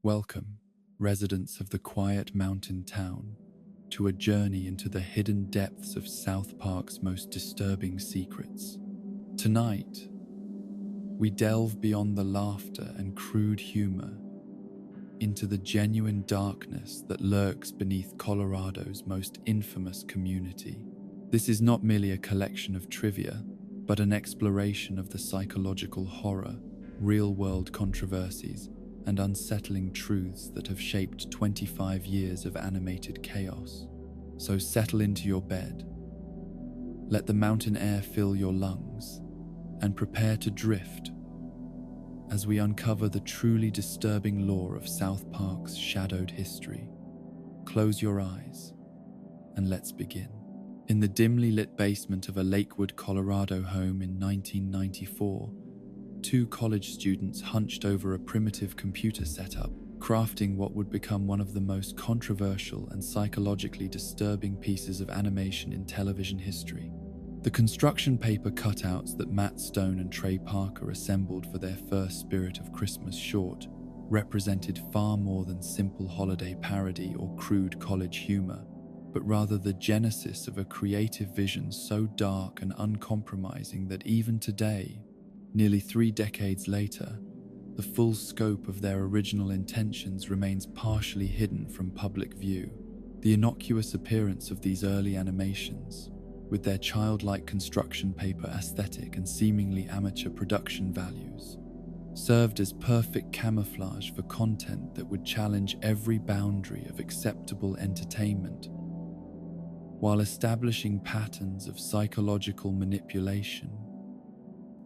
Welcome, residents of the quiet mountain town, to a journey into the hidden depths of South Park's most disturbing secrets. Tonight, we delve beyond the laughter and crude humor into the genuine darkness that lurks beneath Colorado's most infamous community. This is not merely a collection of trivia, but an exploration of the psychological horror, real-world controversies, and unsettling truths that have shaped 25 years of animated chaos. So settle into your bed, let the mountain air fill your lungs, and prepare to drift as we uncover the truly disturbing lore of South Park's shadowed history. Close your eyes, and let's begin. In the dimly lit basement of a Lakewood, Colorado home in 1994, two college students hunched over a primitive computer setup, crafting what would become one of the most controversial and psychologically disturbing pieces of animation in television history. The construction paper cutouts that Matt Stone and Trey Parker assembled for their first Spirit of Christmas short represented far more than simple holiday parody or crude college humor, but rather the genesis of a creative vision so dark and uncompromising that even today, nearly 3 decades later, the full scope of their original intentions remains partially hidden from public view. The innocuous appearance of these early animations, with their childlike construction paper aesthetic and seemingly amateur production values, served as perfect camouflage for content that would challenge every boundary of acceptable entertainment, while establishing patterns of psychological manipulation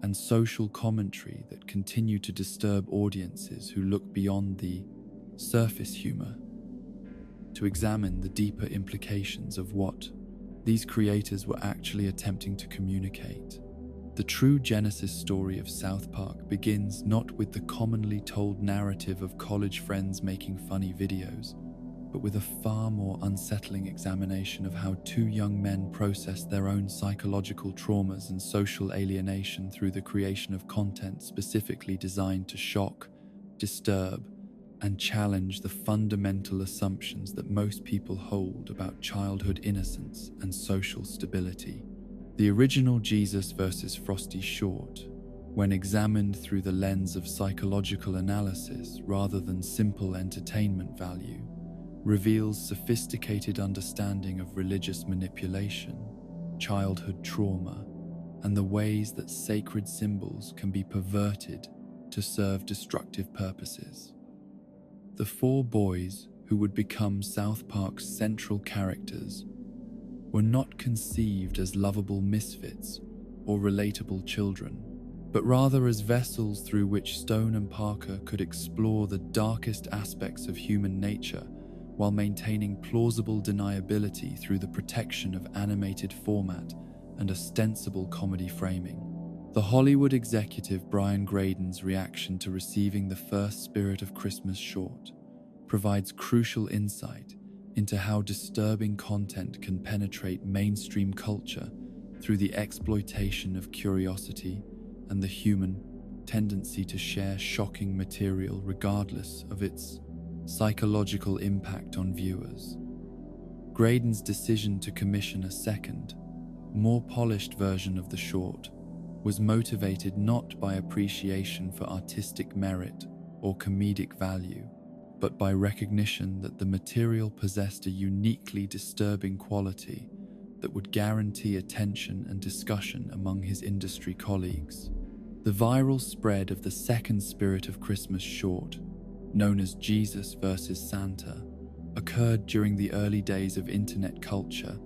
and social commentary that continue to disturb audiences who look beyond the surface humor to examine the deeper implications of what these creators were actually attempting to communicate. The true genesis story of South Park begins not with the commonly told narrative of college friends making funny videos, but with a far more unsettling examination of how two young men processed their own psychological traumas and social alienation through the creation of content specifically designed to shock, disturb, and challenge the fundamental assumptions that most people hold about childhood innocence and social stability. The original Jesus vs. Frosty short, when examined through the lens of psychological analysis rather than simple entertainment value, reveals sophisticated understanding of religious manipulation, childhood trauma, and the ways that sacred symbols can be perverted to serve destructive purposes. The 4 boys who would become South Park's central characters were not conceived as lovable misfits or relatable children, but rather as vessels through which Stone and Parker could explore the darkest aspects of human nature while maintaining plausible deniability through the protection of animated format and ostensible comedy framing. The Hollywood executive Brian Graden's reaction to receiving the first Spirit of Christmas short provides crucial insight into how disturbing content can penetrate mainstream culture through the exploitation of curiosity and the human tendency to share shocking material regardless of its psychological impact on viewers. Graden's decision to commission a second, more polished version of the short was motivated not by appreciation for artistic merit or comedic value, but by recognition that the material possessed a uniquely disturbing quality that would guarantee attention and discussion among his industry colleagues. The viral spread of the second Spirit of Christmas short, known as Jesus vs. Santa, occurred during the early days of internet culture,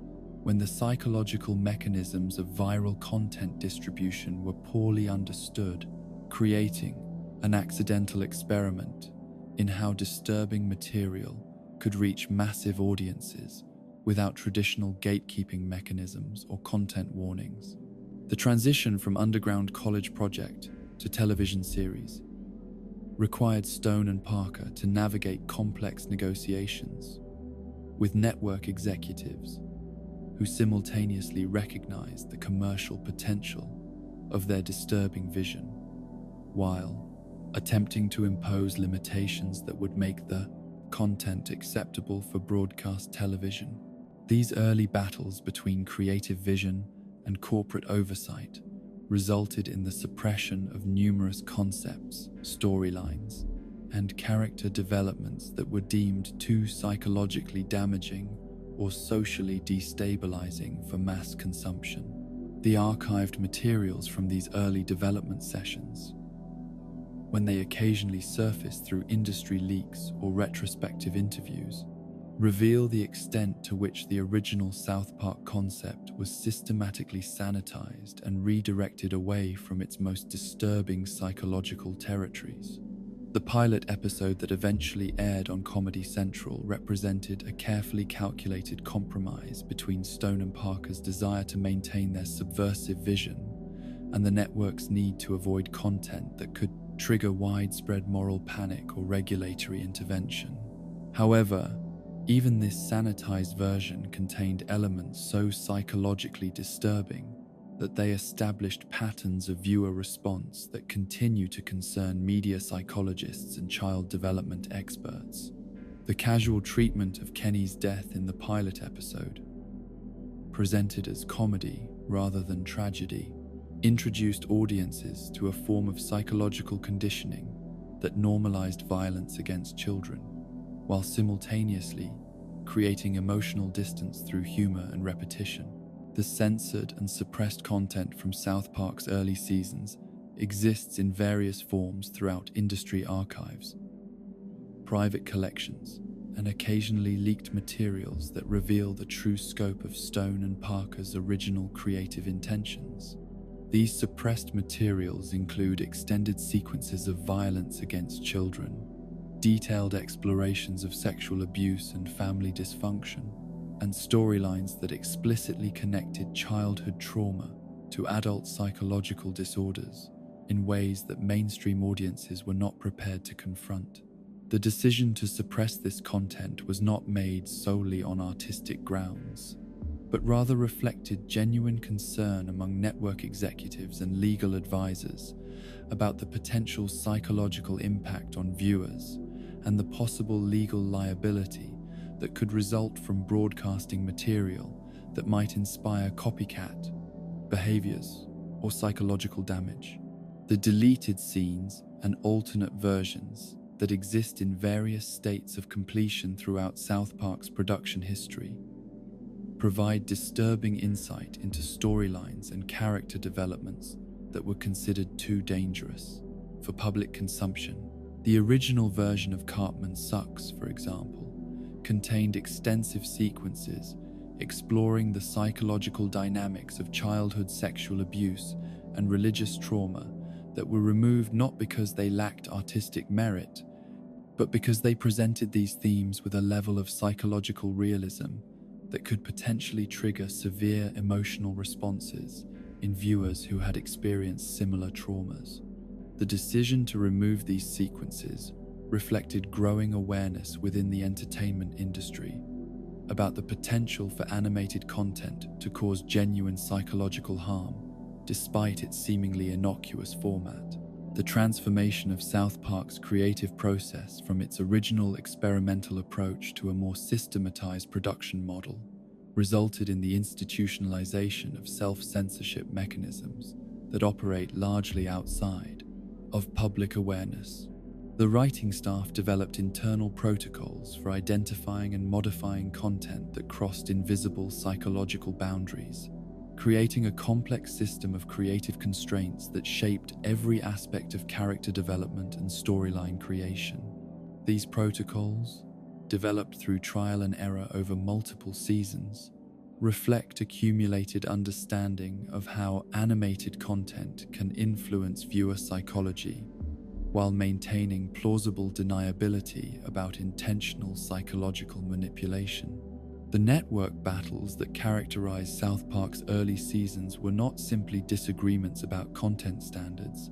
when the psychological mechanisms of viral content distribution were poorly understood, creating an accidental experiment in how disturbing material could reach massive audiences without traditional gatekeeping mechanisms or content warnings. The transition from underground college project to television series required Stone and Parker to navigate complex negotiations with network executives who simultaneously recognized the commercial potential of their disturbing vision, while attempting to impose limitations that would make the content acceptable for broadcast television. These early battles between creative vision and corporate oversight resulted in the suppression of numerous concepts, storylines, and character developments that were deemed too psychologically damaging or socially destabilizing for mass consumption. The archived materials from these early development sessions, when they occasionally surface through industry leaks or retrospective interviews, reveal the extent to which the original South Park concept was systematically sanitized and redirected away from its most disturbing psychological territories. The pilot episode that eventually aired on Comedy Central represented a carefully calculated compromise between Stone and Parker's desire to maintain their subversive vision and the network's need to avoid content that could trigger widespread moral panic or regulatory intervention. However, even this sanitized version contained elements so psychologically disturbing that they established patterns of viewer response that continue to concern media psychologists and child development experts. The casual treatment of Kenny's death in the pilot episode, presented as comedy rather than tragedy, introduced audiences to a form of psychological conditioning that normalized violence against children, while simultaneously creating emotional distance through humor and repetition. The censored and suppressed content from South Park's early seasons exists in various forms throughout industry archives, private collections, and occasionally leaked materials that reveal the true scope of Stone and Parker's original creative intentions. These suppressed materials include extended sequences of violence against children, detailed explorations of sexual abuse and family dysfunction, and storylines that explicitly connected childhood trauma to adult psychological disorders in ways that mainstream audiences were not prepared to confront. The decision to suppress this content was not made solely on artistic grounds, but rather reflected genuine concern among network executives and legal advisors about the potential psychological impact on viewers and the possible legal liability that could result from broadcasting material that might inspire copycat behaviors or psychological damage. The deleted scenes and alternate versions that exist in various states of completion throughout South Park's production history provide disturbing insight into storylines and character developments that were considered too dangerous for public consumption. The original version of Cartman Sucks, for example, contained extensive sequences exploring the psychological dynamics of childhood sexual abuse and religious trauma that were removed not because they lacked artistic merit, but because they presented these themes with a level of psychological realism that could potentially trigger severe emotional responses in viewers who had experienced similar traumas. The decision to remove these sequences reflected growing awareness within the entertainment industry about the potential for animated content to cause genuine psychological harm, despite its seemingly innocuous format. The transformation of South Park's creative process from its original experimental approach to a more systematized production model resulted in the institutionalization of self-censorship mechanisms that operate largely outside of public awareness. The writing staff developed internal protocols for identifying and modifying content that crossed invisible psychological boundaries, creating a complex system of creative constraints that shaped every aspect of character development and storyline creation. These protocols, developed through trial and error over multiple seasons, reflect accumulated understanding of how animated content can influence viewer psychology while maintaining plausible deniability about intentional psychological manipulation. The network battles that characterized South Park's early seasons were not simply disagreements about content standards,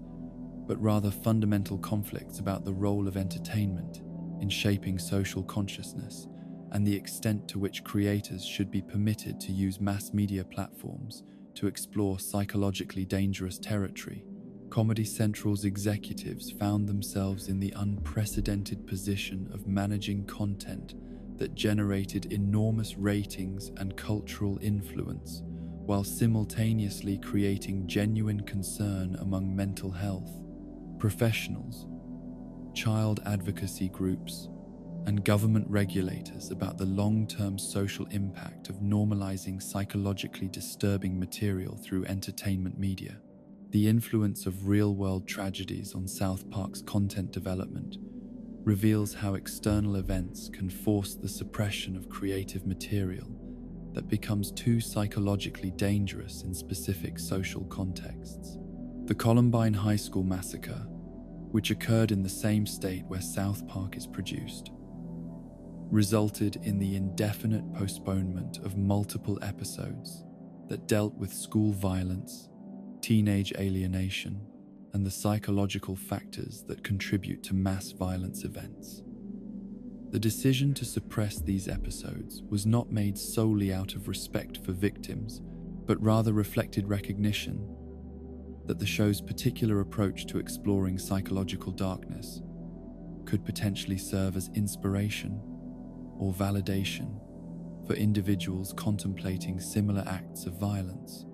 but rather fundamental conflicts about the role of entertainment in shaping social consciousness and the extent to which creators should be permitted to use mass media platforms to explore psychologically dangerous territory. Comedy Central's executives found themselves in the unprecedented position of managing content that generated enormous ratings and cultural influence, while simultaneously creating genuine concern among mental health professionals, child advocacy groups, and government regulators about the long-term social impact of normalizing psychologically disturbing material through entertainment media. The influence of real-world tragedies on South Park's content development reveals how external events can force the suppression of creative material that becomes too psychologically dangerous in specific social contexts. The Columbine High School massacre, which occurred in the same state where South Park is produced, resulted in the indefinite postponement of multiple episodes that dealt with school violence, teenage alienation, and the psychological factors that contribute to mass violence events. The decision to suppress these episodes was not made solely out of respect for victims, but rather reflected recognition that the show's particular approach to exploring psychological darkness could potentially serve as inspiration or validation for individuals contemplating similar acts of violence.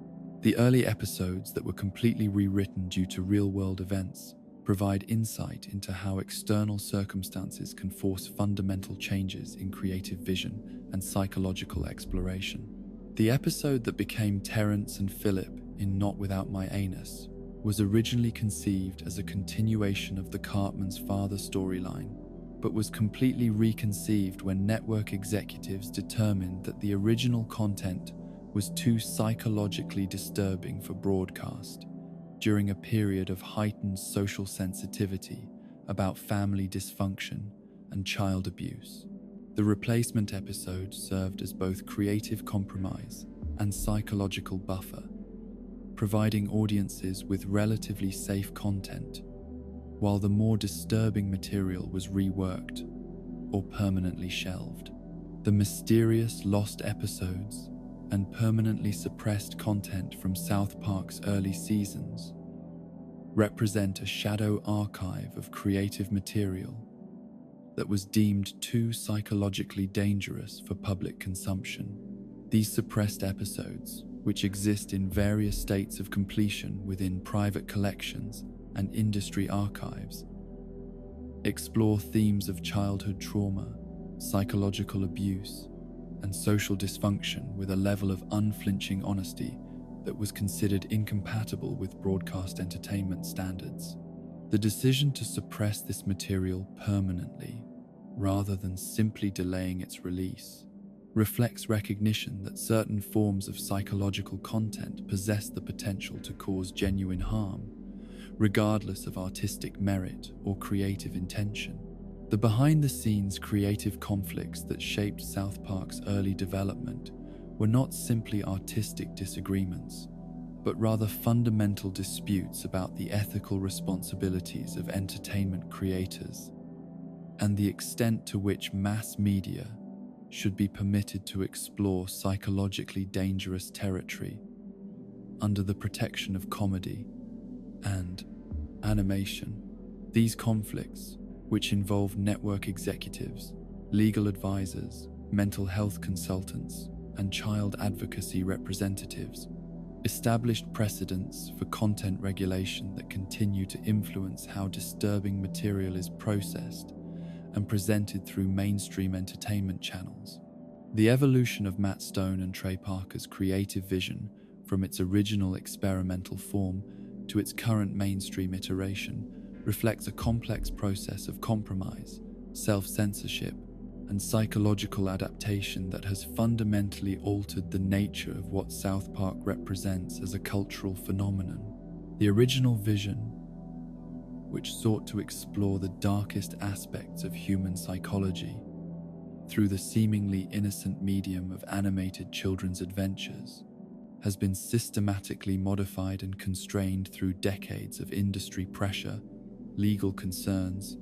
The early episodes that were completely rewritten due to real-world events provide insight into how external circumstances can force fundamental changes in creative vision and psychological exploration. The episode that became Terrence and Philip in Not Without My Anus was originally conceived as a continuation of the Cartman's father storyline, but was completely reconceived when network executives determined that the original content was too psychologically disturbing for broadcast during a period of heightened social sensitivity about family dysfunction and child abuse. The replacement episode served as both creative compromise and psychological buffer, providing audiences with relatively safe content, while the more disturbing material was reworked or permanently shelved. The mysterious lost episodes and permanently suppressed content from South Park's early seasons represent a shadow archive of creative material that was deemed too psychologically dangerous for public consumption. These suppressed episodes, which exist in various states of completion within private collections and industry archives, explore themes of childhood trauma, psychological abuse, and social dysfunction with a level of unflinching honesty that was considered incompatible with broadcast entertainment standards. The decision to suppress this material permanently, rather than simply delaying its release, reflects recognition that certain forms of psychological content possess the potential to cause genuine harm, regardless of artistic merit or creative intention. The behind-the-scenes creative conflicts that shaped South Park's early development were not simply artistic disagreements, but rather fundamental disputes about the ethical responsibilities of entertainment creators and the extent to which mass media should be permitted to explore psychologically dangerous territory under the protection of comedy and animation. These conflicts, which involve network executives, legal advisors, mental health consultants, and child advocacy representatives, established precedents for content regulation that continue to influence how disturbing material is processed and presented through mainstream entertainment channels. The evolution of Matt Stone and Trey Parker's creative vision from its original experimental form to its current mainstream iteration reflects a complex process of compromise, self-censorship, and psychological adaptation that has fundamentally altered the nature of what South Park represents as a cultural phenomenon. The original vision, which sought to explore the darkest aspects of human psychology through the seemingly innocent medium of animated children's adventures, has been systematically modified and constrained through decades of industry pressure, legal concerns,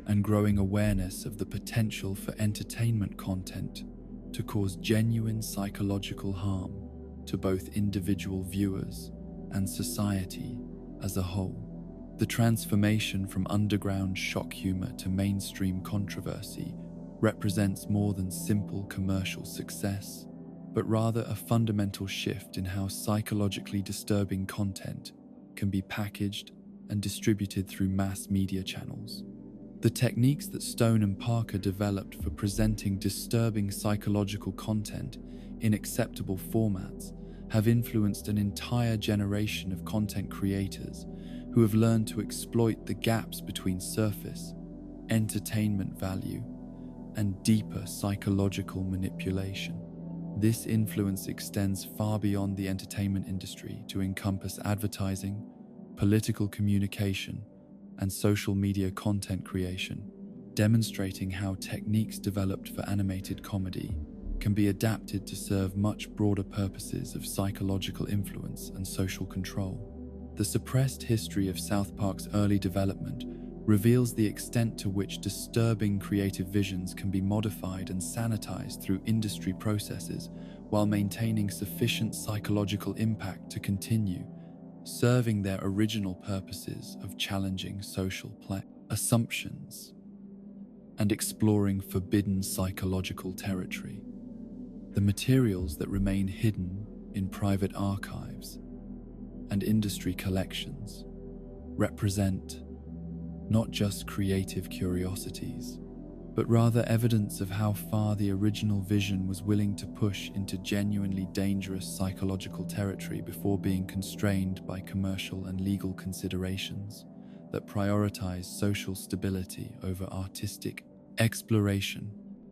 and growing awareness of the potential for entertainment content to cause genuine psychological harm to both individual viewers and society as a whole. The transformation from underground shock humor to mainstream controversy represents more than simple commercial success, but rather a fundamental shift in how psychologically disturbing content can be packaged and distributed through mass media channels. The techniques that Stone and Parker developed for presenting disturbing psychological content in acceptable formats have influenced an entire generation of content creators who have learned to exploit the gaps between surface, entertainment value, and deeper psychological manipulation. This influence extends far beyond the entertainment industry to encompass advertising, political communication, and social media content creation, demonstrating how techniques developed for animated comedy can be adapted to serve much broader purposes of psychological influence and social control. The suppressed history of South Park's early development reveals the extent to which disturbing creative visions can be modified and sanitized through industry processes while maintaining sufficient psychological impact to continue serving their original purposes of challenging social assumptions and exploring forbidden psychological territory. The materials that remain hidden in private archives and industry collections represent not just creative curiosities, but rather evidence of how far the original vision was willing to push into genuinely dangerous psychological territory before being constrained by commercial and legal considerations that prioritize social stability over artistic exploration.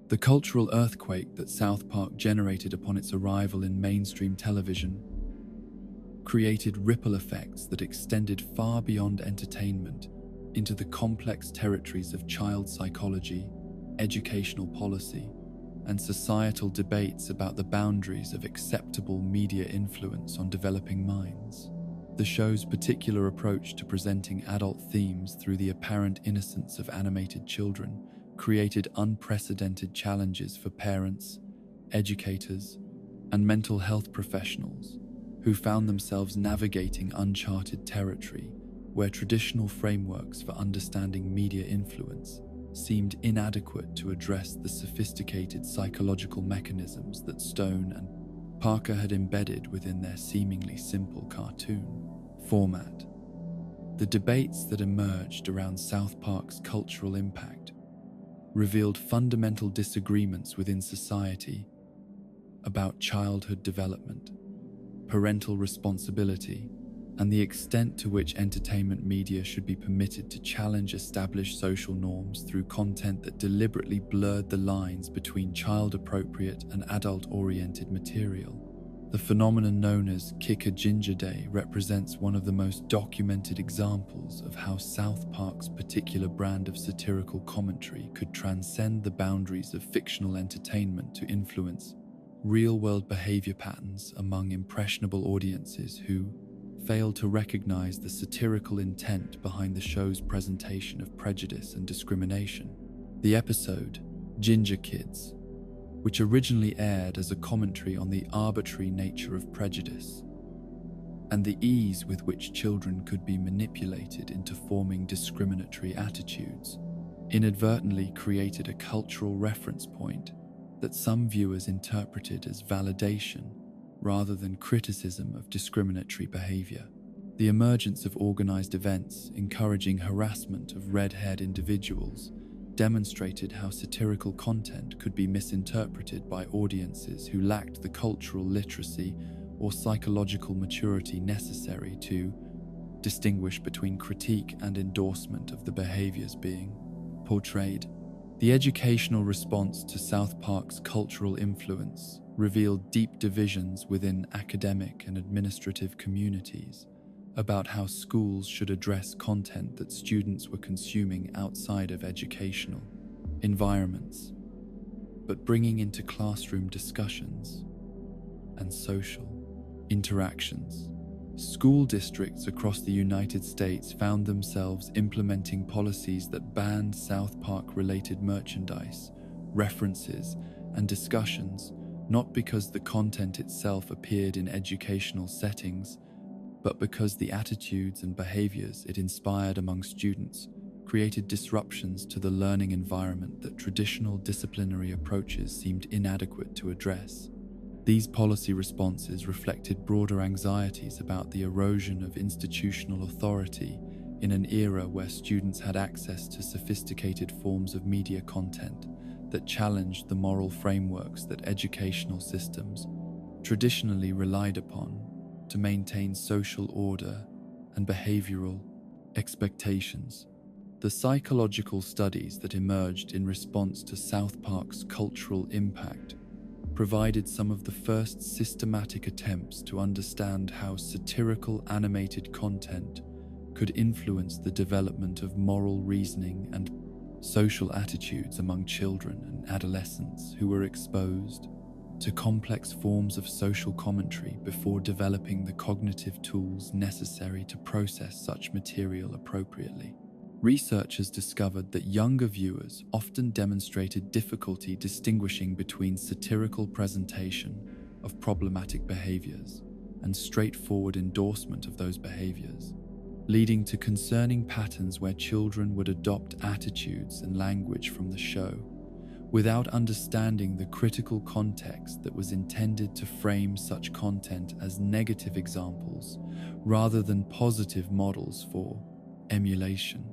The cultural earthquake that South Park generated upon its arrival in mainstream television created ripple effects that extended far beyond entertainment into the complex territories of child psychology, educational policy, and societal debates about the boundaries of acceptable media influence on developing minds. The show's particular approach to presenting adult themes through the apparent innocence of animated children created unprecedented challenges for parents, educators, and mental health professionals who found themselves navigating uncharted territory where traditional frameworks for understanding media influence seemed inadequate to address the sophisticated psychological mechanisms that Stone and Parker had embedded within their seemingly simple cartoon format. The debates that emerged around South Park's cultural impact revealed fundamental disagreements within society about childhood development, parental responsibility, and the extent to which entertainment media should be permitted to challenge established social norms through content that deliberately blurred the lines between child-appropriate and adult-oriented material. The phenomenon known as Kick a Ginger Day represents one of the most documented examples of how South Park's particular brand of satirical commentary could transcend the boundaries of fictional entertainment to influence real-world behavior patterns among impressionable audiences who failed to recognize the satirical intent behind the show's presentation of prejudice and discrimination. The episode, Ginger Kids, which originally aired as a commentary on the arbitrary nature of prejudice and the ease with which children could be manipulated into forming discriminatory attitudes, inadvertently created a cultural reference point that some viewers interpreted as validation rather than criticism of discriminatory behavior. The emergence of organized events encouraging harassment of red-haired individuals demonstrated how satirical content could be misinterpreted by audiences who lacked the cultural literacy or psychological maturity necessary to distinguish between critique and endorsement of the behaviors being portrayed. The educational response to South Park's cultural influence revealed deep divisions within academic and administrative communities about how schools should address content that students were consuming outside of educational environments, but bringing into classroom discussions and social interactions. School districts across the United States found themselves implementing policies that banned South Park-related merchandise, references, and discussions, not because the content itself appeared in educational settings, but because the attitudes and behaviors it inspired among students created disruptions to the learning environment that traditional disciplinary approaches seemed inadequate to address. These policy responses reflected broader anxieties about the erosion of institutional authority in an era where students had access to sophisticated forms of media content that challenged the moral frameworks that educational systems traditionally relied upon to maintain social order and behavioral expectations. The psychological studies that emerged in response to South Park's cultural impact provided some of the first systematic attempts to understand how satirical animated content could influence the development of moral reasoning and social attitudes among children and adolescents who were exposed to complex forms of social commentary before developing the cognitive tools necessary to process such material appropriately. Researchers discovered that younger viewers often demonstrated difficulty distinguishing between satirical presentation of problematic behaviors and straightforward endorsement of those behaviors, leading to concerning patterns where children would adopt attitudes and language from the show without understanding the critical context that was intended to frame such content as negative examples rather than positive models for emulation.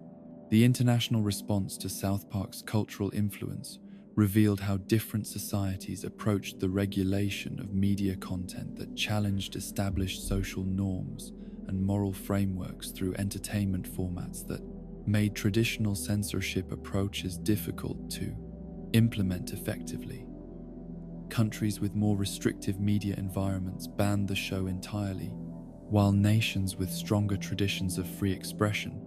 The international response to South Park's cultural influence revealed how different societies approached the regulation of media content that challenged established social norms and moral frameworks through entertainment formats that made traditional censorship approaches difficult to implement effectively. Countries with more restrictive media environments banned the show entirely, while nations with stronger traditions of free expression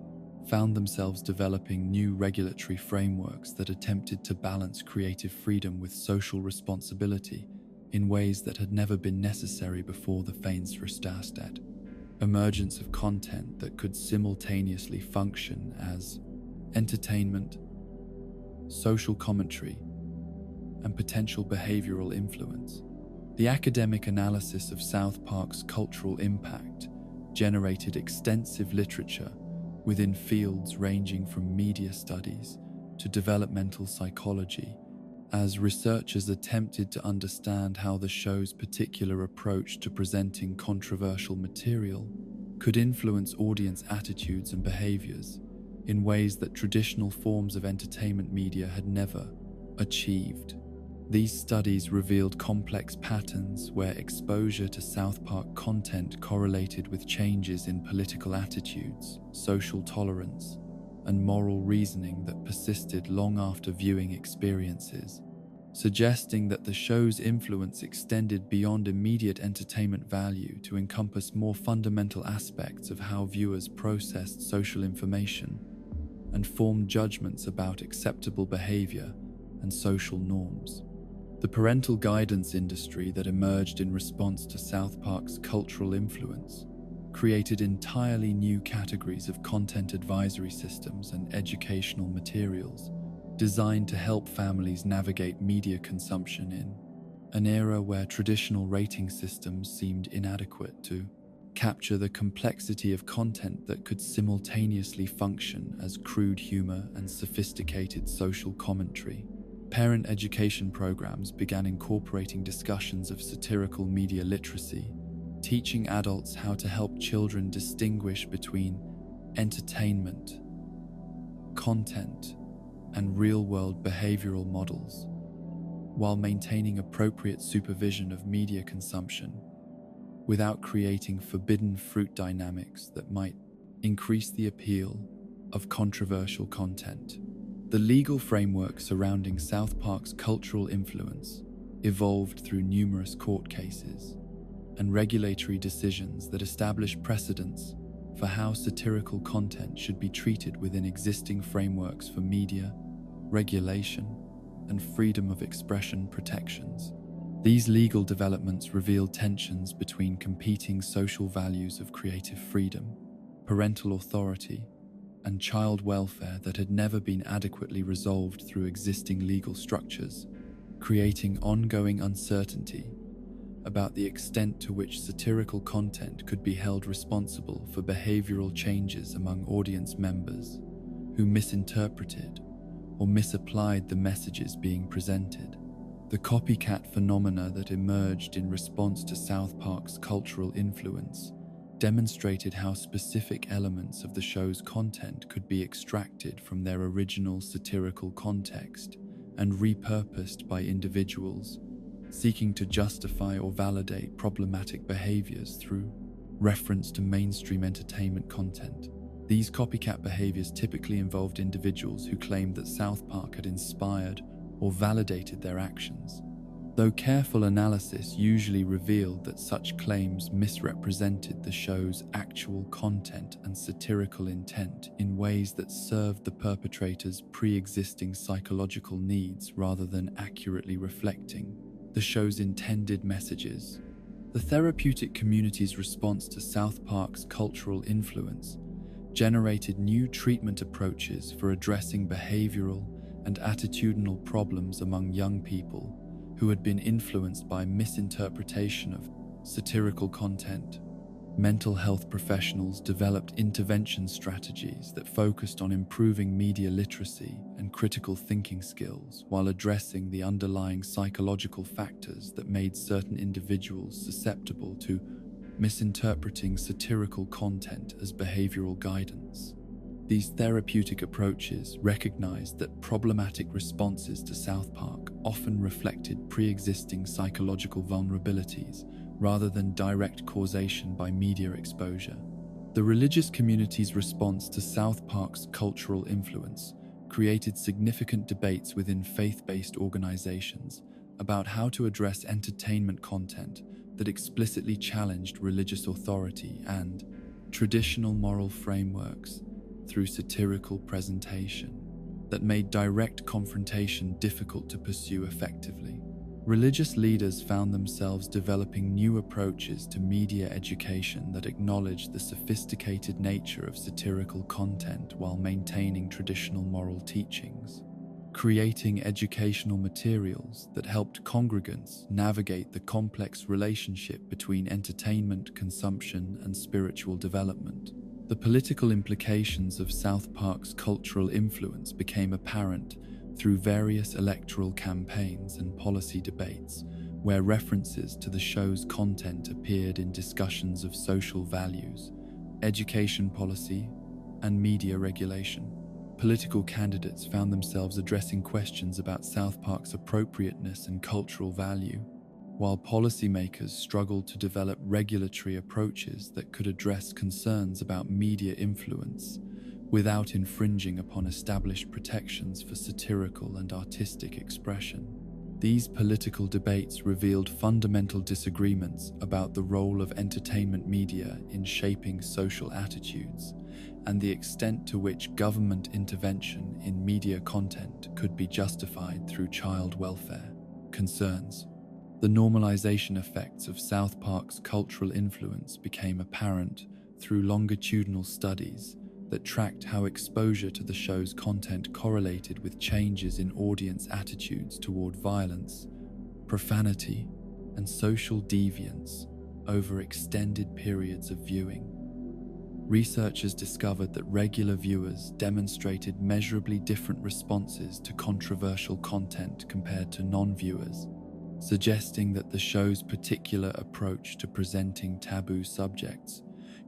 found themselves developing new regulatory frameworks that attempted to balance creative freedom with social responsibility in ways that had never been necessary before the Verenigde emergence of content that could simultaneously function as entertainment, social commentary, and potential behavioral influence. The academic analysis of South Park's cultural impact generated extensive literature within fields ranging from media studies to developmental psychology, as researchers attempted to understand how the show's particular approach to presenting controversial material could influence audience attitudes and behaviors in ways that traditional forms of entertainment media had never achieved. These studies revealed complex patterns where exposure to South Park content correlated with changes in political attitudes, social tolerance, and moral reasoning that persisted long after viewing experiences, suggesting that the show's influence extended beyond immediate entertainment value to encompass more fundamental aspects of how viewers processed social information and formed judgments about acceptable behavior and social norms. The parental guidance industry that emerged in response to South Park's cultural influence created entirely new categories of content advisory systems and educational materials designed to help families navigate media consumption in an era where traditional rating systems seemed inadequate to capture the complexity of content that could simultaneously function as crude humor and sophisticated social commentary. Parent education programs began incorporating discussions of satirical media literacy, teaching adults how to help children distinguish between entertainment, content, and real-world behavioral models, while maintaining appropriate supervision of media consumption without creating forbidden fruit dynamics that might increase the appeal of controversial content. The legal framework surrounding South Park's cultural influence evolved through numerous court cases and regulatory decisions that established precedents for how satirical content should be treated within existing frameworks for media, regulation, and freedom of expression protections. These legal developments revealed tensions between competing social values of creative freedom, parental authority, and child welfare that had never been adequately resolved through existing legal structures, creating ongoing uncertainty about the extent to which satirical content could be held responsible for behavioral changes among audience members who misinterpreted or misapplied the messages being presented. The copycat phenomena that emerged in response to South Park's cultural influence demonstrated how specific elements of the show's content could be extracted from their original satirical context and repurposed by individuals seeking to justify or validate problematic behaviors through reference to mainstream entertainment content. These copycat behaviors typically involved individuals who claimed that South Park had inspired or validated their actions, though careful analysis usually revealed that such claims misrepresented the show's actual content and satirical intent in ways that served the perpetrators' pre-existing psychological needs rather than accurately reflecting the show's intended messages. The therapeutic community's response to South Park's cultural influence generated new treatment approaches for addressing behavioral and attitudinal problems among young people who had been influenced by misinterpretation of satirical content. Mental health professionals developed intervention strategies that focused on improving media literacy and critical thinking skills while addressing the underlying psychological factors that made certain individuals susceptible to misinterpreting satirical content as behavioral guidance. These therapeutic approaches recognized that problematic responses to South Park often reflected pre-existing psychological vulnerabilities rather than direct causation by media exposure. The religious community's response to South Park's cultural influence created significant debates within faith-based organizations about how to address entertainment content that explicitly challenged religious authority and traditional moral frameworks through satirical presentation that made direct confrontation difficult to pursue effectively. Religious leaders found themselves developing new approaches to media education that acknowledged the sophisticated nature of satirical content while maintaining traditional moral teachings, creating educational materials that helped congregants navigate the complex relationship between entertainment consumption and spiritual development. The political implications of South Park's cultural influence became apparent through various electoral campaigns and policy debates, where references to the show's content appeared in discussions of social values, education policy, and media regulation. Political candidates found themselves addressing questions about South Park's appropriateness and cultural value, while policymakers struggled to develop regulatory approaches that could address concerns about media influence without infringing upon established protections for satirical and artistic expression. These political debates revealed fundamental disagreements about the role of entertainment media in shaping social attitudes and the extent to which government intervention in media content could be justified through child welfare concerns. The normalization effects of South Park's cultural influence became apparent through longitudinal studies that tracked how exposure to the show's content correlated with changes in audience attitudes toward violence, profanity, and social deviance over extended periods of viewing. Researchers discovered that regular viewers demonstrated measurably different responses to controversial content compared to non-viewers, suggesting that the show's particular approach to presenting taboo subjects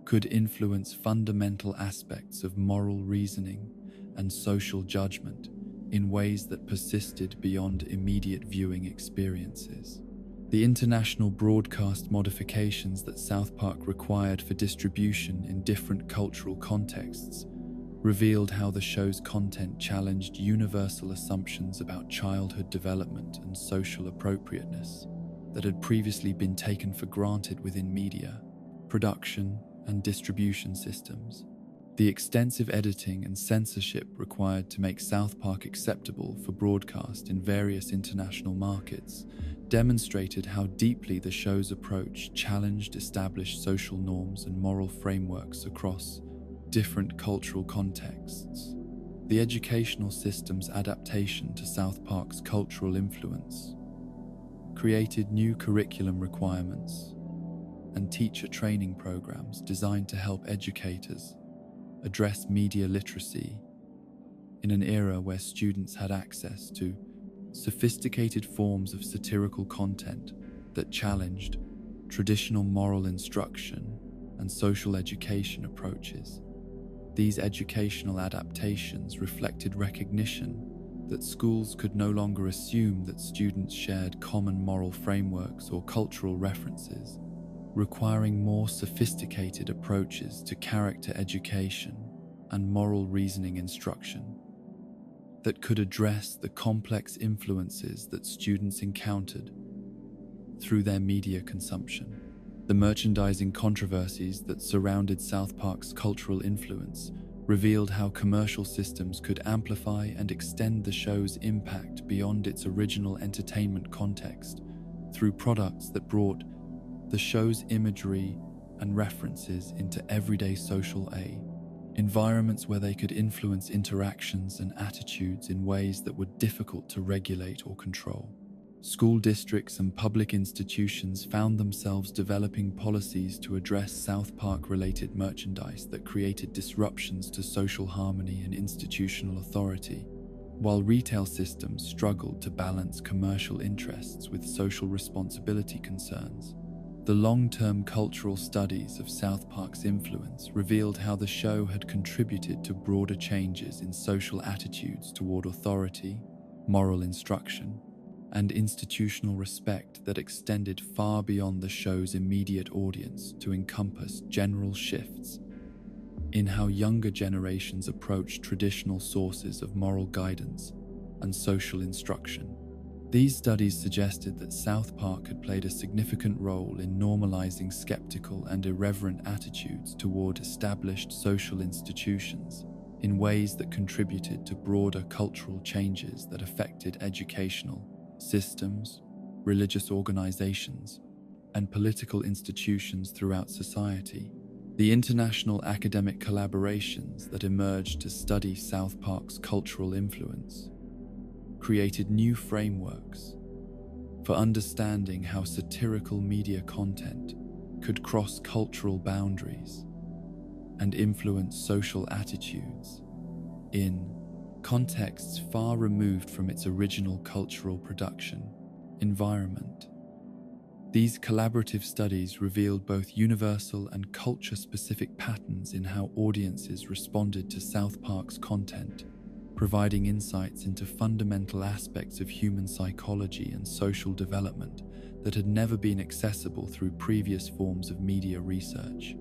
could influence fundamental aspects of moral reasoning and social judgment in ways that persisted beyond immediate viewing experiences. The international broadcast modifications that South Park required for distribution in different cultural contexts revealed how the show's content challenged universal assumptions about childhood development and social appropriateness that had previously been taken for granted within media, production, and distribution systems. The extensive editing and censorship required to make South Park acceptable for broadcast in various international markets demonstrated how deeply the show's approach challenged established social norms and moral frameworks across different cultural contexts. The educational system's adaptation to South Park's cultural influence created new curriculum requirements and teacher training programs designed to help educators address media literacy in an era where students had access to sophisticated forms of satirical content that challenged traditional moral instruction and social education approaches. These educational adaptations reflected recognition that schools could no longer assume that students shared common moral frameworks or cultural references, requiring more sophisticated approaches to character education and moral reasoning instruction that could address the complex influences that students encountered through their media consumption. The merchandising controversies that surrounded South Park's cultural influence revealed how commercial systems could amplify and extend the show's impact beyond its original entertainment context through products that brought the show's imagery and references into everyday social environments where they could influence interactions and attitudes in ways that were difficult to regulate or control. School districts and public institutions found themselves developing policies to address South Park-related merchandise that created disruptions to social harmony and institutional authority, while retail systems struggled to balance commercial interests with social responsibility concerns. The long-term cultural studies of South Park's influence revealed how the show had contributed to broader changes in social attitudes toward authority, moral instruction, and institutional respect that extended far beyond the show's immediate audience to encompass general shifts in how younger generations approach traditional sources of moral guidance and social instruction. These studies suggested that South Park had played a significant role in normalizing skeptical and irreverent attitudes toward established social institutions in ways that contributed to broader cultural changes that affected educational systems, religious organizations, and political institutions throughout society. The international academic collaborations that emerged to study South Park's cultural influence created new frameworks for understanding how satirical media content could cross cultural boundaries and influence social attitudes in contexts far removed from its original cultural production environment. These collaborative studies revealed both universal and culture-specific patterns in how audiences responded to South Park's content, providing insights into fundamental aspects of human psychology and social development that had never been accessible through previous forms of media research.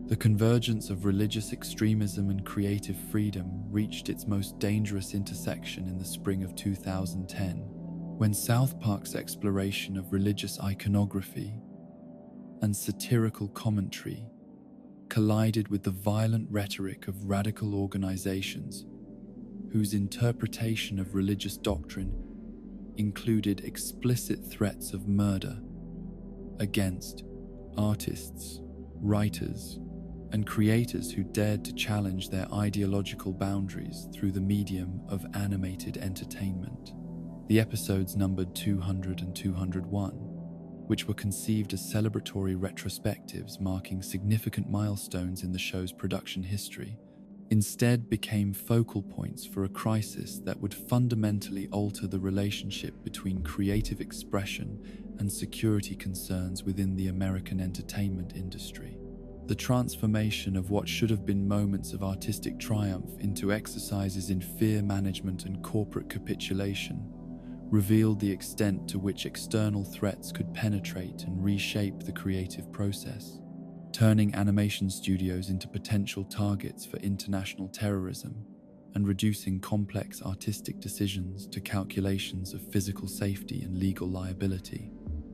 The convergence of religious extremism and creative freedom reached its most dangerous intersection in the spring of 2010, when South Park's exploration of religious iconography and satirical commentary collided with the violent rhetoric of radical organizations whose interpretation of religious doctrine included explicit threats of murder against artists, writers, and creators who dared to challenge their ideological boundaries through the medium of animated entertainment. The episodes numbered 200 and 201, which were conceived as celebratory retrospectives marking significant milestones in the show's production history, instead became focal points for a crisis that would fundamentally alter the relationship between creative expression and security concerns within the American entertainment industry. The transformation of what should have been moments of artistic triumph into exercises in fear management and corporate capitulation revealed the extent to which external threats could penetrate and reshape the creative process, turning animation studios into potential targets for international terrorism and reducing complex artistic decisions to calculations of physical safety and legal liability.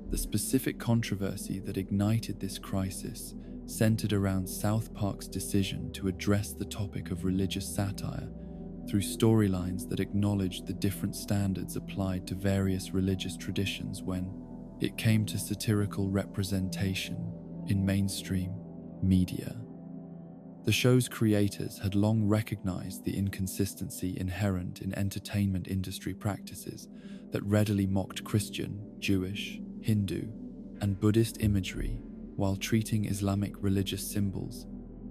The specific controversy that ignited this crisis centered around South Park's decision to address the topic of religious satire through storylines that acknowledged the different standards applied to various religious traditions when it came to satirical representation in mainstream media. The show's creators had long recognized the inconsistency inherent in entertainment industry practices that readily mocked Christian, Jewish, Hindu, and Buddhist imagery while treating Islamic religious symbols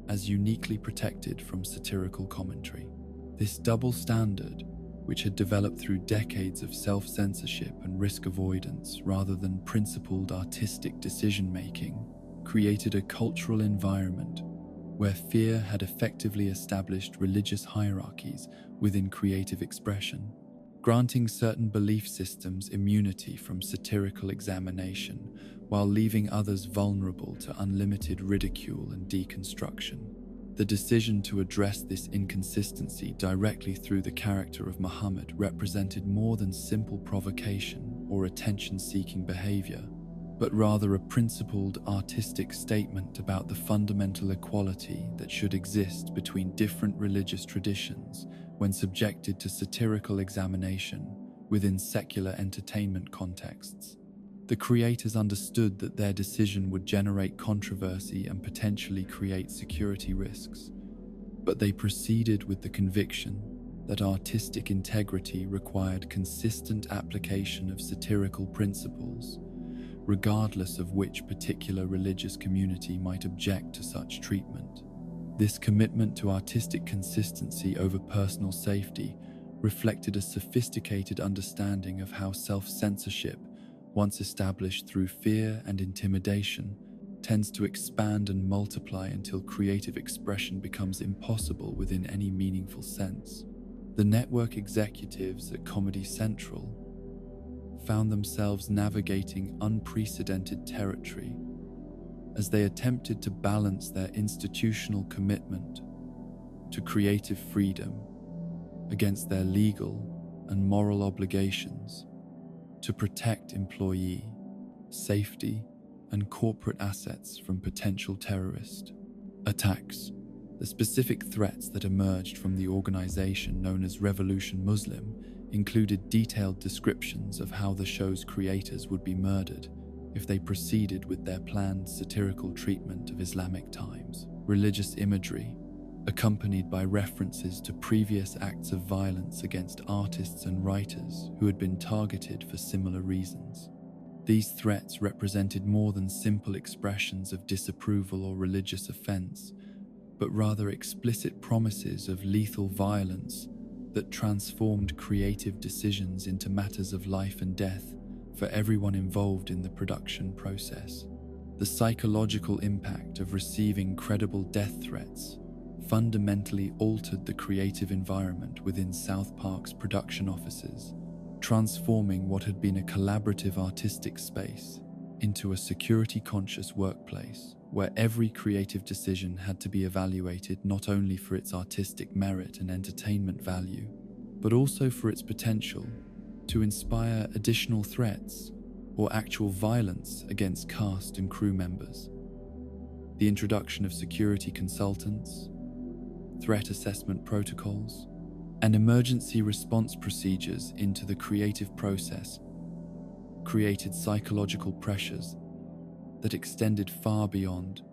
as uniquely protected from satirical commentary. This double standard, which had developed through decades of self-censorship and risk avoidance rather than principled artistic decision-making, created a cultural environment where fear had effectively established religious hierarchies within creative expression, granting certain belief systems immunity from satirical examination while leaving others vulnerable to unlimited ridicule and deconstruction. The decision to address this inconsistency directly through the character of Muhammad represented more than simple provocation or attention-seeking behavior, but rather a principled artistic statement about the fundamental equality that should exist between different religious traditions when subjected to satirical examination within secular entertainment contexts. The creators understood that their decision would generate controversy and potentially create security risks, but they proceeded with the conviction that artistic integrity required consistent application of satirical principles, regardless of which particular religious community might object to such treatment. This commitment to artistic consistency over personal safety reflected a sophisticated understanding of how self-censorship, once established through fear and intimidation, tends to expand and multiply until creative expression becomes impossible within any meaningful sense. The network executives at Comedy Central found themselves navigating unprecedented territory as they attempted to balance their institutional commitment to creative freedom against their legal and moral obligations to protect employee safety and corporate assets from potential terrorist attacks. The specific threats that emerged from the organization known as Revolution Muslim included detailed descriptions of how the show's creators would be murdered if they proceeded with their planned satirical treatment of Islamic times, religious imagery, accompanied by references to previous acts of violence against artists and writers who had been targeted for similar reasons. These threats represented more than simple expressions of disapproval or religious offense, but rather explicit promises of lethal violence that transformed creative decisions into matters of life and death for everyone involved in the production process. The psychological impact of receiving credible death threats fundamentally altered the creative environment within South Park's production offices, transforming what had been a collaborative artistic space into a security-conscious workplace where every creative decision had to be evaluated not only for its artistic merit and entertainment value, but also for its potential to inspire additional threats or actual violence against cast and crew members. The introduction of security consultants, threat assessment protocols, and emergency response procedures into the creative process created psychological pressures that extended far beyond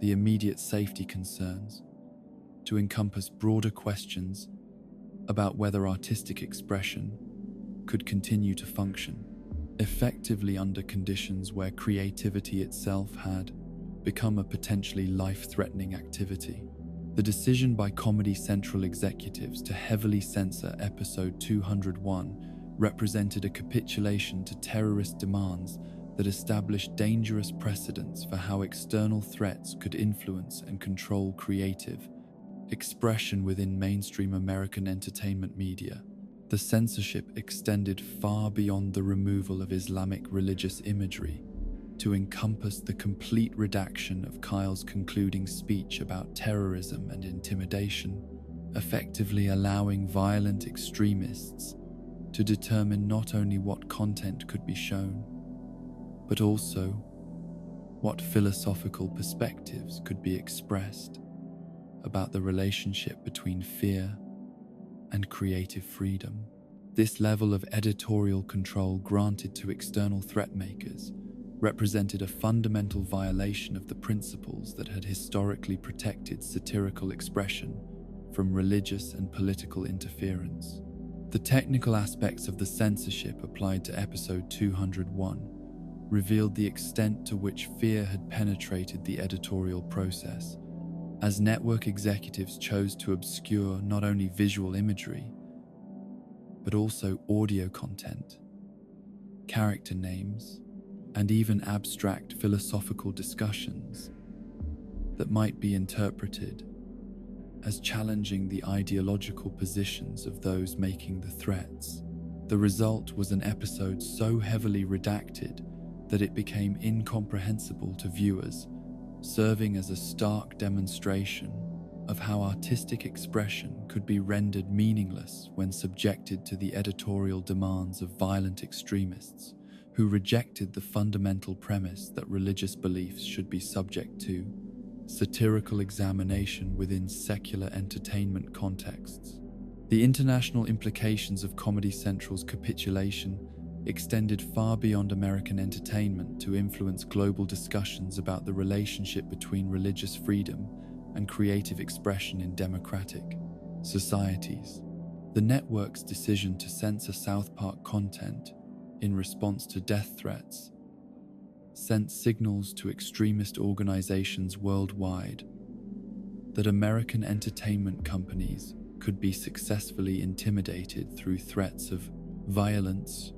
the immediate safety concerns to encompass broader questions about whether artistic expression could continue to function effectively under conditions where creativity itself had become a potentially life-threatening activity. The decision by Comedy Central executives to heavily censor episode 201 represented a capitulation to terrorist demands that established dangerous precedents for how external threats could influence and control creative expression within mainstream American entertainment media. The censorship extended far beyond the removal of Islamic religious imagery to encompass the complete redaction of Kyle's concluding speech about terrorism and intimidation, effectively allowing violent extremists to determine not only what content could be shown, but also what philosophical perspectives could be expressed about the relationship between fear and creative freedom. This level of editorial control granted to external threat makers represented a fundamental violation of the principles that had historically protected satirical expression from religious and political interference. The technical aspects of the censorship applied to episode 201 revealed the extent to which fear had penetrated the editorial process, as network executives chose to obscure not only visual imagery, but also audio content, character names, and even abstract philosophical discussions that might be interpreted as challenging the ideological positions of those making the threats. The result was an episode so heavily redacted that it became incomprehensible to viewers, serving as a stark demonstration of how artistic expression could be rendered meaningless when subjected to the editorial demands of violent extremists who rejected the fundamental premise that religious beliefs should be subject to satirical examination within secular entertainment contexts. The international implications of Comedy Central's capitulation extended far beyond American entertainment to influence global discussions about the relationship between religious freedom and creative expression in democratic societies. The network's decision to censor South Park content in response to death threats sent signals to extremist organizations worldwide that American entertainment companies could be successfully intimidated through threats of violence,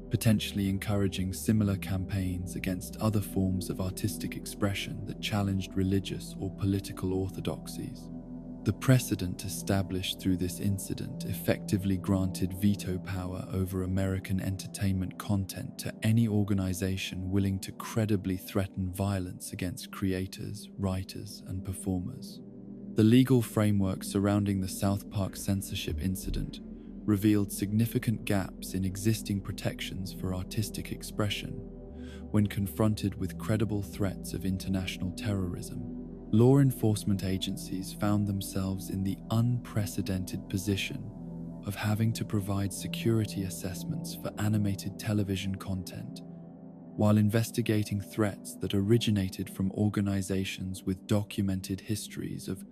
potentially encouraging similar campaigns against other forms of artistic expression that challenged religious or political orthodoxies. The precedent established through this incident effectively granted veto power over American entertainment content to any organization willing to credibly threaten violence against creators, writers, and performers. The legal framework surrounding the South Park censorship incident revealed significant gaps in existing protections for artistic expression when confronted with credible threats of international terrorism. Law enforcement agencies found themselves in the unprecedented position of having to provide security assessments for animated television content, while investigating threats that originated from organizations with documented histories of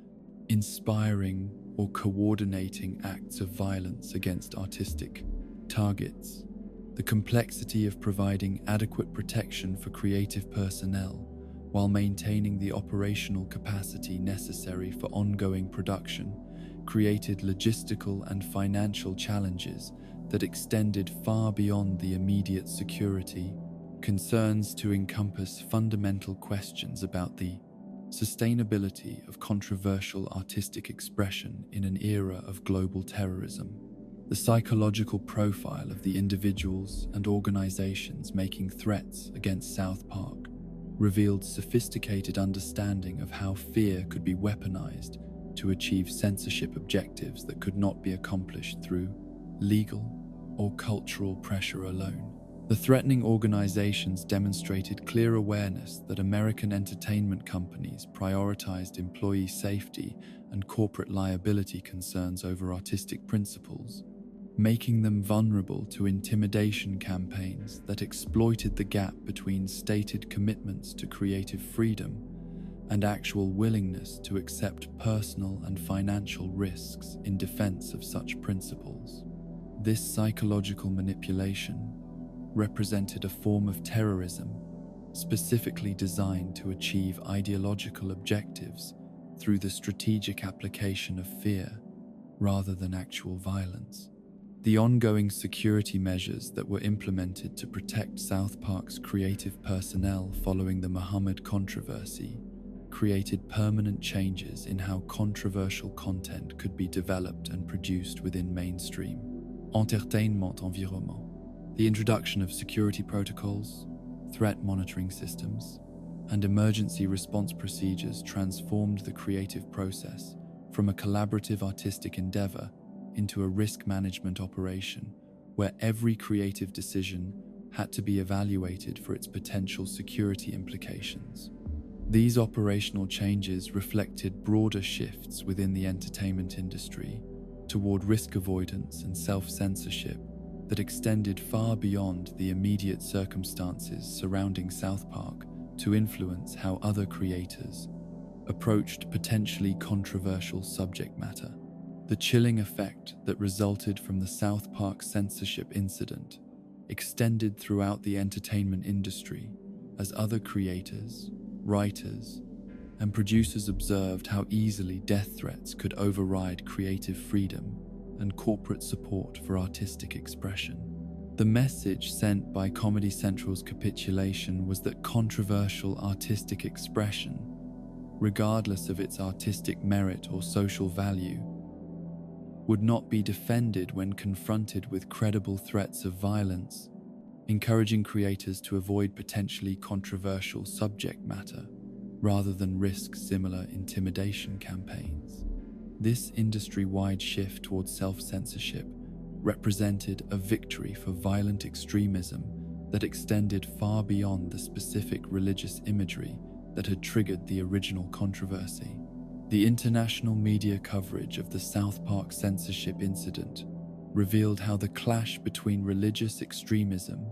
inspiring or coordinating acts of violence against artistic targets. The complexity of providing adequate protection for creative personnel while maintaining the operational capacity necessary for ongoing production created logistical and financial challenges that extended far beyond the immediate security concerns to encompass fundamental questions about the sustainability of controversial artistic expression in an era of global terrorism. The psychological profile of the individuals and organizations making threats against South Park revealed sophisticated understanding of how fear could be weaponized to achieve censorship objectives that could not be accomplished through legal or cultural pressure alone. The threatening organizations demonstrated clear awareness that American entertainment companies prioritized employee safety and corporate liability concerns over artistic principles, making them vulnerable to intimidation campaigns that exploited the gap between stated commitments to creative freedom and actual willingness to accept personal and financial risks in defense of such principles. This psychological manipulation represented a form of terrorism specifically designed to achieve ideological objectives through the strategic application of fear rather than actual violence. The ongoing security measures that were implemented to protect South Park's creative personnel following the Muhammad controversy created permanent changes in how controversial content could be developed and produced within mainstream entertainment environment. The introduction of security protocols, threat monitoring systems, and emergency response procedures transformed the creative process from a collaborative artistic endeavor into a risk management operation where every creative decision had to be evaluated for its potential security implications. These operational changes reflected broader shifts within the entertainment industry toward risk avoidance and self-censorship that extended far beyond the immediate circumstances surrounding South Park to influence how other creators approached potentially controversial subject matter. The chilling effect that resulted from the South Park censorship incident extended throughout the entertainment industry as other creators, writers, and producers observed how easily death threats could override creative freedom and corporate support for artistic expression. The message sent by Comedy Central's capitulation was that controversial artistic expression, regardless of its artistic merit or social value, would not be defended when confronted with credible threats of violence, encouraging creators to avoid potentially controversial subject matter rather than risk similar intimidation campaigns. This industry-wide shift towards self-censorship represented a victory for violent extremism that extended far beyond the specific religious imagery that had triggered the original controversy. The international media coverage of the South Park censorship incident revealed how the clash between religious extremism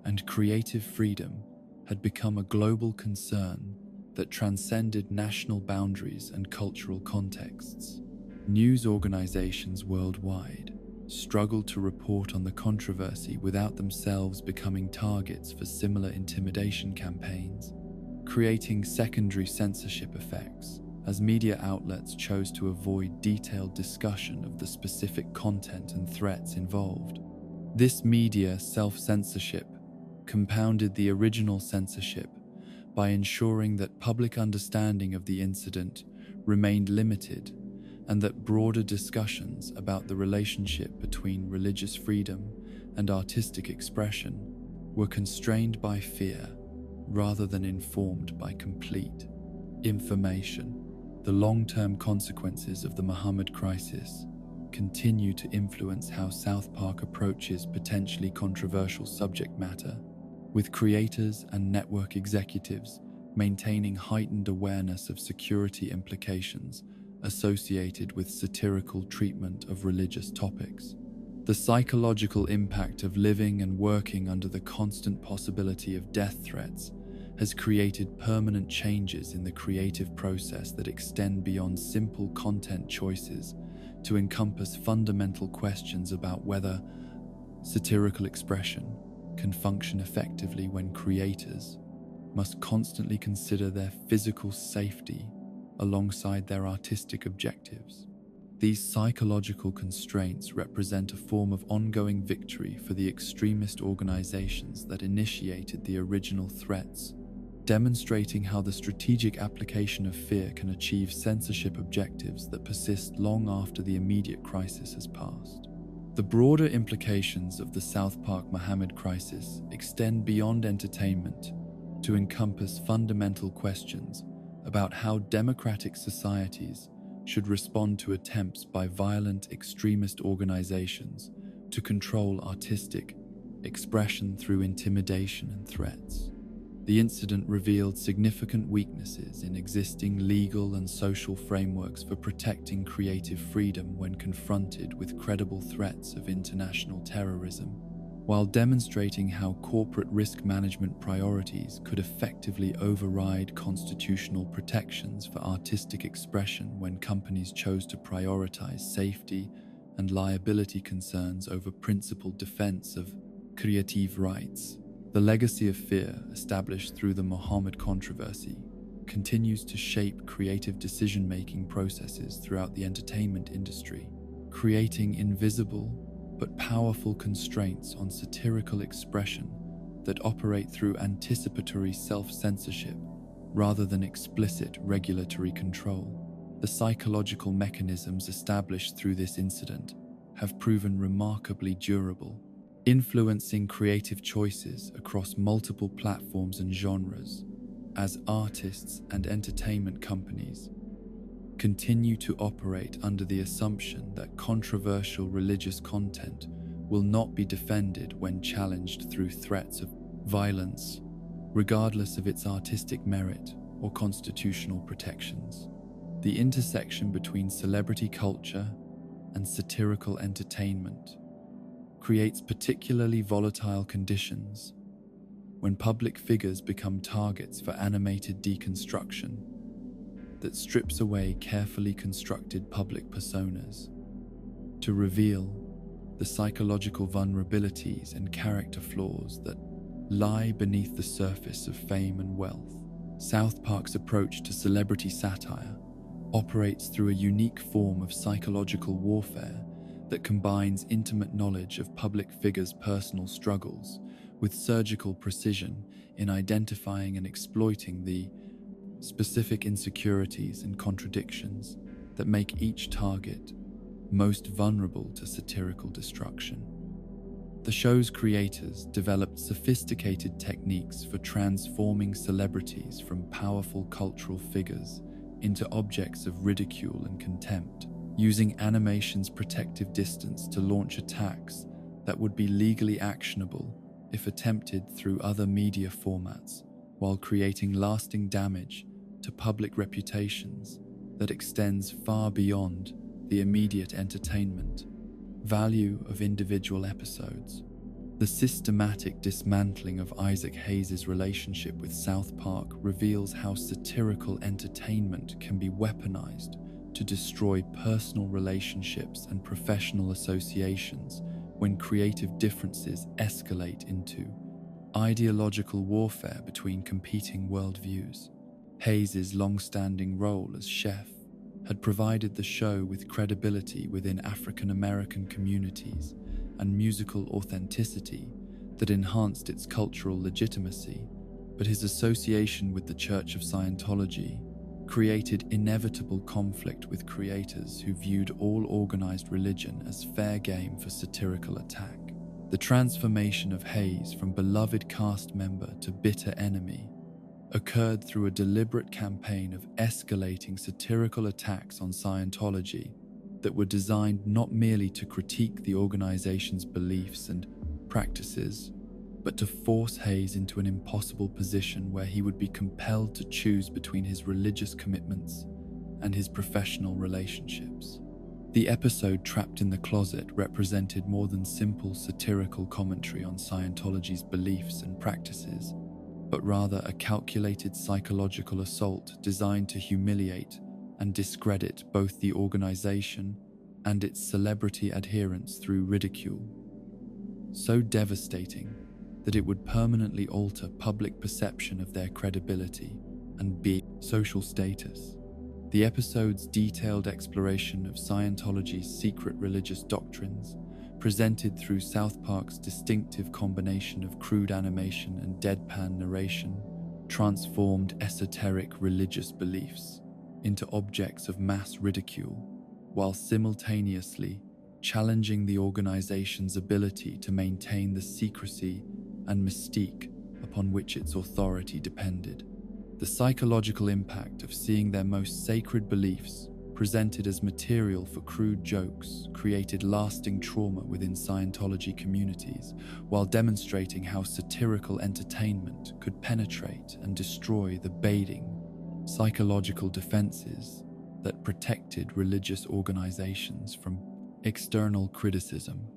and creative freedom had become a global concern that transcended national boundaries and cultural contexts. News organizations worldwide struggled to report on the controversy without themselves becoming targets for similar intimidation campaigns, creating secondary censorship effects as media outlets chose to avoid detailed discussion of the specific content and threats involved. This media self-censorship compounded the original censorship by ensuring that public understanding of the incident remained limited and that broader discussions about the relationship between religious freedom and artistic expression were constrained by fear rather than informed by complete information. The long-term consequences of the Muhammad crisis continue to influence how South Park approaches potentially controversial subject matter, with creators and network executives maintaining heightened awareness of security implications associated with satirical treatment of religious topics. The psychological impact of living and working under the constant possibility of death threats has created permanent changes in the creative process that extend beyond simple content choices to encompass fundamental questions about whether satirical expression can function effectively when creators must constantly consider their physical safety alongside their artistic objectives. These psychological constraints represent a form of ongoing victory for the extremist organizations that initiated the original threats, demonstrating how the strategic application of fear can achieve censorship objectives that persist long after the immediate crisis has passed. The broader implications of the South Park Muhammad crisis extend beyond entertainment to encompass fundamental questions about how democratic societies should respond to attempts by violent extremist organizations to control artistic expression through intimidation and threats. The incident revealed significant weaknesses in existing legal and social frameworks for protecting creative freedom when confronted with credible threats of international terrorism, while demonstrating how corporate risk management priorities could effectively override constitutional protections for artistic expression when companies chose to prioritize safety and liability concerns over principled defense of creative rights. The legacy of fear established through the Muhammad controversy continues to shape creative decision-making processes throughout the entertainment industry, creating invisible but powerful constraints on satirical expression that operate through anticipatory self-censorship rather than explicit regulatory control. The psychological mechanisms established through this incident have proven remarkably durable, influencing creative choices across multiple platforms and genres, as artists and entertainment companies continue to operate under the assumption that controversial religious content will not be defended when challenged through threats of violence, regardless of its artistic merit or constitutional protections. The intersection between celebrity culture and satirical entertainment creates particularly volatile conditions when public figures become targets for animated deconstruction that strips away carefully constructed public personas to reveal the psychological vulnerabilities and character flaws that lie beneath the surface of fame and wealth. South Park's approach to celebrity satire operates through a unique form of psychological warfare that combines intimate knowledge of public figures' personal struggles with surgical precision in identifying and exploiting the specific insecurities and contradictions that make each target most vulnerable to satirical destruction. The show's creators developed sophisticated techniques for transforming celebrities from powerful cultural figures into objects of ridicule and contempt, using animation's protective distance to launch attacks that would be legally actionable if attempted through other media formats, while creating lasting damage to public reputations that extends far beyond the immediate entertainment value of individual episodes. The systematic dismantling of Isaac Hayes' relationship with South Park reveals how satirical entertainment can be weaponized to destroy personal relationships and professional associations when creative differences escalate into ideological warfare between competing worldviews. Hayes' long-standing role as chef had provided the show with credibility within African American communities and musical authenticity that enhanced its cultural legitimacy, but his association with the Church of Scientology created inevitable conflict with creators who viewed all organized religion as fair game for satirical attack. The transformation of Hayes from beloved cast member to bitter enemy occurred through a deliberate campaign of escalating satirical attacks on Scientology that were designed not merely to critique the organization's beliefs and practices, but to force Hayes into an impossible position where he would be compelled to choose between his religious commitments and his professional relationships. The episode Trapped in the Closet represented more than simple satirical commentary on Scientology's beliefs and practices, but rather a calculated psychological assault designed to humiliate and discredit both the organization and its celebrity adherents through ridicule. So devastating that it would permanently alter public perception of their credibility and social status. The episode's detailed exploration of Scientology's secret religious doctrines, presented through South Park's distinctive combination of crude animation and deadpan narration, transformed esoteric religious beliefs into objects of mass ridicule, while simultaneously challenging the organization's ability to maintain the secrecy and mystique upon which its authority depended. The psychological impact of seeing their most sacred beliefs presented as material for crude jokes created lasting trauma within Scientology communities, while demonstrating how satirical entertainment could penetrate and destroy the baiting psychological defenses that protected religious organizations from external criticism.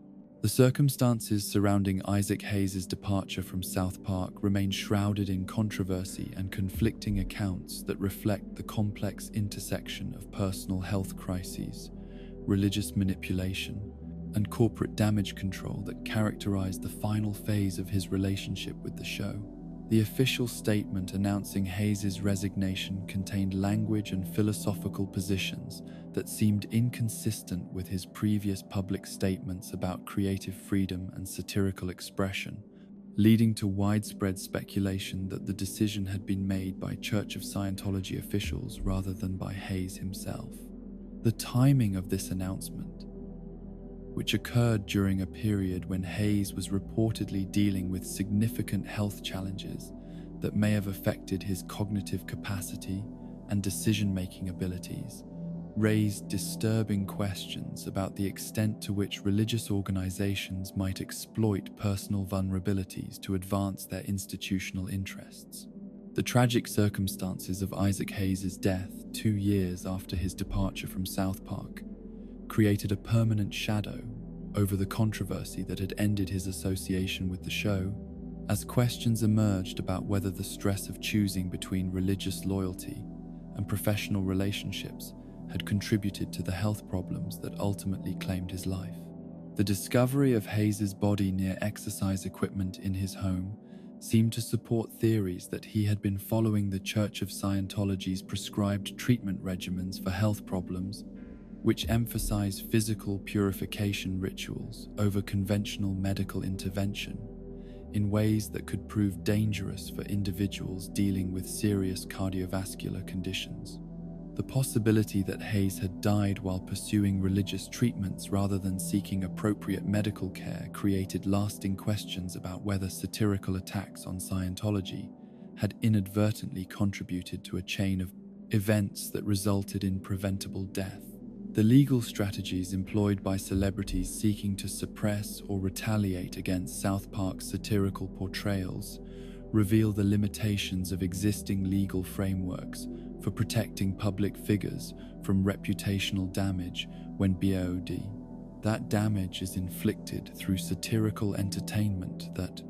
The circumstances surrounding Isaac Hayes' departure from South Park remain shrouded in controversy and conflicting accounts that reflect the complex intersection of personal health crises, religious manipulation, and corporate damage control that characterized the final phase of his relationship with the show. The official statement announcing Hayes' resignation contained language and philosophical positions that seemed inconsistent with his previous public statements about creative freedom and satirical expression, leading to widespread speculation that the decision had been made by Church of Scientology officials rather than by Hayes himself. The timing of this announcement, which occurred during a period when Hayes was reportedly dealing with significant health challenges that may have affected his cognitive capacity and decision-making abilities, raised disturbing questions about the extent to which religious organizations might exploit personal vulnerabilities to advance their institutional interests. The tragic circumstances of Isaac Hayes' death 2 years after his departure from South Park created a permanent shadow over the controversy that had ended his association with the show, as questions emerged about whether the stress of choosing between religious loyalty and professional relationships had contributed to the health problems that ultimately claimed his life. The discovery of Hayes's body near exercise equipment in his home seemed to support theories that he had been following the Church of Scientology's prescribed treatment regimens for health problems, which emphasize physical purification rituals over conventional medical intervention in ways that could prove dangerous for individuals dealing with serious cardiovascular conditions. The possibility that Hayes had died while pursuing religious treatments rather than seeking appropriate medical care created lasting questions about whether satirical attacks on Scientology had inadvertently contributed to a chain of events that resulted in preventable death. The legal strategies employed by celebrities seeking to suppress or retaliate against South Park's satirical portrayals reveal the limitations of existing legal frameworks for protecting public figures from reputational damage when BOD. That damage is inflicted through satirical entertainment that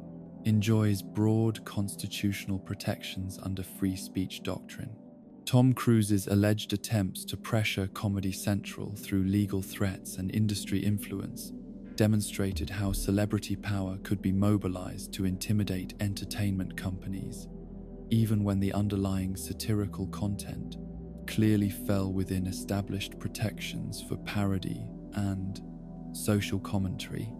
enjoys broad constitutional protections under free speech doctrine. Tom Cruise's alleged attempts to pressure Comedy Central through legal threats and industry influence demonstrated how celebrity power could be mobilized to intimidate entertainment companies, even when the underlying satirical content clearly fell within established protections for parody and social commentary.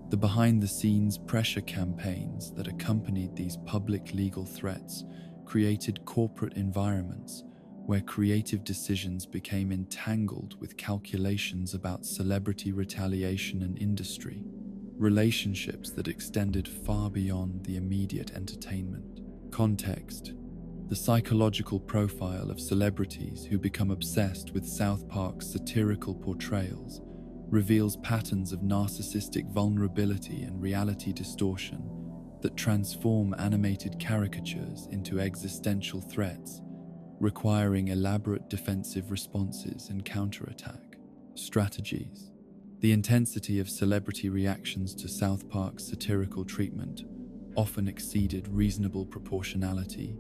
The behind-the-scenes pressure campaigns that accompanied these public legal threats created corporate environments where creative decisions became entangled with calculations about celebrity retaliation and industry, relationships that extended far beyond the immediate entertainment. Context: the psychological profile of celebrities who become obsessed with South Park's satirical portrayals reveals patterns of narcissistic vulnerability and reality distortion that transform animated caricatures into existential threats, requiring elaborate defensive responses and counterattack strategies. The intensity of celebrity reactions to South Park's satirical treatment often exceeded reasonable proportionality,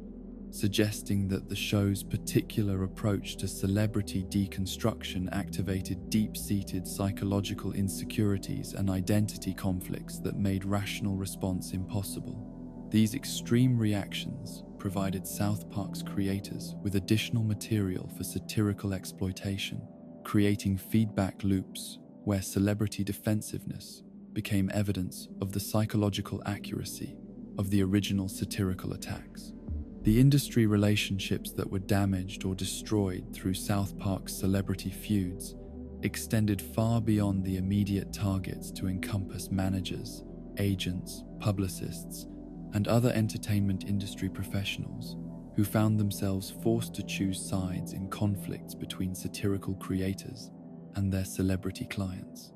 suggesting that the show's particular approach to celebrity deconstruction activated deep-seated psychological insecurities and identity conflicts that made rational response impossible. These extreme reactions provided South Park's creators with additional material for satirical exploitation, creating feedback loops where celebrity defensiveness became evidence of the psychological accuracy of the original satirical attacks. The industry relationships that were damaged or destroyed through South Park's celebrity feuds extended far beyond the immediate targets to encompass managers, agents, publicists, and other entertainment industry professionals who found themselves forced to choose sides in conflicts between satirical creators and their celebrity clients.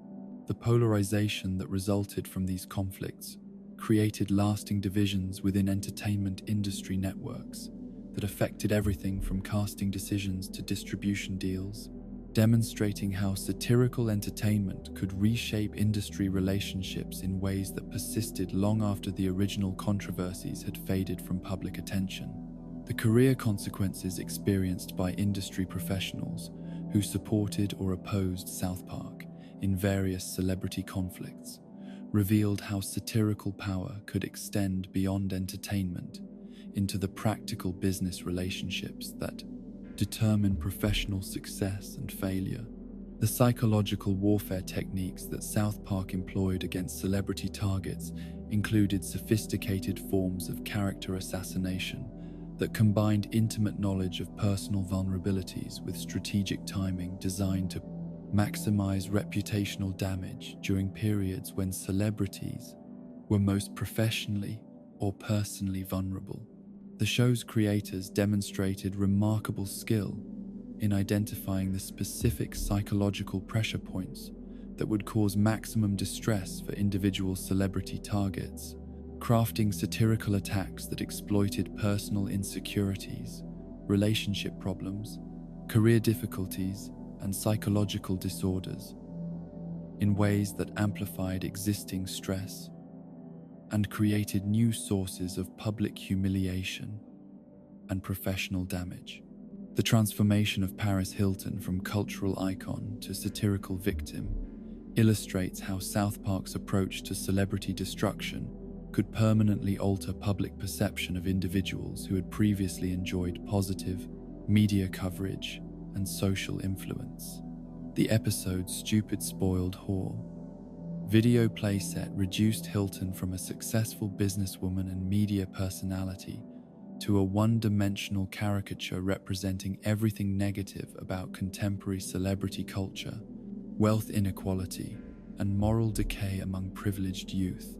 The polarization that resulted from these conflicts created lasting divisions within entertainment industry networks that affected everything from casting decisions to distribution deals, demonstrating how satirical entertainment could reshape industry relationships in ways that persisted long after the original controversies had faded from public attention. The career consequences experienced by industry professionals who supported or opposed South Park in various celebrity conflicts revealed how satirical power could extend beyond entertainment into the practical business relationships that determine professional success and failure. The psychological warfare techniques that South Park employed against celebrity targets included sophisticated forms of character assassination that combined intimate knowledge of personal vulnerabilities with strategic timing designed to maximize reputational damage during periods when celebrities were most professionally or personally vulnerable. The show's creators demonstrated remarkable skill in identifying the specific psychological pressure points that would cause maximum distress for individual celebrity targets, crafting satirical attacks that exploited personal insecurities, relationship problems, career difficulties, and psychological disorders in ways that amplified existing stress and created new sources of public humiliation and professional damage. The transformation of Paris Hilton from cultural icon to satirical victim illustrates how South Park's approach to celebrity destruction could permanently alter public perception of individuals who had previously enjoyed positive media coverage and social influence. The episode Stupid Spoiled Whore video playset reduced Hilton from a successful businesswoman and media personality to a one-dimensional caricature representing everything negative about contemporary celebrity culture, wealth inequality, and moral decay among privileged youth.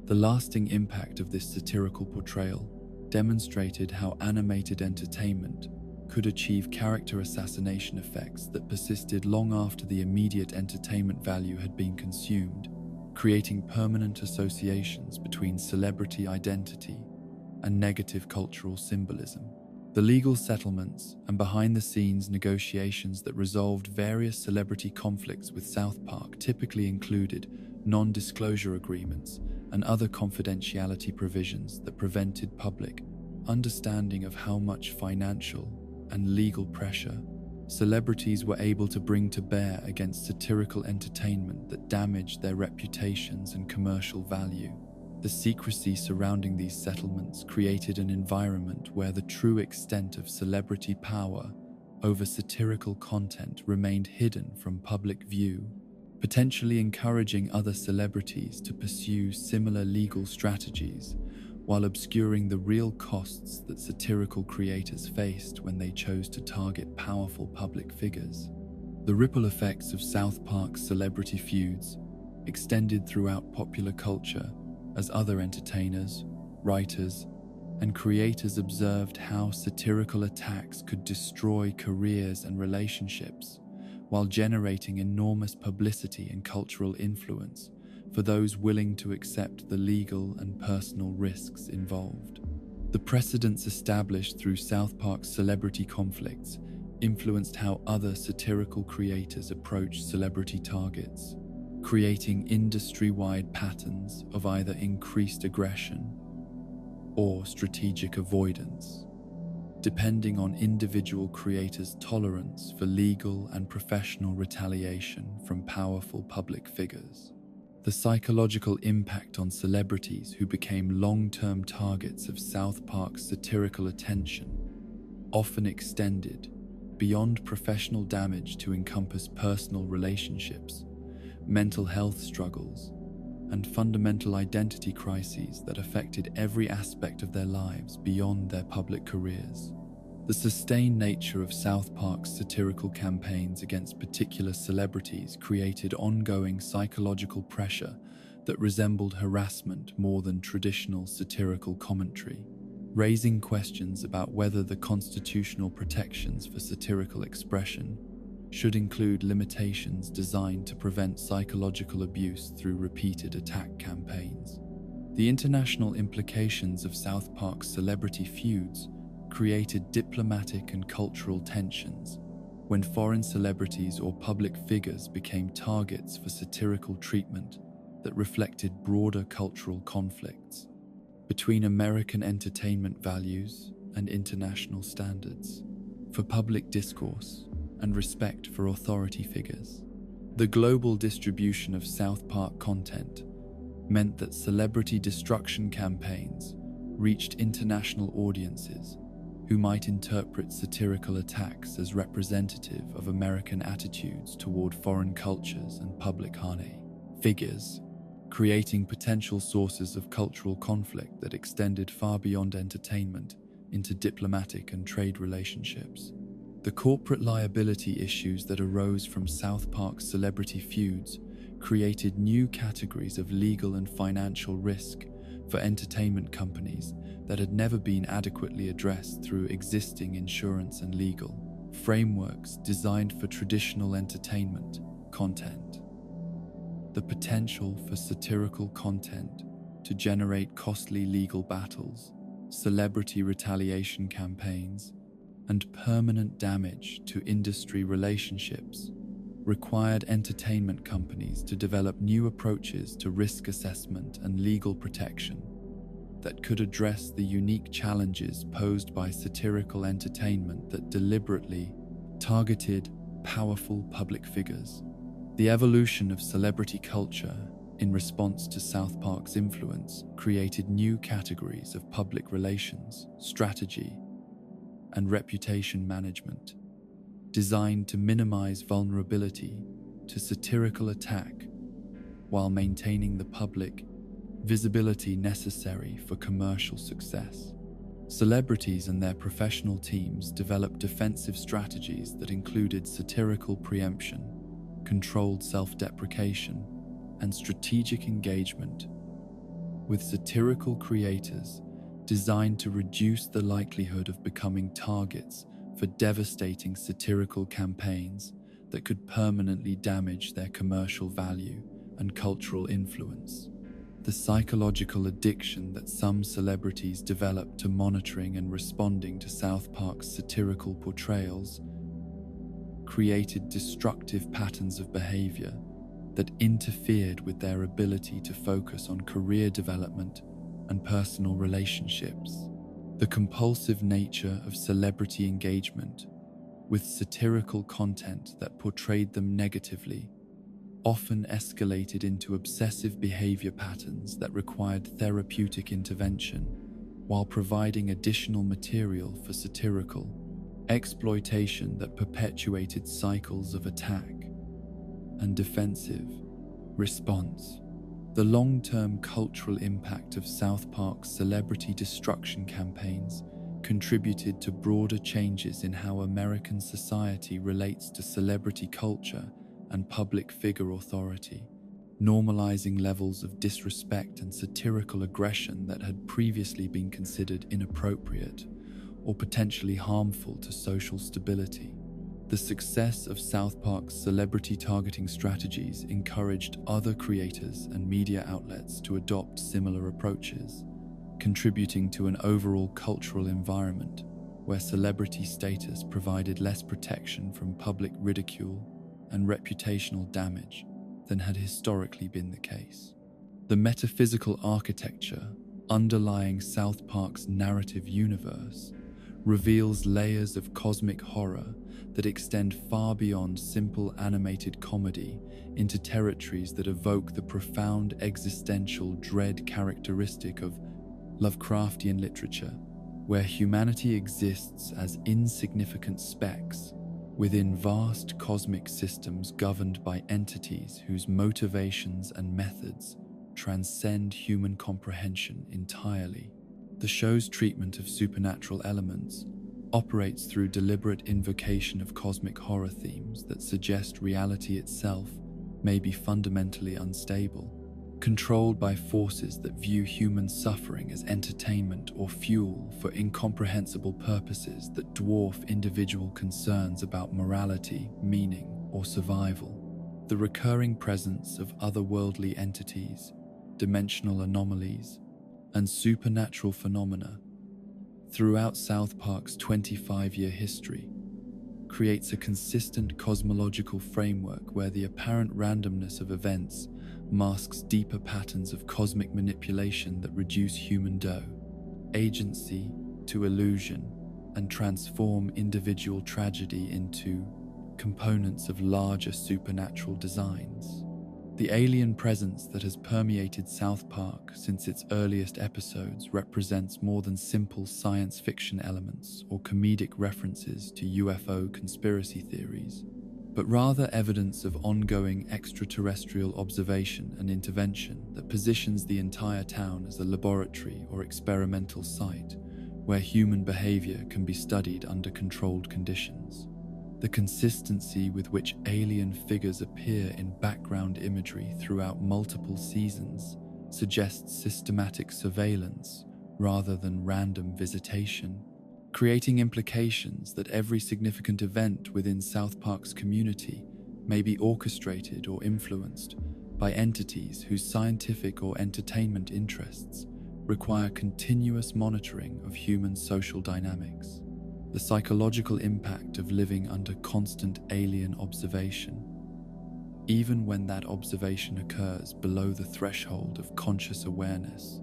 The lasting impact of this satirical portrayal demonstrated how animated entertainment could achieve character assassination effects that persisted long after the immediate entertainment value had been consumed, creating permanent associations between celebrity identity and negative cultural symbolism. The legal settlements and behind-the-scenes negotiations that resolved various celebrity conflicts with South Park typically included non-disclosure agreements and other confidentiality provisions that prevented public understanding of how much financial and legal pressure celebrities were able to bring to bear against satirical entertainment that damaged their reputations and commercial value. The secrecy surrounding these settlements created an environment where the true extent of celebrity power over satirical content remained hidden from public view, potentially encouraging other celebrities to pursue similar legal strategies while obscuring the real costs that satirical creators faced when they chose to target powerful public figures. The ripple effects of South Park's celebrity feuds extended throughout popular culture as other entertainers, writers, and creators observed how satirical attacks could destroy careers and relationships while generating enormous publicity and cultural influence for those willing to accept the legal and personal risks involved. The precedents established through South Park's celebrity conflicts influenced how other satirical creators approached celebrity targets, creating industry-wide patterns of either increased aggression or strategic avoidance, depending on individual creators' tolerance for legal and professional retaliation from powerful public figures. The psychological impact on celebrities who became long-term targets of South Park's satirical attention often extended beyond professional damage to encompass personal relationships, mental health struggles, and fundamental identity crises that affected every aspect of their lives beyond their public careers. The sustained nature of South Park's satirical campaigns against particular celebrities created ongoing psychological pressure that resembled harassment more than traditional satirical commentary, raising questions about whether the constitutional protections for satirical expression should include limitations designed to prevent psychological abuse through repeated attack campaigns. The international implications of South Park's celebrity feuds created diplomatic and cultural tensions when foreign celebrities or public figures became targets for satirical treatment that reflected broader cultural conflicts between American entertainment values and international standards for public discourse and respect for authority figures. The global distribution of South Park content meant that celebrity destruction campaigns reached international audiences who might interpret satirical attacks as representative of American attitudes toward foreign cultures and public figures, creating potential sources of cultural conflict that extended far beyond entertainment into diplomatic and trade relationships. The corporate liability issues that arose from South Park's celebrity feuds created new categories of legal and financial risk for entertainment companies that had never been adequately addressed through existing insurance and legal frameworks designed for traditional entertainment content. The potential for satirical content to generate costly legal battles, celebrity retaliation campaigns, and permanent damage to industry relationships required entertainment companies to develop new approaches to risk assessment and legal protection that could address the unique challenges posed by satirical entertainment that deliberately targeted powerful public figures. The evolution of celebrity culture in response to South Park's influence created new categories of public relations, strategy, and reputation management, designed to minimize vulnerability to satirical attack while maintaining the public visibility necessary for commercial success. Celebrities and their professional teams developed defensive strategies that included satirical preemption, controlled self-deprecation, and strategic engagement with satirical creators designed to reduce the likelihood of becoming targets for devastating satirical campaigns that could permanently damage their commercial value and cultural influence. The psychological addiction that some celebrities developed to monitoring and responding to South Park's satirical portrayals created destructive patterns of behavior that interfered with their ability to focus on career development and personal relationships. The compulsive nature of celebrity engagement with satirical content that portrayed them negatively often escalated into obsessive behavior patterns that required therapeutic intervention while providing additional material for satirical exploitation that perpetuated cycles of attack and defensive response. The long-term cultural impact of South Park's celebrity destruction campaigns contributed to broader changes in how American society relates to celebrity culture and public figure authority, normalizing levels of disrespect and satirical aggression that had previously been considered inappropriate or potentially harmful to social stability. The success of South Park's celebrity targeting strategies encouraged other creators and media outlets to adopt similar approaches, contributing to an overall cultural environment where celebrity status provided less protection from public ridicule and reputational damage than had historically been the case. The metaphysical architecture underlying South Park's narrative universe reveals layers of cosmic horror that extend far beyond simple animated comedy into territories that evoke the profound existential dread characteristic of Lovecraftian literature, where humanity exists as insignificant specks within vast cosmic systems governed by entities whose motivations and methods transcend human comprehension entirely. The show's treatment of supernatural elements operates through deliberate invocation of cosmic horror themes that suggest reality itself may be fundamentally unstable, controlled by forces that view human suffering as entertainment or fuel for incomprehensible purposes that dwarf individual concerns about morality, meaning, or survival. The recurring presence of otherworldly entities, dimensional anomalies, and supernatural phenomena throughout South Park's 25-year history creates a consistent cosmological framework where the apparent randomness of events masks deeper patterns of cosmic manipulation that reduce human agency to illusion and transform individual tragedy into components of larger supernatural designs. The alien presence that has permeated South Park since its earliest episodes represents more than simple science fiction elements or comedic references to UFO conspiracy theories, but rather evidence of ongoing extraterrestrial observation and intervention that positions the entire town as a laboratory or experimental site where human behavior can be studied under controlled conditions. The consistency with which alien figures appear in background imagery throughout multiple seasons suggests systematic surveillance rather than random visitation, creating implications that every significant event within South Park's community may be orchestrated or influenced by entities whose scientific or entertainment interests require continuous monitoring of human social dynamics. The psychological impact of living under constant alien observation, even when that observation occurs below the threshold of conscious awareness,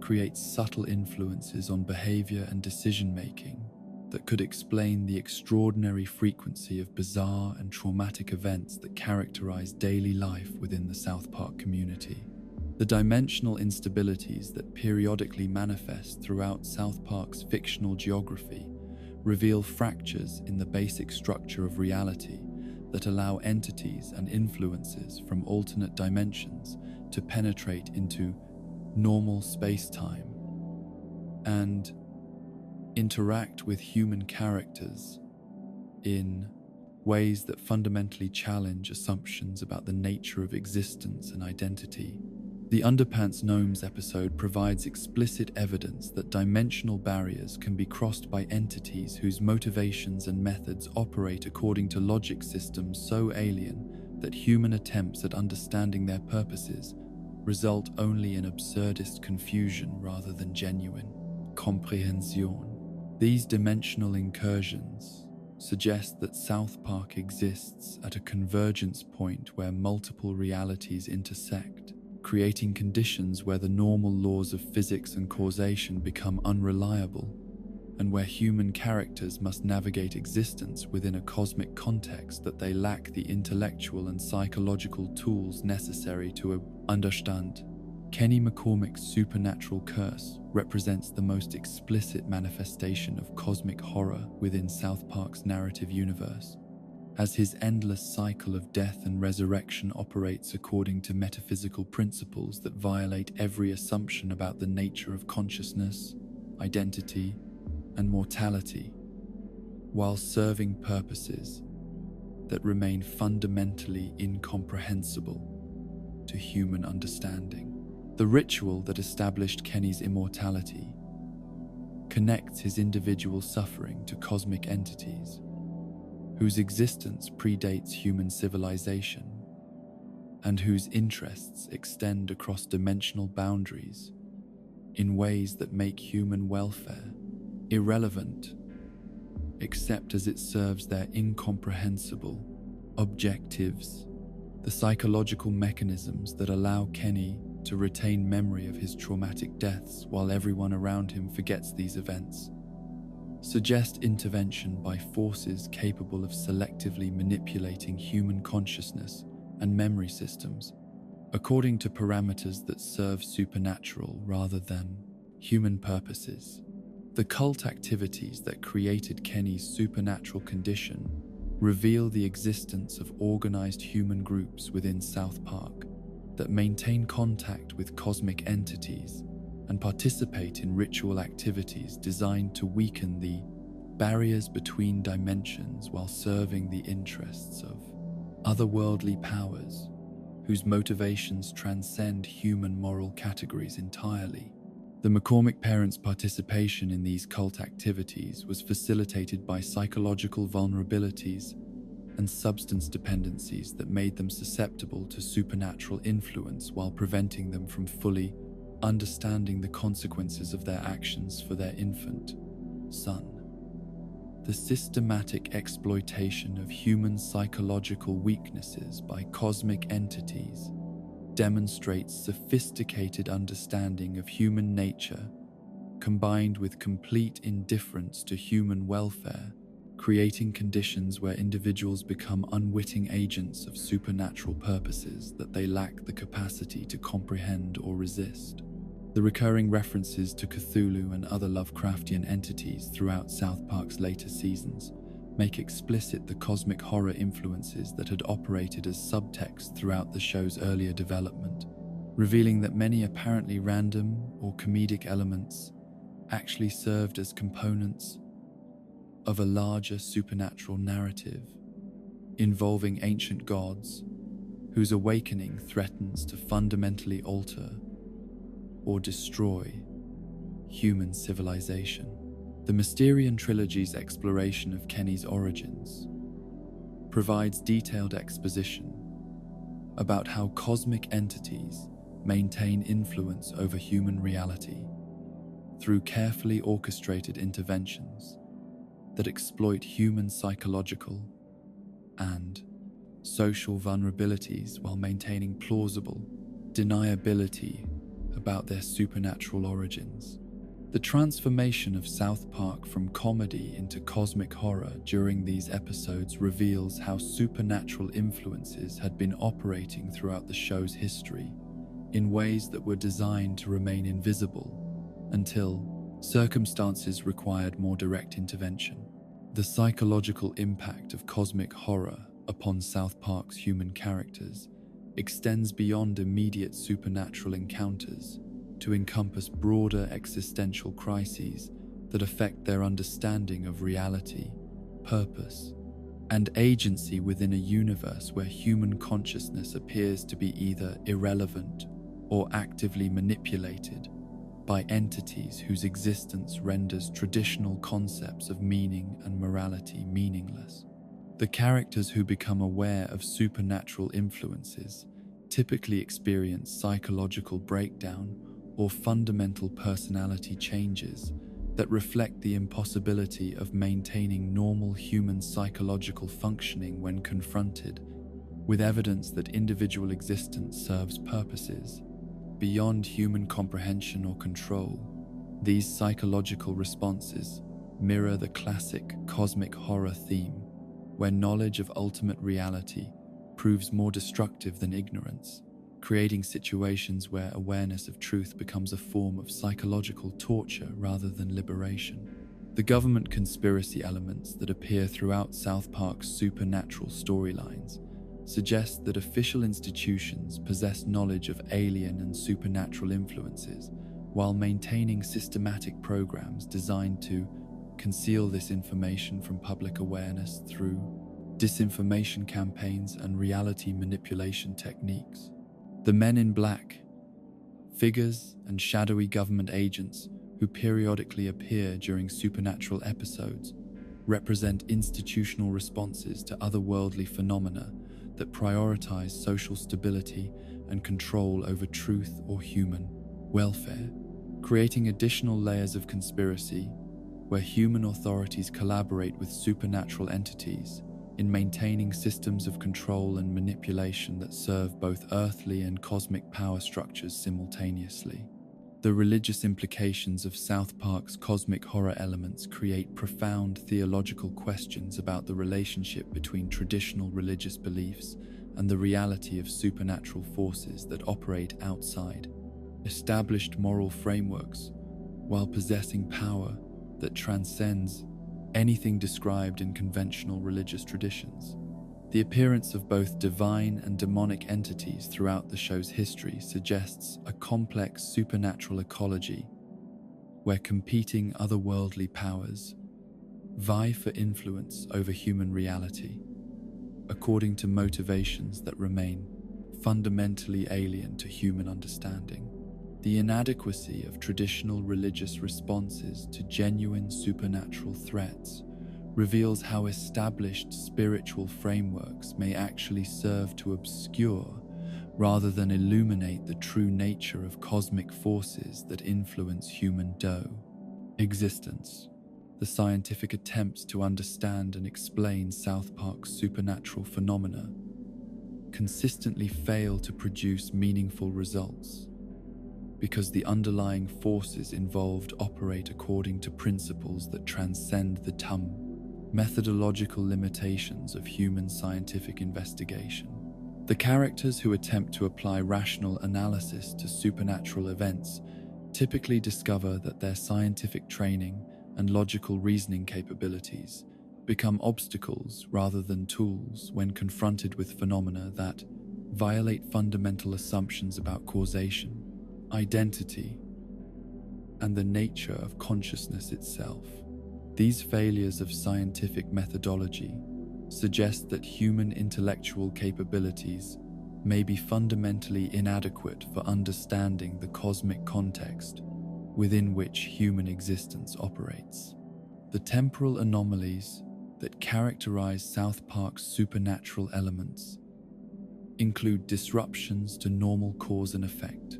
creates subtle influences on behavior and decision-making that could explain the extraordinary frequency of bizarre and traumatic events that characterize daily life within the South Park community. The dimensional instabilities that periodically manifest throughout South Park's fictional geography reveal fractures in the basic structure of reality that allow entities and influences from alternate dimensions to penetrate into normal space-time and interact with human characters in ways that fundamentally challenge assumptions about the nature of existence and identity. The Underpants Gnomes episode provides explicit evidence that dimensional barriers can be crossed by entities whose motivations and methods operate according to logic systems so alien that human attempts at understanding their purposes result only in absurdist confusion rather than genuine comprehension. These dimensional incursions suggest that South Park exists at a convergence point where multiple realities intersect, creating conditions where the normal laws of physics and causation become unreliable, and where human characters must navigate existence within a cosmic context that they lack the intellectual and psychological tools necessary to understand. Kenny McCormick's supernatural curse represents the most explicit manifestation of cosmic horror within South Park's narrative universe, as his endless cycle of death and resurrection operates according to metaphysical principles that violate every assumption about the nature of consciousness, identity, and mortality, while serving purposes that remain fundamentally incomprehensible to human understanding. The ritual that established Kenny's immortality connects his individual suffering to cosmic entities whose existence predates human civilization and whose interests extend across dimensional boundaries in ways that make human welfare irrelevant, except as it serves their incomprehensible objectives. The psychological mechanisms that allow Kenny to retain memory of his traumatic deaths while everyone around him forgets these events suggest intervention by forces capable of selectively manipulating human consciousness and memory systems according to parameters that serve supernatural rather than human purposes. The cult activities that created Kenny's supernatural condition reveal the existence of organized human groups within South Park that maintain contact with cosmic entities and participate in ritual activities designed to weaken the barriers between dimensions while serving the interests of otherworldly powers whose motivations transcend human moral categories entirely. The McCormick parents' participation in these cult activities was facilitated by psychological vulnerabilities and substance dependencies that made them susceptible to supernatural influence while preventing them from fully understanding the consequences of their actions for their infant son. The systematic exploitation of human psychological weaknesses by cosmic entities demonstrates sophisticated understanding of human nature combined with complete indifference to human welfare, creating conditions where individuals become unwitting agents of supernatural purposes that they lack the capacity to comprehend or resist. The recurring references to Cthulhu and other Lovecraftian entities throughout South Park's later seasons make explicit the cosmic horror influences that had operated as subtext throughout the show's earlier development, revealing that many apparently random or comedic elements actually served as components of a larger supernatural narrative involving ancient gods whose awakening threatens to fundamentally alter or destroy human civilization. The Mysterian Trilogy's exploration of Kenny's origins provides detailed exposition about how cosmic entities maintain influence over human reality through carefully orchestrated interventions that exploit human psychological and social vulnerabilities while maintaining plausible deniability about their supernatural origins. The transformation of South Park from comedy into cosmic horror during these episodes reveals how supernatural influences had been operating throughout the show's history in ways that were designed to remain invisible until circumstances required more direct intervention. The psychological impact of cosmic horror upon South Park's human characters extends beyond immediate supernatural encounters to encompass broader existential crises that affect their understanding of reality, purpose, and agency within a universe where human consciousness appears to be either irrelevant or actively manipulated by entities whose existence renders traditional concepts of meaning and morality meaningless. The characters who become aware of supernatural influences typically experience psychological breakdown or fundamental personality changes that reflect the impossibility of maintaining normal human psychological functioning when confronted with evidence that individual existence serves purposes beyond human comprehension or control. These psychological responses mirror the classic cosmic horror theme, where knowledge of ultimate reality proves more destructive than ignorance, creating situations where awareness of truth becomes a form of psychological torture rather than liberation. The government conspiracy elements that appear throughout South Park's supernatural storylines suggest that official institutions possess knowledge of alien and supernatural influences while maintaining systematic programs designed to conceal this information from public awareness through disinformation campaigns and reality manipulation techniques. The Men in Black, figures and shadowy government agents who periodically appear during supernatural episodes, represent institutional responses to otherworldly phenomena that prioritize social stability and control over truth or human welfare, creating additional layers of conspiracy where human authorities collaborate with supernatural entities in maintaining systems of control and manipulation that serve both earthly and cosmic power structures simultaneously. The religious implications of South Park's cosmic horror elements create profound theological questions about the relationship between traditional religious beliefs and the reality of supernatural forces that operate outside established moral frameworks while possessing power that transcends anything described in conventional religious traditions. The appearance of both divine and demonic entities throughout the show's history suggests a complex supernatural ecology where competing otherworldly powers vie for influence over human reality, according to motivations that remain fundamentally alien to human understanding. The inadequacy of traditional religious responses to genuine supernatural threats reveals how established spiritual frameworks may actually serve to obscure rather than illuminate the true nature of cosmic forces that influence human existence. The scientific attempts to understand and explain South Park's supernatural phenomena consistently fail to produce meaningful results, because the underlying forces involved operate according to principles that transcend the methodological limitations of human scientific investigation. The characters who attempt to apply rational analysis to supernatural events typically discover that their scientific training and logical reasoning capabilities become obstacles rather than tools when confronted with phenomena that violate fundamental assumptions about causation, identity, and the nature of consciousness itself. These failures of scientific methodology suggest that human intellectual capabilities may be fundamentally inadequate for understanding the cosmic context within which human existence operates. The temporal anomalies that characterize South Park's supernatural elements include disruptions to normal cause and effect,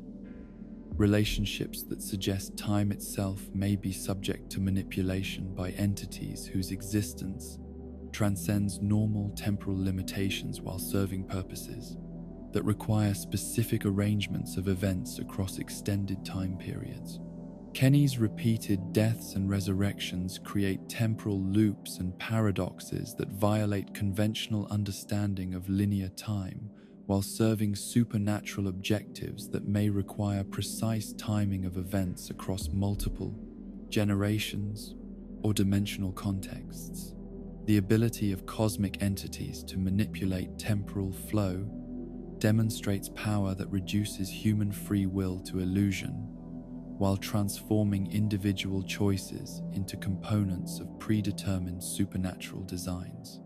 relationships that suggest time itself may be subject to manipulation by entities whose existence transcends normal temporal limitations while serving purposes that require specific arrangements of events across extended time periods. Kenny's repeated deaths and resurrections create temporal loops and paradoxes that violate conventional understanding of linear time, while serving supernatural objectives that may require precise timing of events across multiple generations or dimensional contexts. The ability of cosmic entities to manipulate temporal flow demonstrates power that reduces human free will to illusion, while transforming individual choices into components of predetermined supernatural designs.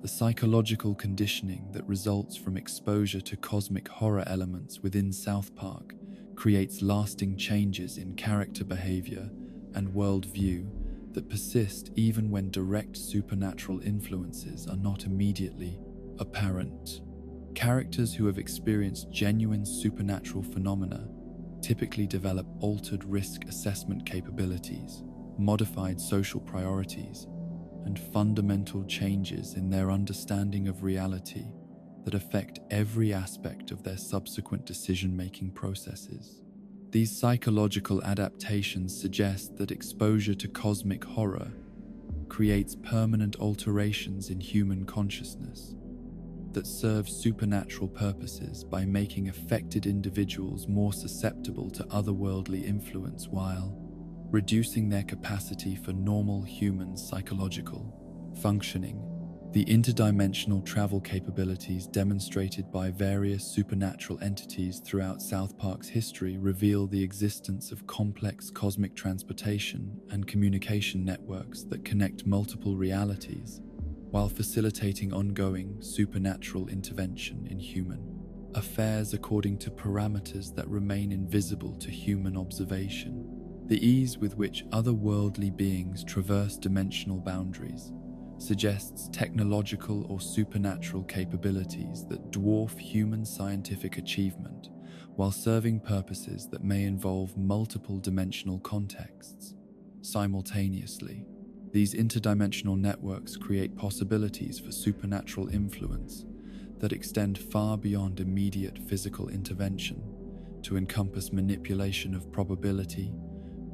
The psychological conditioning that results from exposure to cosmic horror elements within South Park creates lasting changes in character behavior and worldview that persist even when direct supernatural influences are not immediately apparent. Characters who have experienced genuine supernatural phenomena typically develop altered risk assessment capabilities, modified social priorities, and fundamental changes in their understanding of reality that affect every aspect of their subsequent decision-making processes. These psychological adaptations suggest that exposure to cosmic horror creates permanent alterations in human consciousness that serve supernatural purposes by making affected individuals more susceptible to otherworldly influence while reducing their capacity for normal human psychological functioning. The interdimensional travel capabilities demonstrated by various supernatural entities throughout South Park's history reveal the existence of complex cosmic transportation and communication networks that connect multiple realities, while facilitating ongoing supernatural intervention in human affairs according to parameters that remain invisible to human observation. The ease with which otherworldly beings traverse dimensional boundaries suggests technological or supernatural capabilities that dwarf human scientific achievement, while serving purposes that may involve multiple dimensional contexts simultaneously. These interdimensional networks create possibilities for supernatural influence that extend far beyond immediate physical intervention to encompass manipulation of probability,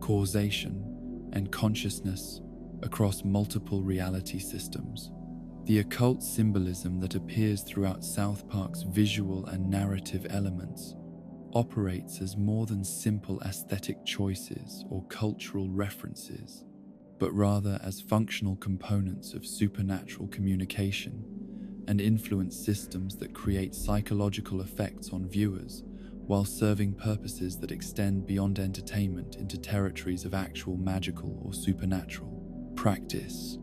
causation, and consciousness across multiple reality systems. The occult symbolism that appears throughout South Park's visual and narrative elements operates as more than simple aesthetic choices or cultural references, but rather as functional components of supernatural communication and influence systems that create psychological effects on viewers while serving purposes that extend beyond entertainment into territories of actual magical or supernatural practice.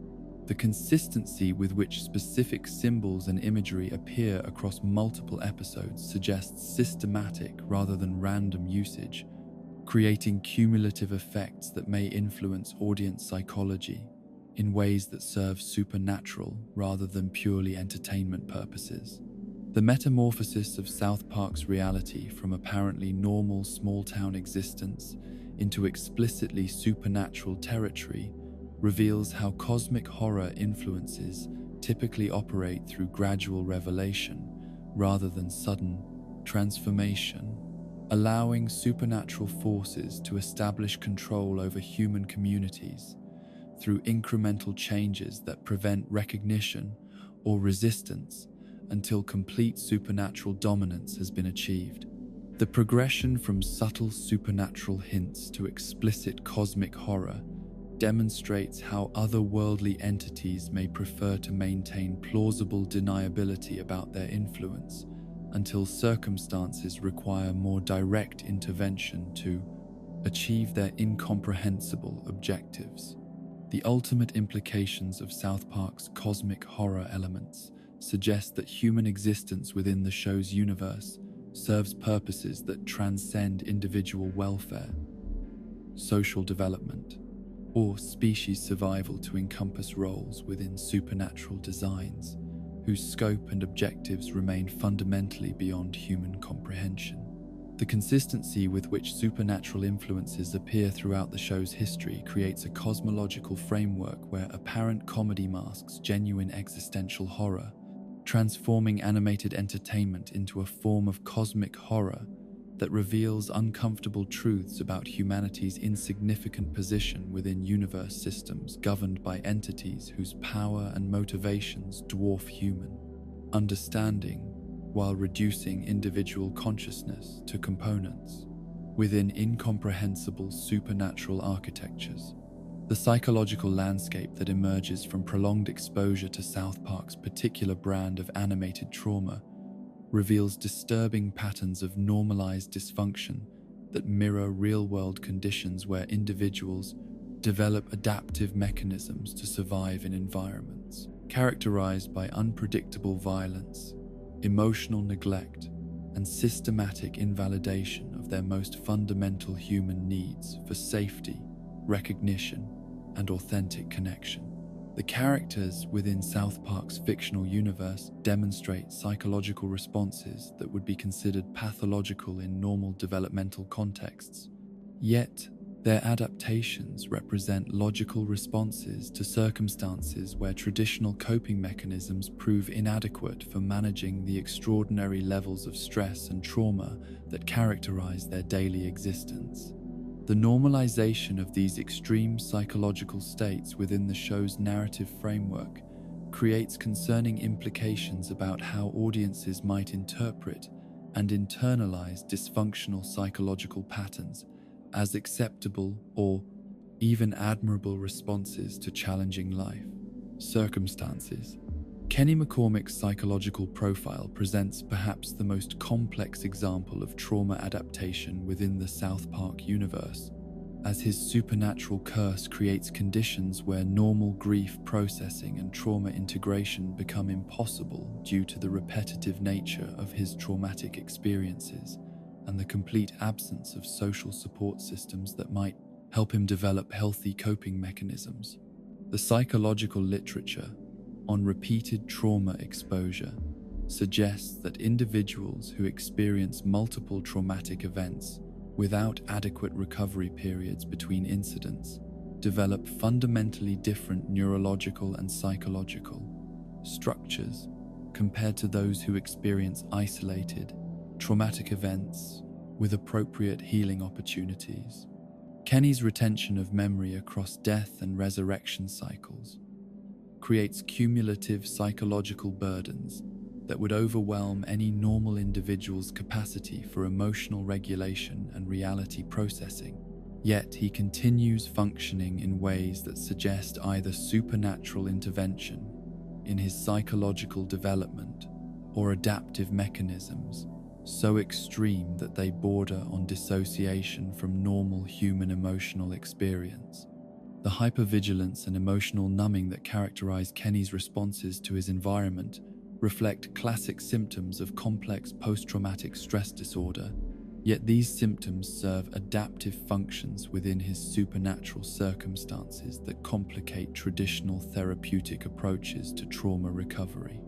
The consistency with which specific symbols and imagery appear across multiple episodes suggests systematic rather than random usage, creating cumulative effects that may influence audience psychology in ways that serve supernatural rather than purely entertainment purposes. The metamorphosis of South Park's reality from apparently normal small-town existence into explicitly supernatural territory reveals how cosmic horror influences typically operate through gradual revelation rather than sudden transformation, allowing supernatural forces to establish control over human communities through incremental changes that prevent recognition or resistance until complete supernatural dominance has been achieved. The progression from subtle supernatural hints to explicit cosmic horror demonstrates how otherworldly entities may prefer to maintain plausible deniability about their influence until circumstances require more direct intervention to achieve their incomprehensible objectives. The ultimate implications of South Park's cosmic horror elements suggest that human existence within the show's universe serves purposes that transcend individual welfare, social development, or species survival to encompass roles within supernatural designs whose scope and objectives remain fundamentally beyond human comprehension. The consistency with which supernatural influences appear throughout the show's history creates a cosmological framework where apparent comedy masks genuine existential horror, transforming animated entertainment into a form of cosmic horror that reveals uncomfortable truths about humanity's insignificant position within universe systems governed by entities whose power and motivations dwarf human understanding, while reducing individual consciousness to components within incomprehensible supernatural architectures. The psychological landscape that emerges from prolonged exposure to South Park's particular brand of animated trauma reveals disturbing patterns of normalized dysfunction that mirror real-world conditions where individuals develop adaptive mechanisms to survive in environments characterized by unpredictable violence, emotional neglect, and systematic invalidation of their most fundamental human needs for safety, recognition, and authentic connection. The characters within South Park's fictional universe demonstrate psychological responses that would be considered pathological in normal developmental contexts. Yet, their adaptations represent logical responses to circumstances where traditional coping mechanisms prove inadequate for managing the extraordinary levels of stress and trauma that characterize their daily existence. The normalization of these extreme psychological states within the show's narrative framework creates concerning implications about how audiences might interpret and internalize dysfunctional psychological patterns as acceptable or even admirable responses to challenging life circumstances. Kenny McCormick's psychological profile presents perhaps the most complex example of trauma adaptation within the South Park universe, as his supernatural curse creates conditions where normal grief processing and trauma integration become impossible due to the repetitive nature of his traumatic experiences and the complete absence of social support systems that might help him develop healthy coping mechanisms. The psychological literature on repeated trauma exposure suggests that individuals who experience multiple traumatic events without adequate recovery periods between incidents develop fundamentally different neurological and psychological structures compared to those who experience isolated, traumatic events with appropriate healing opportunities. Kenny's retention of memory across death and resurrection cycles creates cumulative psychological burdens that would overwhelm any normal individual's capacity for emotional regulation and reality processing. Yet he continues functioning in ways that suggest either supernatural intervention in his psychological development or adaptive mechanisms so extreme that they border on dissociation from normal human emotional experience. The hypervigilance and emotional numbing that characterize Kenny's responses to his environment reflect classic symptoms of complex post-traumatic stress disorder, yet these symptoms serve adaptive functions within his supernatural circumstances that complicate traditional therapeutic approaches to trauma recovery.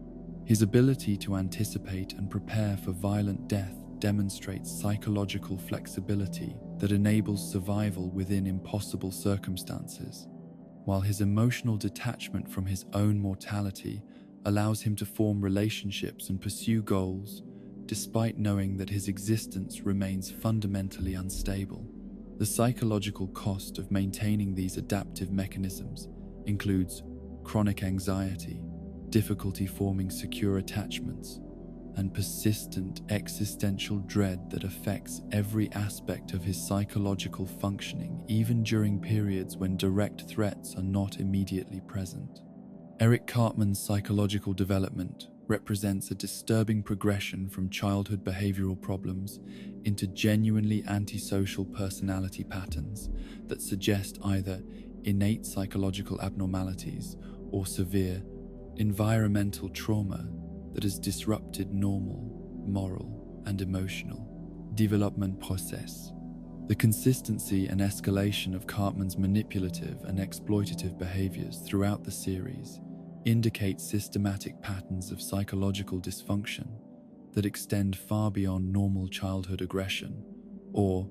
His ability to anticipate and prepare for violent death demonstrates psychological flexibility that enables survival within impossible circumstances, while his emotional detachment from his own mortality allows him to form relationships and pursue goals, despite knowing that his existence remains fundamentally unstable. The psychological cost of maintaining these adaptive mechanisms includes chronic anxiety, difficulty forming secure attachments, and persistent existential dread that affects every aspect of his psychological functioning, even during periods when direct threats are not immediately present. Eric Cartman's psychological development represents a disturbing progression from childhood behavioral problems into genuinely antisocial personality patterns that suggest either innate psychological abnormalities or severe environmental trauma that has disrupted normal, moral, and emotional development process. The consistency and escalation of Cartman's manipulative and exploitative behaviors throughout the series indicate systematic patterns of psychological dysfunction that extend far beyond normal childhood aggression or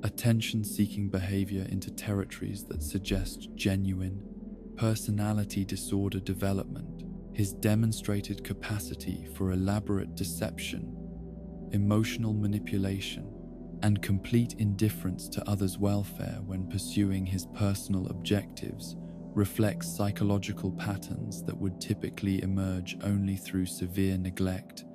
attention-seeking behavior into territories that suggest genuine personality disorder development. His demonstrated capacity for elaborate deception, emotional manipulation, and complete indifference to others' welfare when pursuing his personal objectives reflects psychological patterns that would typically emerge only through severe neglect,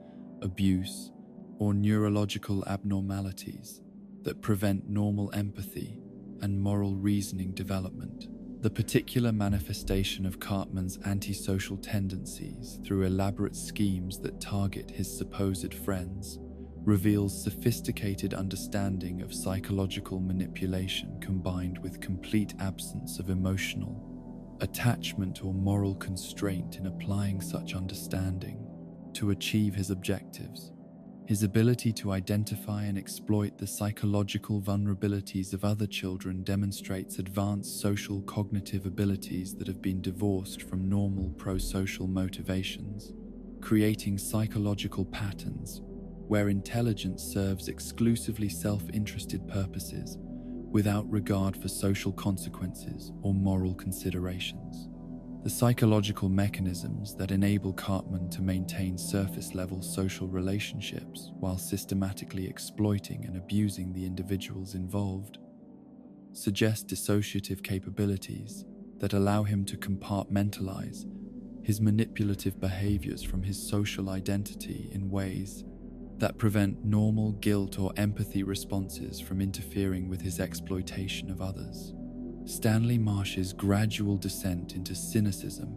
abuse, or neurological abnormalities that prevent normal empathy and moral reasoning development. The particular manifestation of Cartman's antisocial tendencies through elaborate schemes that target his supposed friends reveals sophisticated understanding of psychological manipulation combined with complete absence of emotional attachment or moral constraint in applying such understanding to achieve his objectives. His ability to identify and exploit the psychological vulnerabilities of other children demonstrates advanced social cognitive abilities that have been divorced from normal pro-social motivations, creating psychological patterns where intelligence serves exclusively self-interested purposes without regard for social consequences or moral considerations. The psychological mechanisms that enable Cartman to maintain surface-level social relationships while systematically exploiting and abusing the individuals involved suggest dissociative capabilities that allow him to compartmentalize his manipulative behaviors from his social identity in ways that prevent normal guilt or empathy responses from interfering with his exploitation of others. Stanley Marsh's gradual descent into cynicism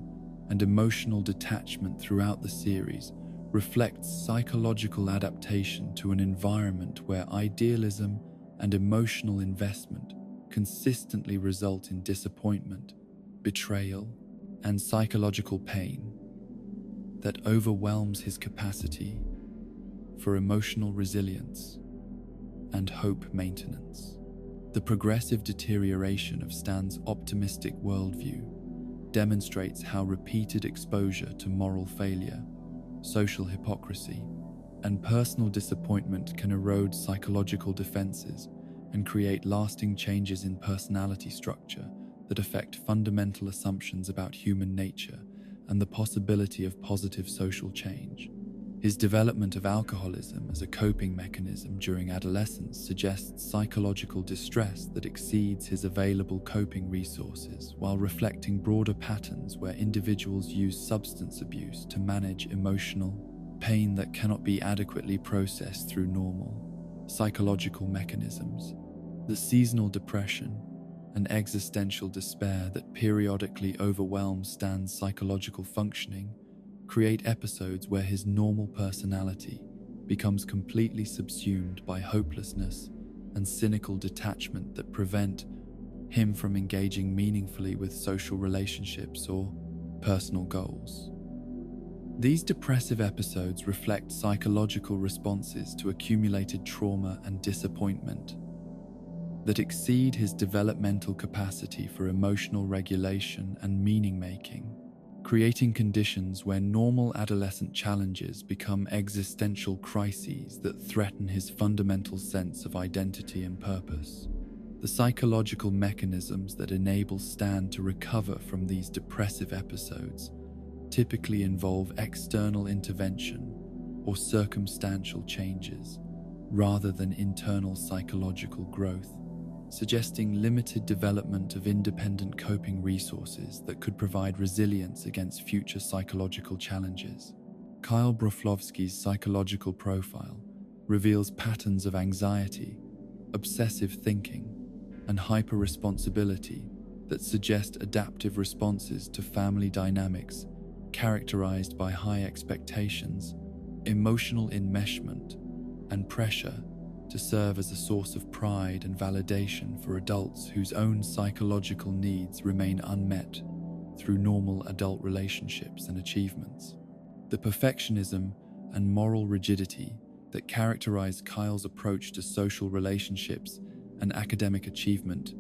and emotional detachment throughout the series reflects psychological adaptation to an environment where idealism and emotional investment consistently result in disappointment, betrayal, and psychological pain that overwhelms his capacity for emotional resilience and hope maintenance. The progressive deterioration of Stan's optimistic worldview demonstrates how repeated exposure to moral failure, social hypocrisy, and personal disappointment can erode psychological defenses and create lasting changes in personality structure that affect fundamental assumptions about human nature and the possibility of positive social change. His development of alcoholism as a coping mechanism during adolescence suggests psychological distress that exceeds his available coping resources, while reflecting broader patterns where individuals use substance abuse to manage emotional pain that cannot be adequately processed through normal psychological mechanisms. The seasonal depression and existential despair that periodically overwhelms Stan's psychological functioning create episodes where his normal personality becomes completely subsumed by hopelessness and cynical detachment that prevent him from engaging meaningfully with social relationships or personal goals. These depressive episodes reflect psychological responses to accumulated trauma and disappointment that exceed his developmental capacity for emotional regulation and meaning-making, creating conditions where normal adolescent challenges become existential crises that threaten his fundamental sense of identity and purpose. The psychological mechanisms that enable Stan to recover from these depressive episodes typically involve external intervention or circumstantial changes, rather than internal psychological growth, suggesting limited development of independent coping resources that could provide resilience against future psychological challenges. Kyle Broflovsky's psychological profile reveals patterns of anxiety, obsessive thinking, and hyper-responsibility that suggest adaptive responses to family dynamics characterized by high expectations, emotional enmeshment, and pressure to serve as a source of pride and validation for adults whose own psychological needs remain unmet through normal adult relationships and achievements. The perfectionism and moral rigidity that characterize Kyle's approach to social relationships and academic achievement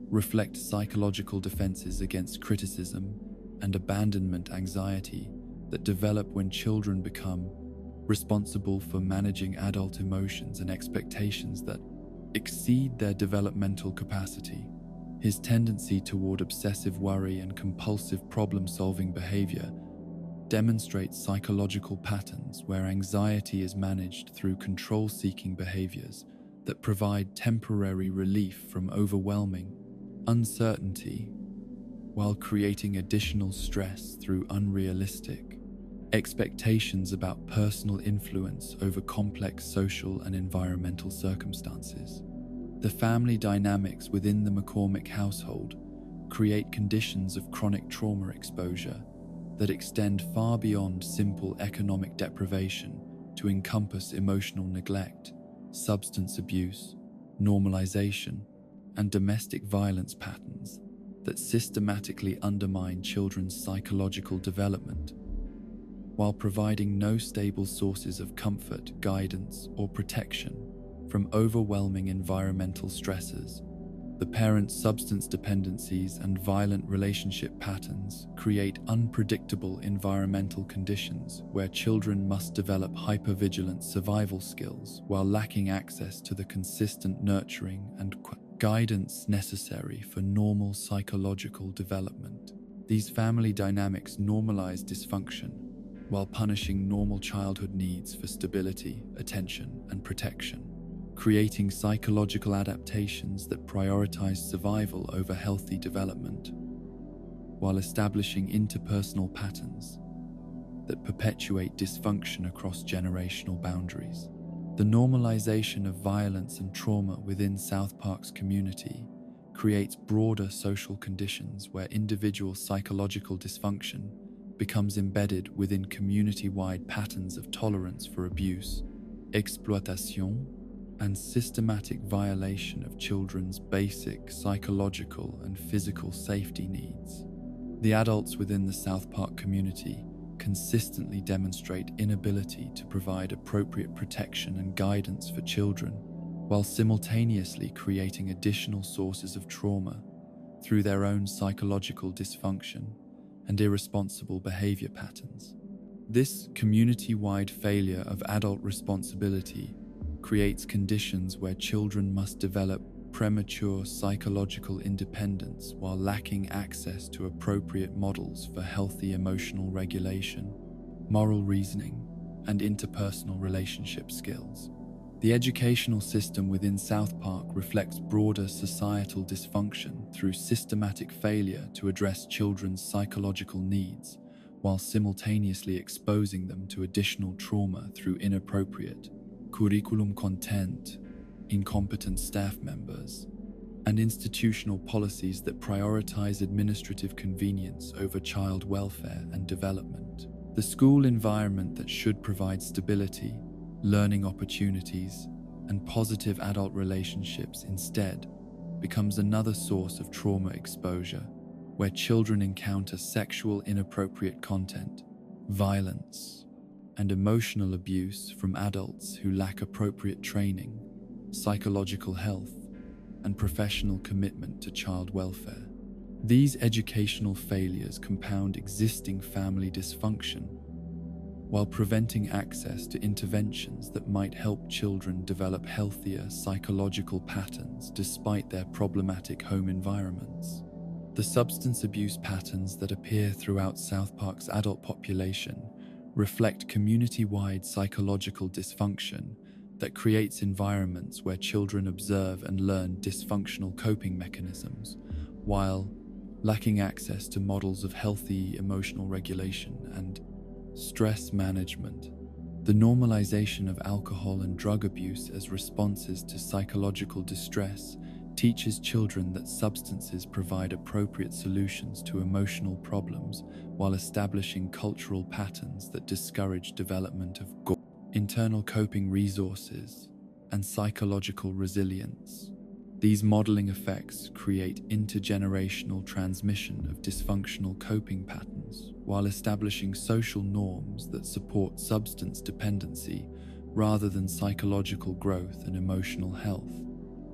reflect psychological defenses against criticism and abandonment anxiety that develop when children become responsible for managing adult emotions and expectations that exceed their developmental capacity. His tendency toward obsessive worry and compulsive problem-solving behavior demonstrates psychological patterns where anxiety is managed through control-seeking behaviors that provide temporary relief from overwhelming uncertainty while creating additional stress through unrealistic expectations about personal influence over complex social and environmental circumstances. The family dynamics within the McCormick household create conditions of chronic trauma exposure that extend far beyond simple economic deprivation to encompass emotional neglect, substance abuse, normalization, and domestic violence patterns that systematically undermine children's psychological development. While providing no stable sources of comfort, guidance, or protection from overwhelming environmental stressors, the parents' substance dependencies and violent relationship patterns create unpredictable environmental conditions where children must develop hypervigilant survival skills while lacking access to the consistent nurturing and guidance necessary for normal psychological development. These family dynamics normalize dysfunction while punishing normal childhood needs for stability, attention, and protection, creating psychological adaptations that prioritize survival over healthy development, while establishing interpersonal patterns that perpetuate dysfunction across generational boundaries. The normalization of violence and trauma within South Park's community creates broader social conditions where individual psychological dysfunction becomes embedded within community-wide patterns of tolerance for abuse, exploitation, and systematic violation of children's basic psychological and physical safety needs. The adults within the South Park community consistently demonstrate inability to provide appropriate protection and guidance for children, while simultaneously creating additional sources of trauma through their own psychological dysfunction and irresponsible behavior patterns. This community-wide failure of adult responsibility creates conditions where children must develop premature psychological independence while lacking access to appropriate models for healthy emotional regulation, moral reasoning, and interpersonal relationship skills. The educational system within South Park reflects broader societal dysfunction through systematic failure to address children's psychological needs, while simultaneously exposing them to additional trauma through inappropriate curriculum content, incompetent staff members, and institutional policies that prioritize administrative convenience over child welfare and development. The school environment that should provide stability, learning opportunities, and positive adult relationships instead becomes another source of trauma exposure, where children encounter sexual inappropriate content, violence, and emotional abuse from adults who lack appropriate training, psychological health, and professional commitment to child welfare. These educational failures compound existing family dysfunction while preventing access to interventions that might help children develop healthier psychological patterns despite their problematic home environments. The substance abuse patterns that appear throughout South Park's adult population reflect community-wide psychological dysfunction that creates environments where children observe and learn dysfunctional coping mechanisms, while lacking access to models of healthy emotional regulation and stress management. The normalization of alcohol and drug abuse as responses to psychological distress teaches children that substances provide appropriate solutions to emotional problems while establishing cultural patterns that discourage development of internal coping resources and psychological resilience. These modeling effects create intergenerational transmission of dysfunctional coping patterns while establishing social norms that support substance dependency rather than psychological growth and emotional health.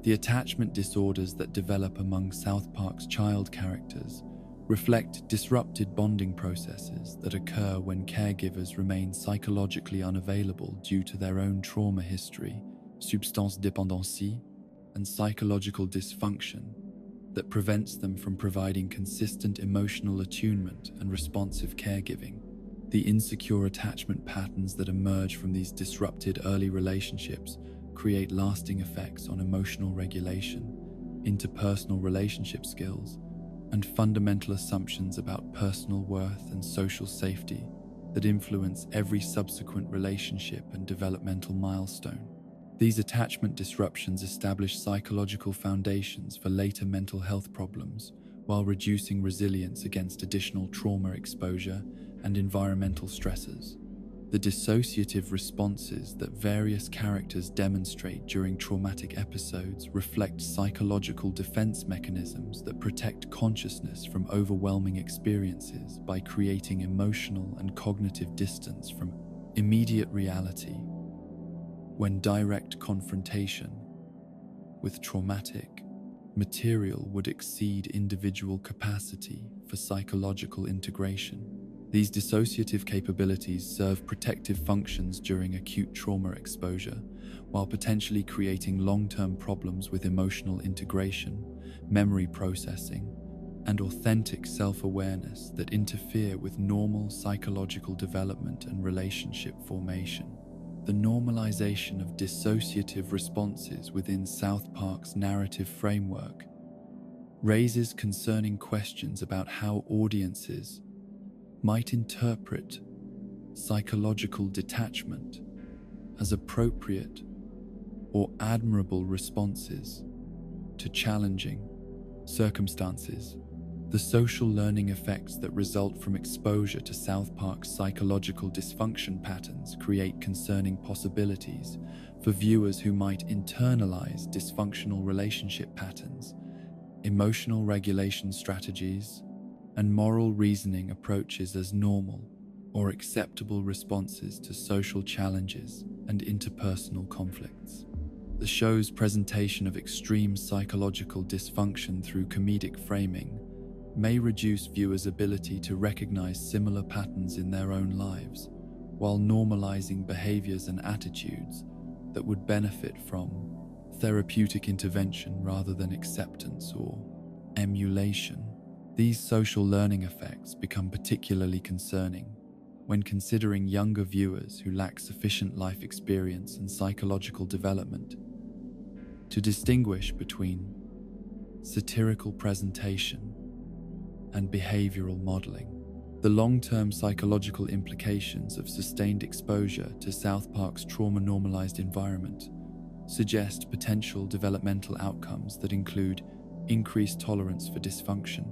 The attachment disorders that develop among South Park's child characters reflect disrupted bonding processes that occur when caregivers remain psychologically unavailable due to their own trauma history, substance dépendance, and psychological dysfunction that prevents them from providing consistent emotional attunement and responsive caregiving. The insecure attachment patterns that emerge from these disrupted early relationships create lasting effects on emotional regulation, interpersonal relationship skills, and fundamental assumptions about personal worth and social safety that influence every subsequent relationship and developmental milestone. These attachment disruptions establish psychological foundations for later mental health problems while reducing resilience against additional trauma exposure and environmental stressors. The dissociative responses that various characters demonstrate during traumatic episodes reflect psychological defense mechanisms that protect consciousness from overwhelming experiences by creating emotional and cognitive distance from immediate reality. When direct confrontation with traumatic material would exceed individual capacity for psychological integration, these dissociative capabilities serve protective functions during acute trauma exposure, while potentially creating long-term problems with emotional integration, memory processing, and authentic self-awareness that interfere with normal psychological development and relationship formation. The normalization of dissociative responses within South Park's narrative framework raises concerning questions about how audiences might interpret psychological detachment as appropriate or admirable responses to challenging circumstances. The social learning effects that result from exposure to South Park's psychological dysfunction patterns create concerning possibilities for viewers who might internalize dysfunctional relationship patterns, emotional regulation strategies, and moral reasoning approaches as normal or acceptable responses to social challenges and interpersonal conflicts. The show's presentation of extreme psychological dysfunction through comedic framing may reduce viewers' ability to recognize similar patterns in their own lives, while normalizing behaviors and attitudes that would benefit from therapeutic intervention rather than acceptance or emulation. These social learning effects become particularly concerning when considering younger viewers who lack sufficient life experience and psychological development to distinguish between satirical presentation and behavioral modeling. The long-term psychological implications of sustained exposure to South Park's trauma-normalized environment suggest potential developmental outcomes that include increased tolerance for dysfunction,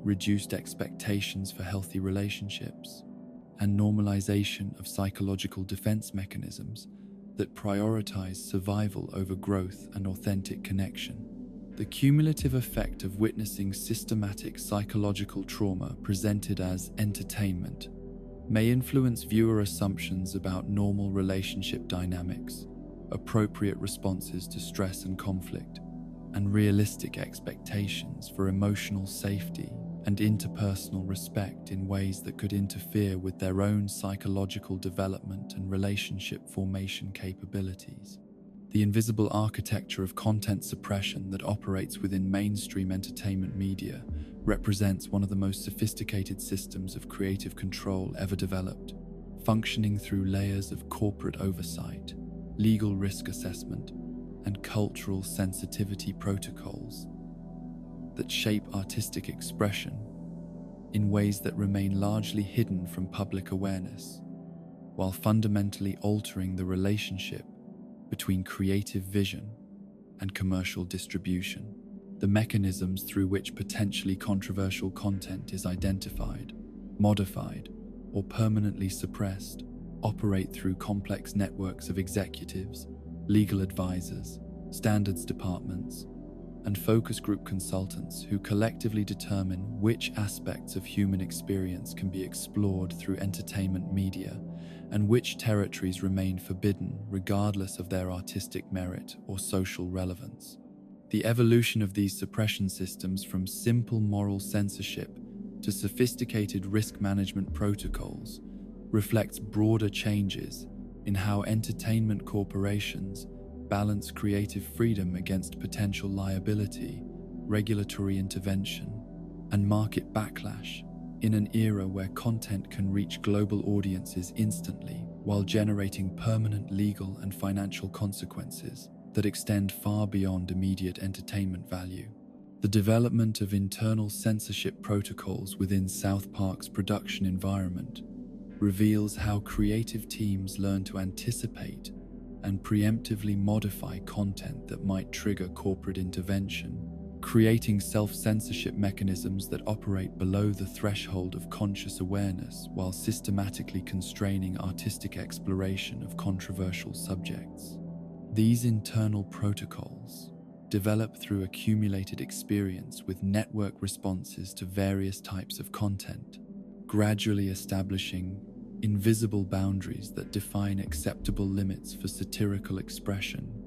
reduced expectations for healthy relationships, and normalization of psychological defense mechanisms that prioritize survival over growth and authentic connection. The cumulative effect of witnessing systematic psychological trauma presented as entertainment may influence viewer assumptions about normal relationship dynamics, appropriate responses to stress and conflict, and realistic expectations for emotional safety and interpersonal respect in ways that could interfere with their own psychological development and relationship formation capabilities. The invisible architecture of content suppression that operates within mainstream entertainment media represents one of the most sophisticated systems of creative control ever developed, functioning through layers of corporate oversight, legal risk assessment, and cultural sensitivity protocols that shape artistic expression in ways that remain largely hidden from public awareness, while fundamentally altering the relationship between creative vision and commercial distribution. The mechanisms through which potentially controversial content is identified, modified, or permanently suppressed operate through complex networks of executives, legal advisors, standards departments, and focus group consultants who collectively determine which aspects of human experience can be explored through entertainment media and which territories remain forbidden regardless of their artistic merit or social relevance. The evolution of these suppression systems from simple moral censorship to sophisticated risk management protocols reflects broader changes in how entertainment corporations balance creative freedom against potential liability, regulatory intervention, and market backlash in an era where content can reach global audiences instantly while generating permanent legal and financial consequences that extend far beyond immediate entertainment value. The development of internal censorship protocols within South Park's production environment reveals how creative teams learn to anticipate and preemptively modify content that might trigger corporate intervention, creating self-censorship mechanisms that operate below the threshold of conscious awareness while systematically constraining artistic exploration of controversial subjects. These internal protocols develop through accumulated experience with network responses to various types of content, gradually establishing invisible boundaries that define acceptable limits for satirical expression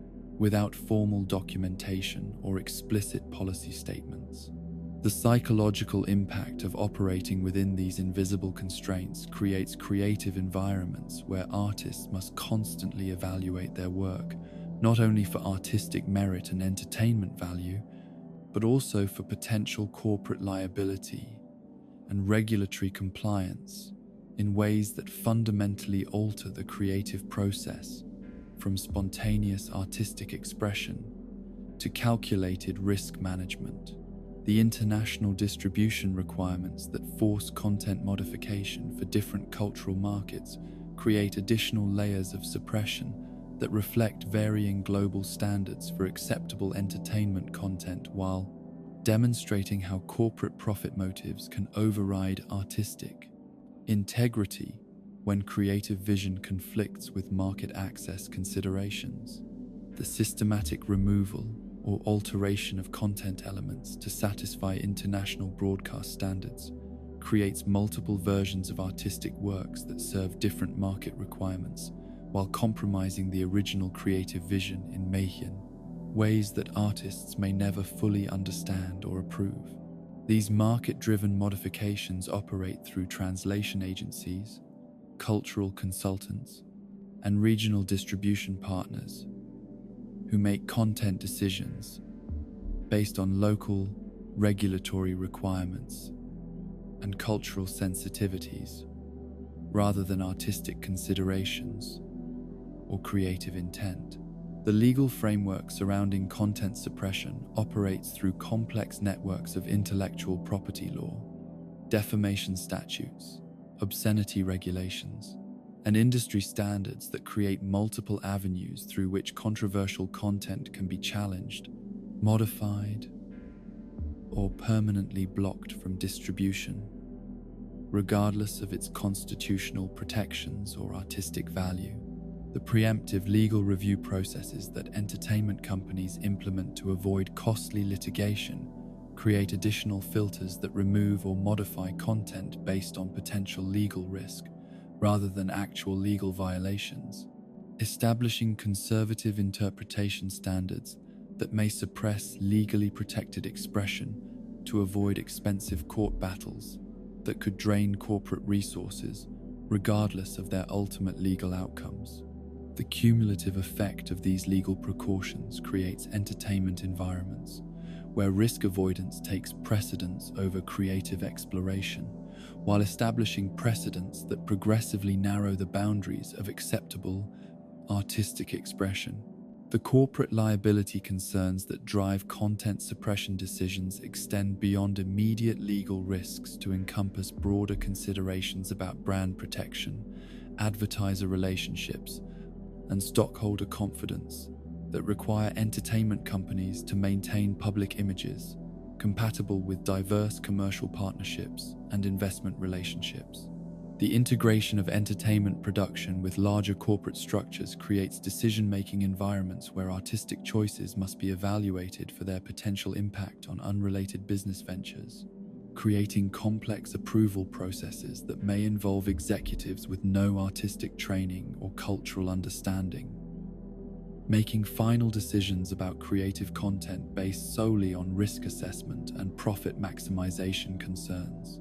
without formal documentation or explicit policy statements. The psychological impact of operating within these invisible constraints creates creative environments where artists must constantly evaluate their work, not only for artistic merit and entertainment value, but also for potential corporate liability and regulatory compliance in ways that fundamentally alter the creative process, from spontaneous artistic expression to calculated risk management. The international distribution requirements that force content modification for different cultural markets create additional layers of suppression that reflect varying global standards for acceptable entertainment content, while demonstrating how corporate profit motives can override artistic integrity when creative vision conflicts with market access considerations. The systematic removal or alteration of content elements to satisfy international broadcast standards creates multiple versions of artistic works that serve different market requirements while compromising the original creative vision in ways that artists may never fully understand or approve. These market-driven modifications operate through translation agencies, cultural consultants, and regional distribution partners who make content decisions based on local regulatory requirements and cultural sensitivities rather than artistic considerations or creative intent. The legal framework surrounding content suppression operates through complex networks of intellectual property law, defamation statutes, obscenity regulations, and industry standards that create multiple avenues through which controversial content can be challenged, modified, or permanently blocked from distribution, regardless of its constitutional protections or artistic value. The preemptive legal review processes that entertainment companies implement to avoid costly litigation create additional filters that remove or modify content based on potential legal risk rather than actual legal violations, establishing conservative interpretation standards that may suppress legally protected expression to avoid expensive court battles that could drain corporate resources regardless of their ultimate legal outcomes. The cumulative effect of these legal precautions creates entertainment environments where risk avoidance takes precedence over creative exploration, while establishing precedents that progressively narrow the boundaries of acceptable artistic expression. The corporate liability concerns that drive content suppression decisions extend beyond immediate legal risks to encompass broader considerations about brand protection, advertiser relationships, and stockholder confidence that require entertainment companies to maintain public images compatible with diverse commercial partnerships and investment relationships. The integration of entertainment production with larger corporate structures creates decision-making environments where artistic choices must be evaluated for their potential impact on unrelated business ventures, creating complex approval processes that may involve executives with no artistic training or cultural understanding, making final decisions about creative content based solely on risk assessment and profit maximization concerns.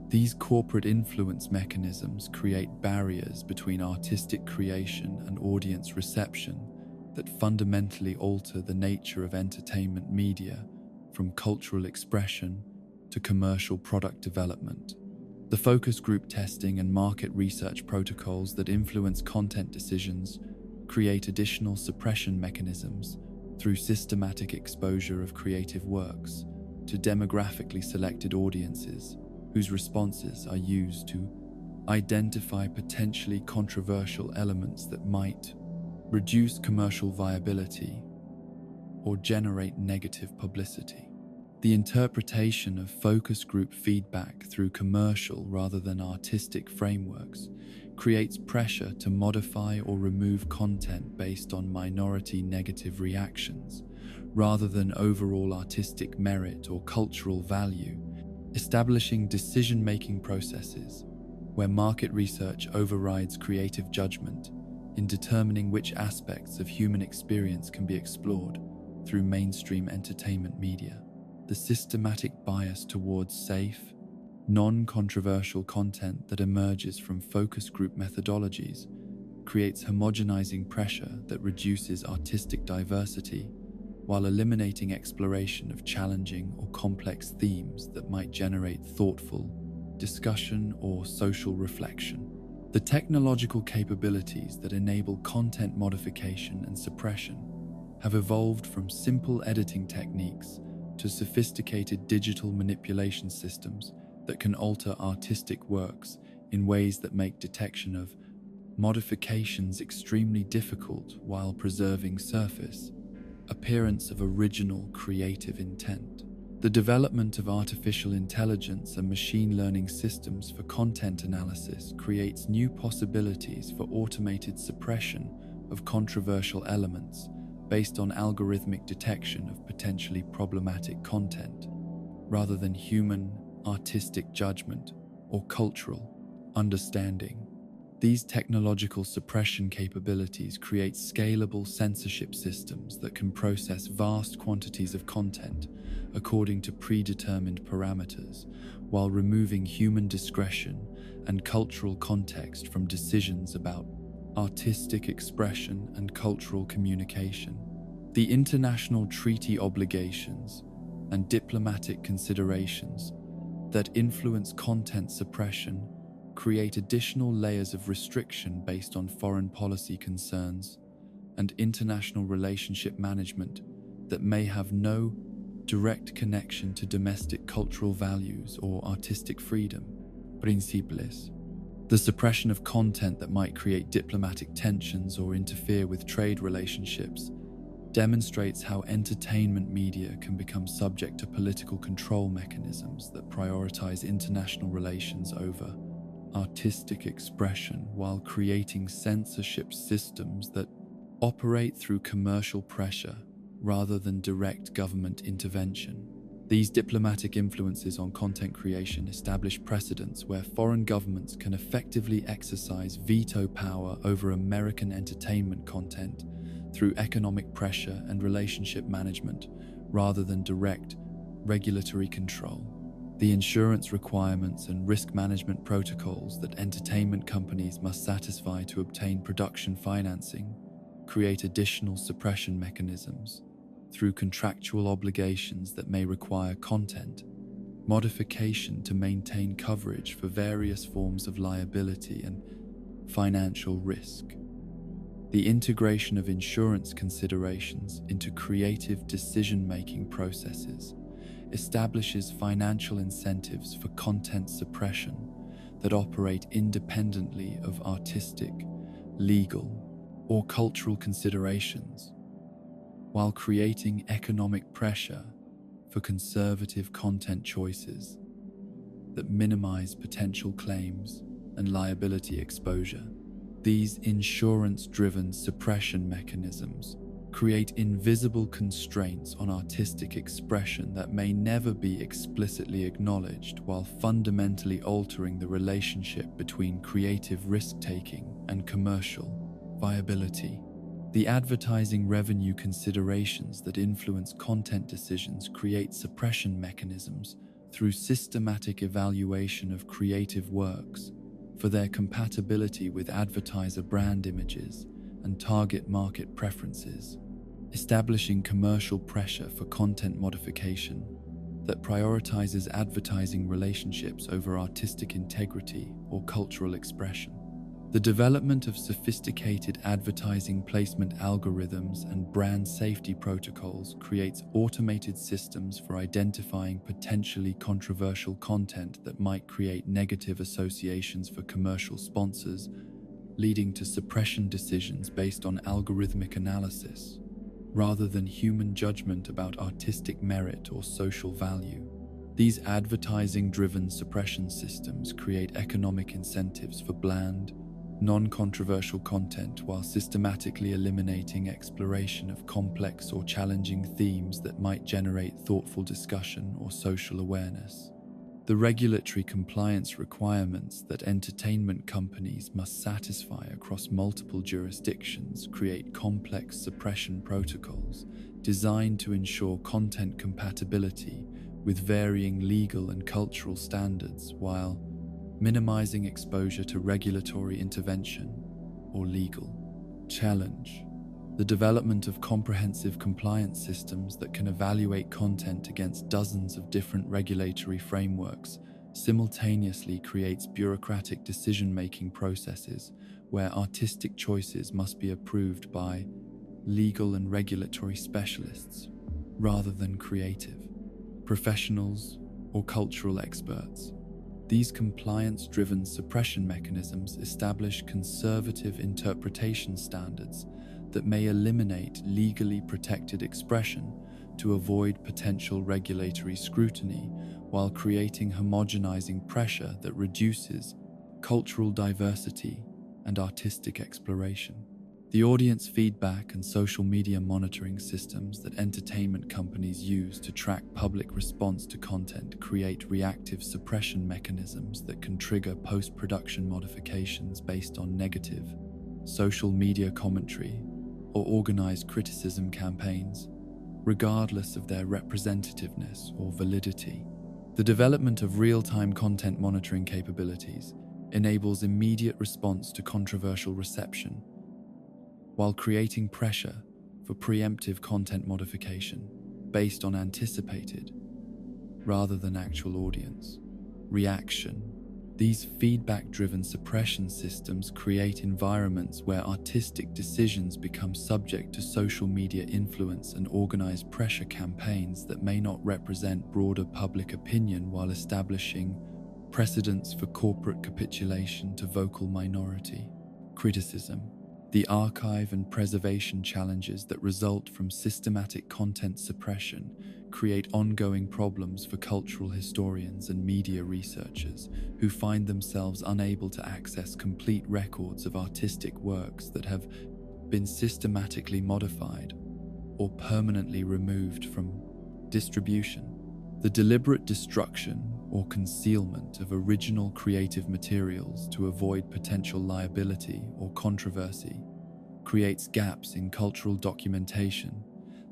These corporate influence mechanisms create barriers between artistic creation and audience reception that fundamentally alter the nature of entertainment media, from cultural expression to commercial product development. The focus group testing and market research protocols that influence content decisions create additional suppression mechanisms through systematic exposure of creative works to demographically selected audiences whose responses are used to identify potentially controversial elements that might reduce commercial viability or generate negative publicity. The interpretation of focus group feedback through commercial rather than artistic frameworks creates pressure to modify or remove content based on minority negative reactions, rather than overall artistic merit or cultural value, establishing decision-making processes where market research overrides creative judgment in determining which aspects of human experience can be explored through mainstream entertainment media. The systematic bias towards safe, non-controversial content that emerges from focus group methodologies creates homogenizing pressure that reduces artistic diversity while eliminating exploration of challenging or complex themes that might generate thoughtful discussion or social reflection. The technological capabilities that enable content modification and suppression have evolved from simple editing techniques to sophisticated digital manipulation systems that can alter artistic works in ways that make detection of modifications extremely difficult while preserving surface appearance of original creative intent. The development of artificial intelligence and machine learning systems for content analysis creates new possibilities for automated suppression of controversial elements based on algorithmic detection of potentially problematic content, rather than human, artistic judgment or cultural understanding. These technological suppression capabilities create scalable censorship systems that can process vast quantities of content according to predetermined parameters, while removing human discretion and cultural context from decisions about artistic expression and cultural communication. The international treaty obligations and diplomatic considerations that influence content suppression create additional layers of restriction based on foreign policy concerns and international relationship management that may have no direct connection to domestic cultural values or artistic freedom. Principles. The suppression of content that might create diplomatic tensions or interfere with trade relationships demonstrates how entertainment media can become subject to political control mechanisms that prioritize international relations over artistic expression while creating censorship systems that operate through commercial pressure rather than direct government intervention. These diplomatic influences on content creation establish precedents where foreign governments can effectively exercise veto power over American entertainment content through economic pressure and relationship management rather than direct regulatory control. The insurance requirements and risk management protocols that entertainment companies must satisfy to obtain production financing create additional suppression mechanisms through contractual obligations that may require content modification to maintain coverage for various forms of liability and financial risk. The integration of insurance considerations into creative decision-making processes establishes financial incentives for content suppression that operate independently of artistic, legal, or cultural considerations, while creating economic pressure for conservative content choices that minimize potential claims and liability exposure. These insurance-driven suppression mechanisms create invisible constraints on artistic expression that may never be explicitly acknowledged, while fundamentally altering the relationship between creative risk-taking and commercial viability. The advertising revenue considerations that influence content decisions create suppression mechanisms through systematic evaluation of creative works for their compatibility with advertiser brand images and target market preferences, establishing commercial pressure for content modification that prioritizes advertising relationships over artistic integrity or cultural expression. The development of sophisticated advertising placement algorithms and brand safety protocols creates automated systems for identifying potentially controversial content that might create negative associations for commercial sponsors, leading to suppression decisions based on algorithmic analysis, rather than human judgment about artistic merit or social value. These advertising-driven suppression systems create economic incentives for bland, non-controversial content while systematically eliminating exploration of complex or challenging themes that might generate thoughtful discussion or social awareness. The regulatory compliance requirements that entertainment companies must satisfy across multiple jurisdictions create complex suppression protocols designed to ensure content compatibility with varying legal and cultural standards while minimizing exposure to regulatory intervention or legal challenge. The development of comprehensive compliance systems that can evaluate content against dozens of different regulatory frameworks simultaneously creates bureaucratic decision-making processes where artistic choices must be approved by legal and regulatory specialists rather than creative professionals or cultural experts. These compliance-driven suppression mechanisms establish conservative interpretation standards that may eliminate legally protected expression to avoid potential regulatory scrutiny while creating homogenizing pressure that reduces cultural diversity and artistic exploration. The audience feedback and social media monitoring systems that entertainment companies use to track public response to content create reactive suppression mechanisms that can trigger post-production modifications based on negative social media commentary or organized criticism campaigns, regardless of their representativeness or validity. The development of real-time content monitoring capabilities enables immediate response to controversial reception, while creating pressure for preemptive content modification based on anticipated, rather than actual audience reaction. These feedback-driven suppression systems create environments where artistic decisions become subject to social media influence and organized pressure campaigns that may not represent broader public opinion while establishing precedents for corporate capitulation to vocal minority criticism. The archive and preservation challenges that result from systematic content suppression create ongoing problems for cultural historians and media researchers who find themselves unable to access complete records of artistic works that have been systematically modified or permanently removed from distribution. The deliberate destruction or concealment of original creative materials to avoid potential liability or controversy creates gaps in cultural documentation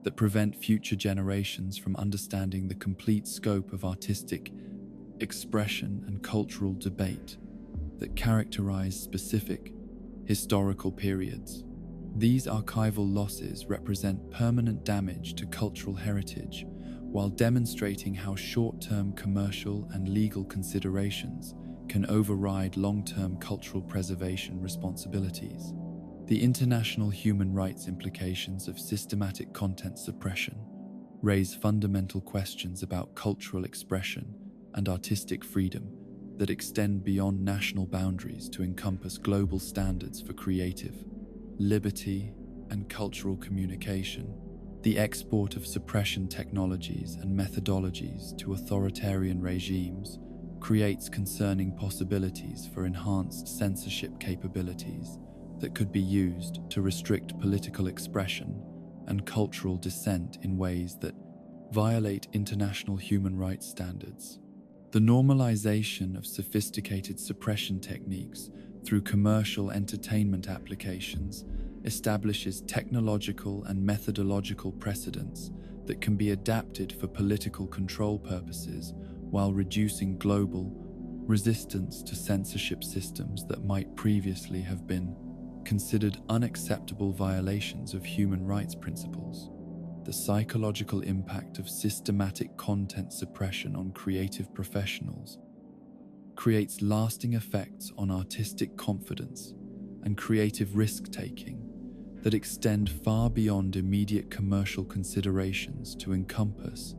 that prevent future generations from understanding the complete scope of artistic expression and cultural debate that characterize specific historical periods. These archival losses represent permanent damage to cultural heritage, while demonstrating how short-term commercial and legal considerations can override long-term cultural preservation responsibilities. The international human rights implications of systematic content suppression raise fundamental questions about cultural expression and artistic freedom that extend beyond national boundaries to encompass global standards for creative liberty and cultural communication. The export of suppression technologies and methodologies to authoritarian regimes creates concerning possibilities for enhanced censorship capabilities that could be used to restrict political expression and cultural dissent in ways that violate international human rights standards. The normalization of sophisticated suppression techniques through commercial entertainment applications establishes technological and methodological precedents that can be adapted for political control purposes while reducing global resistance to censorship systems that might previously have been considered unacceptable violations of human rights principles. the psychological impact of systematic content suppression on creative professionals creates lasting effects on artistic confidence and creative risk-taking that extend far beyond immediate commercial considerations to encompass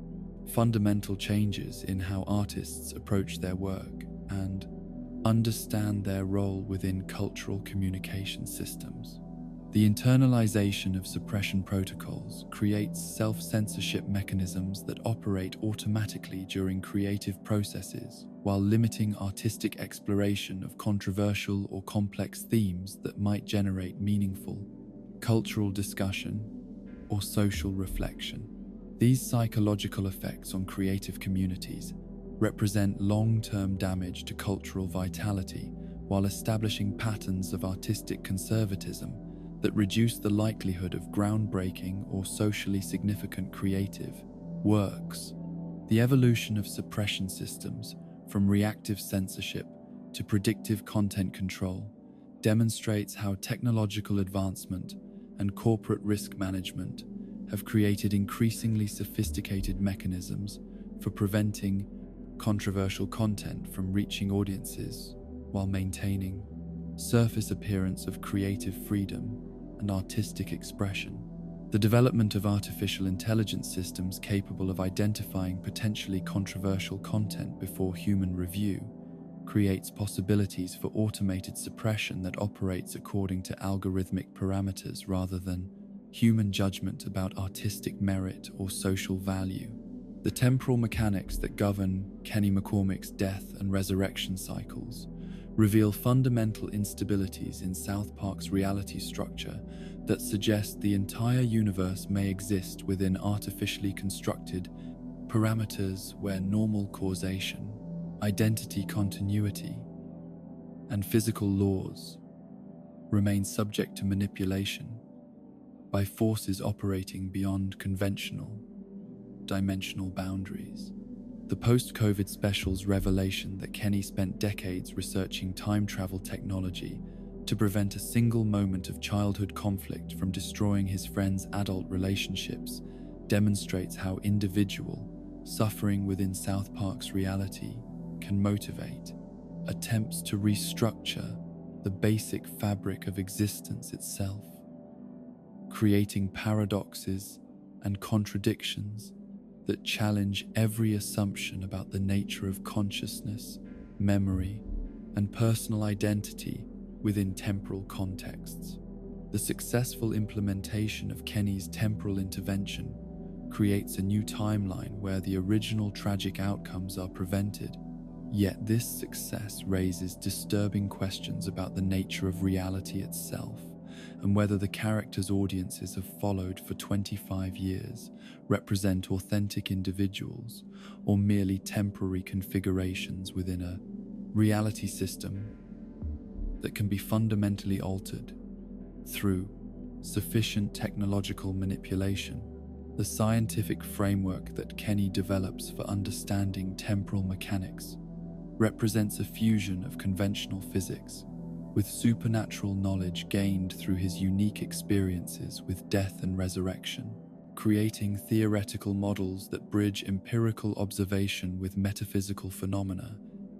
fundamental changes in how artists approach their work and understand their role within cultural communication systems. The internalization of suppression protocols creates self-censorship mechanisms that operate automatically during creative processes while limiting artistic exploration of controversial or complex themes that might generate meaningful cultural discussion or social reflection. These psychological effects on creative communities represent long-term damage to cultural vitality while establishing patterns of artistic conservatism that reduce the likelihood of groundbreaking or socially significant creative works. The evolution of suppression systems from reactive censorship to predictive content control demonstrates how technological advancement and corporate risk management have created increasingly sophisticated mechanisms for preventing controversial content from reaching audiences while maintaining surface appearance of creative freedom and artistic expression. The development of artificial intelligence systems capable of identifying potentially controversial content before human review creates possibilities for automated suppression that operates according to algorithmic parameters rather than human judgment about artistic merit or social value. The temporal mechanics that govern Kenny McCormick's death and resurrection cycles reveal fundamental instabilities in South Park's reality structure that suggest the entire universe may exist within artificially constructed parameters where normal causation, identity continuity, and physical laws remain subject to manipulation by forces operating beyond conventional dimensional boundaries. The post-COVID special's revelation that Kenny spent decades researching time travel technology to prevent a single moment of childhood conflict from destroying his friends' adult relationships demonstrates how individual suffering within South Park's reality can motivate attempts to restructure the basic fabric of existence itself, creating paradoxes and contradictions that challenge every assumption about the nature of consciousness, memory, and personal identity within temporal contexts. The successful implementation of Kenny's temporal intervention creates a new timeline where the original tragic outcomes are prevented, yet this success raises disturbing questions about the nature of reality itself and whether the characters audiences have followed for 25 years represent authentic individuals or merely temporary configurations within a reality system that can be fundamentally altered through sufficient technological manipulation. The scientific framework that Kenny develops for understanding temporal mechanics represents a fusion of conventional physics with supernatural knowledge gained through his unique experiences with death and resurrection, creating theoretical models that bridge empirical observation with metaphysical phenomena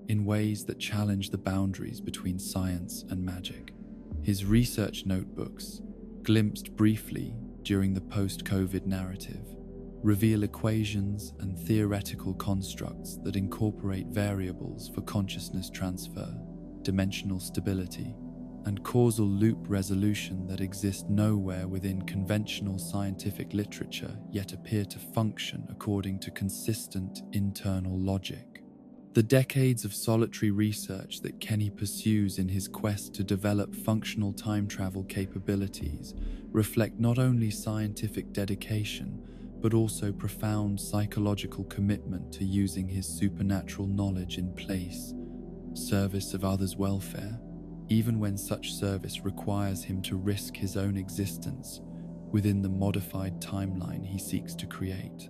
in ways that challenge the boundaries between science and magic. His research notebooks, glimpsed briefly during the post-COVID narrative, reveal equations and theoretical constructs that incorporate variables for consciousness transfer, dimensional stability, and causal loop resolution that exist nowhere within conventional scientific literature yet appear to function according to consistent internal logic. The decades of solitary research that Kenny pursues in his quest to develop functional time travel capabilities reflect not only scientific dedication, but also profound psychological commitment to using his supernatural knowledge in service of others' welfare, even when such service requires him to risk his own existence within the modified timeline he seeks to create.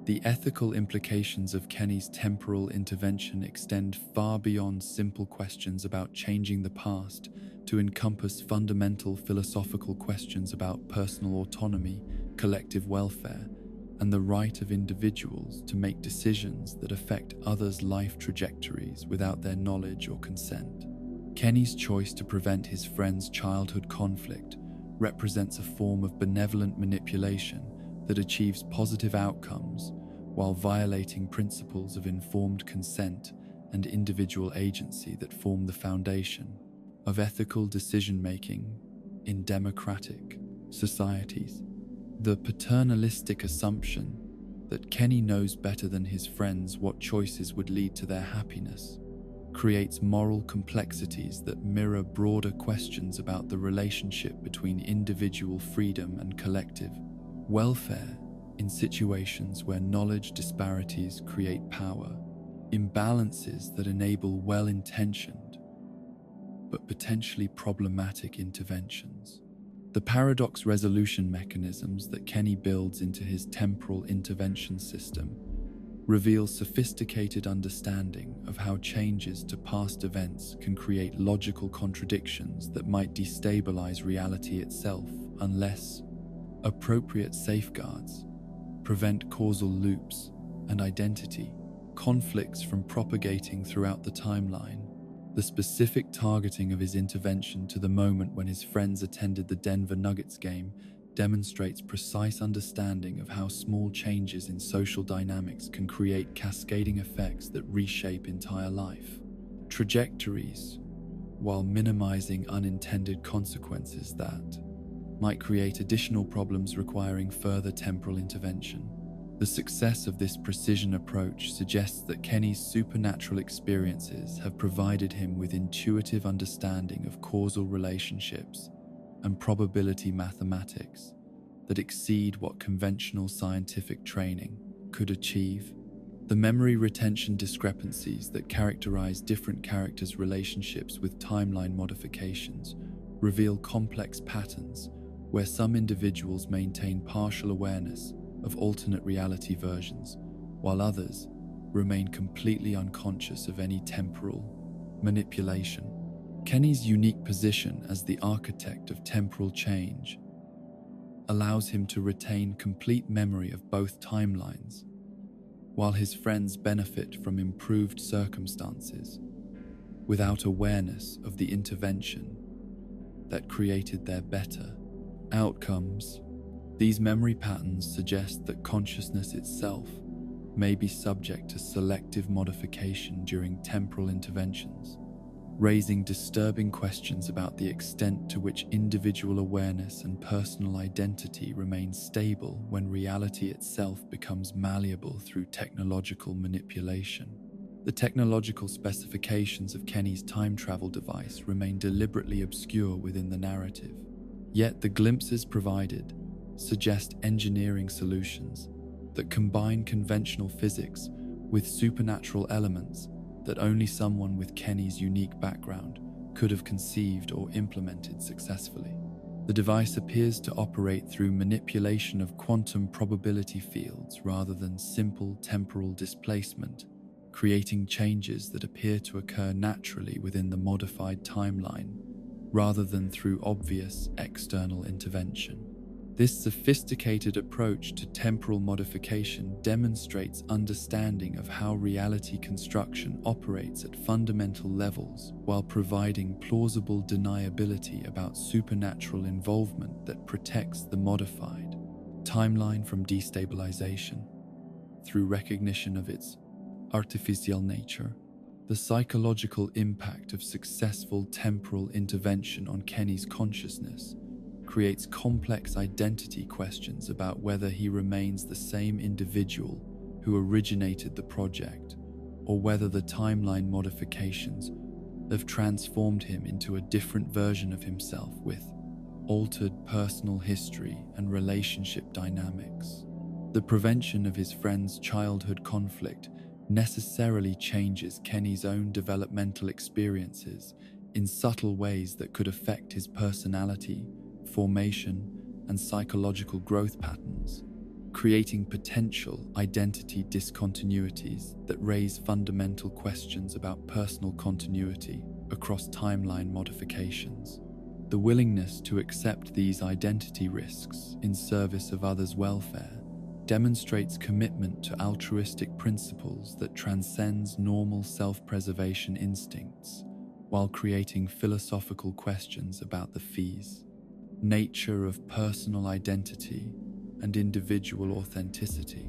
The ethical implications of Kenny's temporal intervention extend far beyond simple questions about changing the past to encompass fundamental philosophical questions about personal autonomy, collective welfare, and the right of individuals to make decisions that affect others' life trajectories without their knowledge or consent. Kenny's choice to prevent his friend's childhood conflict represents a form of benevolent manipulation that achieves positive outcomes while violating principles of informed consent and individual agency that form the foundation of ethical decision-making in democratic societies. The paternalistic assumption that Kenny knows better than his friends what choices would lead to their happiness creates moral complexities that mirror broader questions about the relationship between individual freedom and collective welfare in situations where knowledge disparities create power, imbalances that enable well-intentioned but potentially problematic interventions. The paradox resolution mechanisms that Kenny builds into his temporal intervention system reveal sophisticated understanding of how changes to past events can create logical contradictions that might destabilize reality itself unless appropriate safeguards prevent causal loops and identity conflicts from propagating throughout the timeline. The specific targeting of his intervention to the moment when his friends attended the Denver Nuggets game demonstrates precise understanding of how small changes in social dynamics can create cascading effects that reshape entire life trajectories, while minimizing unintended consequences that might create additional problems requiring further temporal intervention. The success of this precision approach suggests that Kenny's supernatural experiences have provided him with intuitive understanding of causal relationships and probability mathematics that exceed what conventional scientific training could achieve. The memory retention discrepancies that characterize different characters' relationships with timeline modifications reveal complex patterns where some individuals maintain partial awareness of alternate reality versions, while others remain completely unconscious of any temporal manipulation. Kenny's unique position as the architect of temporal change allows him to retain complete memory of both timelines, while his friends benefit from improved circumstances without awareness of the intervention that created their better outcomes. These memory patterns suggest that consciousness itself may be subject to selective modification during temporal interventions, raising disturbing questions about the extent to which individual awareness and personal identity remain stable when reality itself becomes malleable through technological manipulation. The technological specifications of Kenny's time travel device remain deliberately obscure within the narrative, yet the glimpses provided suggest engineering solutions that combine conventional physics with supernatural elements that only someone with Kenny's unique background could have conceived or implemented successfully. The device appears to operate through manipulation of quantum probability fields rather than simple temporal displacement, creating changes that appear to occur naturally within the modified timeline rather than through obvious external intervention. This sophisticated approach to temporal modification demonstrates understanding of how reality construction operates at fundamental levels while providing plausible deniability about supernatural involvement that protects the modified timeline from destabilization. Through recognition of its artificial nature, the psychological impact of successful temporal intervention on Kenny's consciousness creates complex identity questions about whether he remains the same individual who originated the project, or whether the timeline modifications have transformed him into a different version of himself with altered personal history and relationship dynamics. The prevention of his friend's childhood conflict necessarily changes Kenny's own developmental experiences in subtle ways that could affect his personality, formation, and psychological growth patterns, creating potential identity discontinuities that raise fundamental questions about personal continuity across timeline modifications. The willingness to accept these identity risks in service of others' welfare demonstrates commitment to altruistic principles that transcends normal self-preservation instincts while creating philosophical questions about the fees, nature of personal identity, and individual authenticity.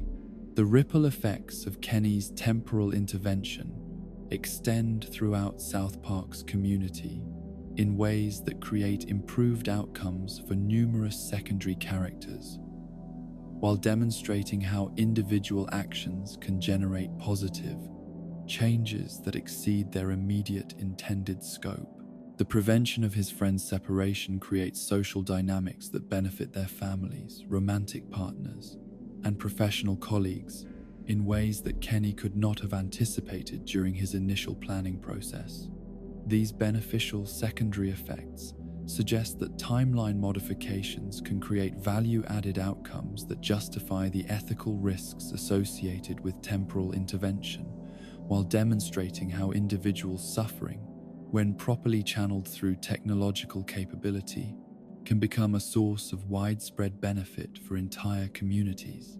The ripple effects of Kenny's temporal intervention extend throughout South Park's community in ways that create improved outcomes for numerous secondary characters, while demonstrating how individual actions can generate positive changes that exceed their immediate intended scope. The prevention of his friend's separation creates social dynamics that benefit their families, romantic partners, and professional colleagues in ways that Kenny could not have anticipated during his initial planning process. These beneficial secondary effects suggest that timeline modifications can create value-added outcomes that justify the ethical risks associated with temporal intervention, while demonstrating how individual suffering, when properly channeled through technological capability, can become a source of widespread benefit for entire communities.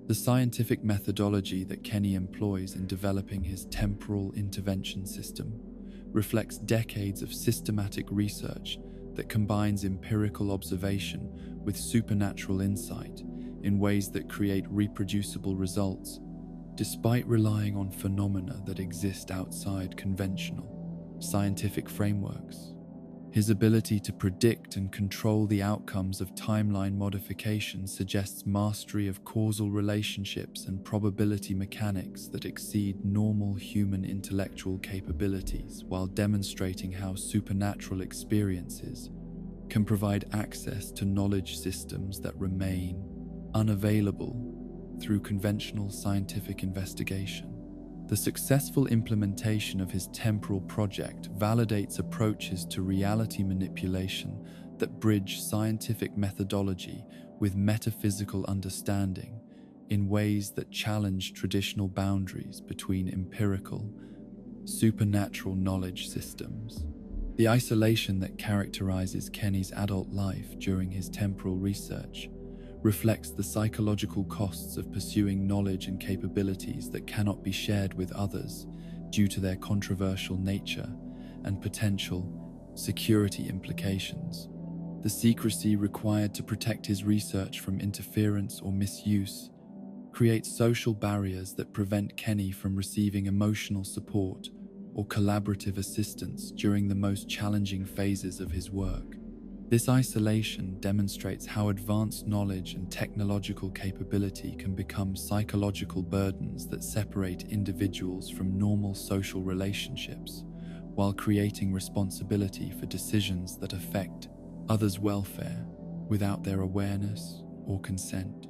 The scientific methodology that Kenny employs in developing his temporal intervention system reflects decades of systematic research that combines empirical observation with supernatural insight in ways that create reproducible results, despite relying on phenomena that exist outside conventional scientific frameworks. His ability to predict and control the outcomes of timeline modification suggests mastery of causal relationships and probability mechanics that exceed normal human intellectual capabilities, while demonstrating how supernatural experiences can provide access to knowledge systems that remain unavailable through conventional scientific investigation. The successful implementation of his temporal project validates approaches to reality manipulation that bridge scientific methodology with metaphysical understanding in ways that challenge traditional boundaries between empirical, supernatural knowledge systems. The isolation that characterizes Kenny's adult life during his temporal research reflects the psychological costs of pursuing knowledge and capabilities that cannot be shared with others due to their controversial nature and potential security implications. The secrecy required to protect his research from interference or misuse creates social barriers that prevent Kenny from receiving emotional support or collaborative assistance during the most challenging phases of his work. This isolation demonstrates how advanced knowledge and technological capability can become psychological burdens that separate individuals from normal social relationships, while creating responsibility for decisions that affect others' welfare without their awareness or consent.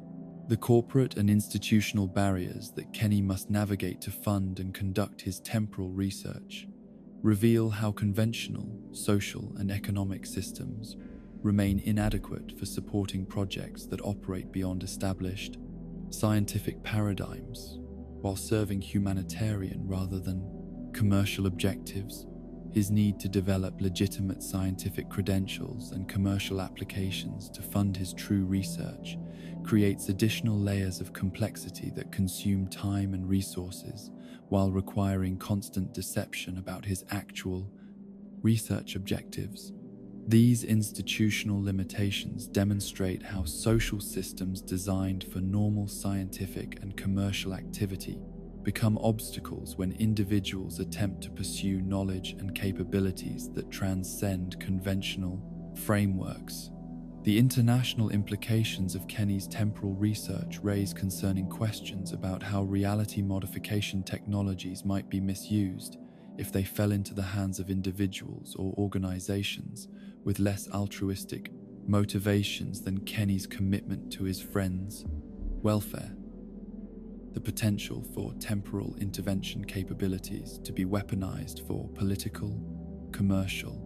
The corporate and institutional barriers that Kenny must navigate to fund and conduct his temporal research reveal how conventional social and economic systems remain inadequate for supporting projects that operate beyond established scientific paradigms while serving humanitarian rather than commercial objectives. His need to develop legitimate scientific credentials and commercial applications to fund his true research creates additional layers of complexity that consume time and resources, while requiring constant deception about his actual research objectives. These institutional limitations demonstrate how social systems designed for normal scientific and commercial activity become obstacles when individuals attempt to pursue knowledge and capabilities that transcend conventional frameworks. The international implications of Kenny's temporal research raise concerning questions about how reality modification technologies might be misused if they fell into the hands of individuals or organizations with less altruistic motivations than Kenny's commitment to his friends' welfare. The potential for temporal intervention capabilities to be weaponized for political, commercial,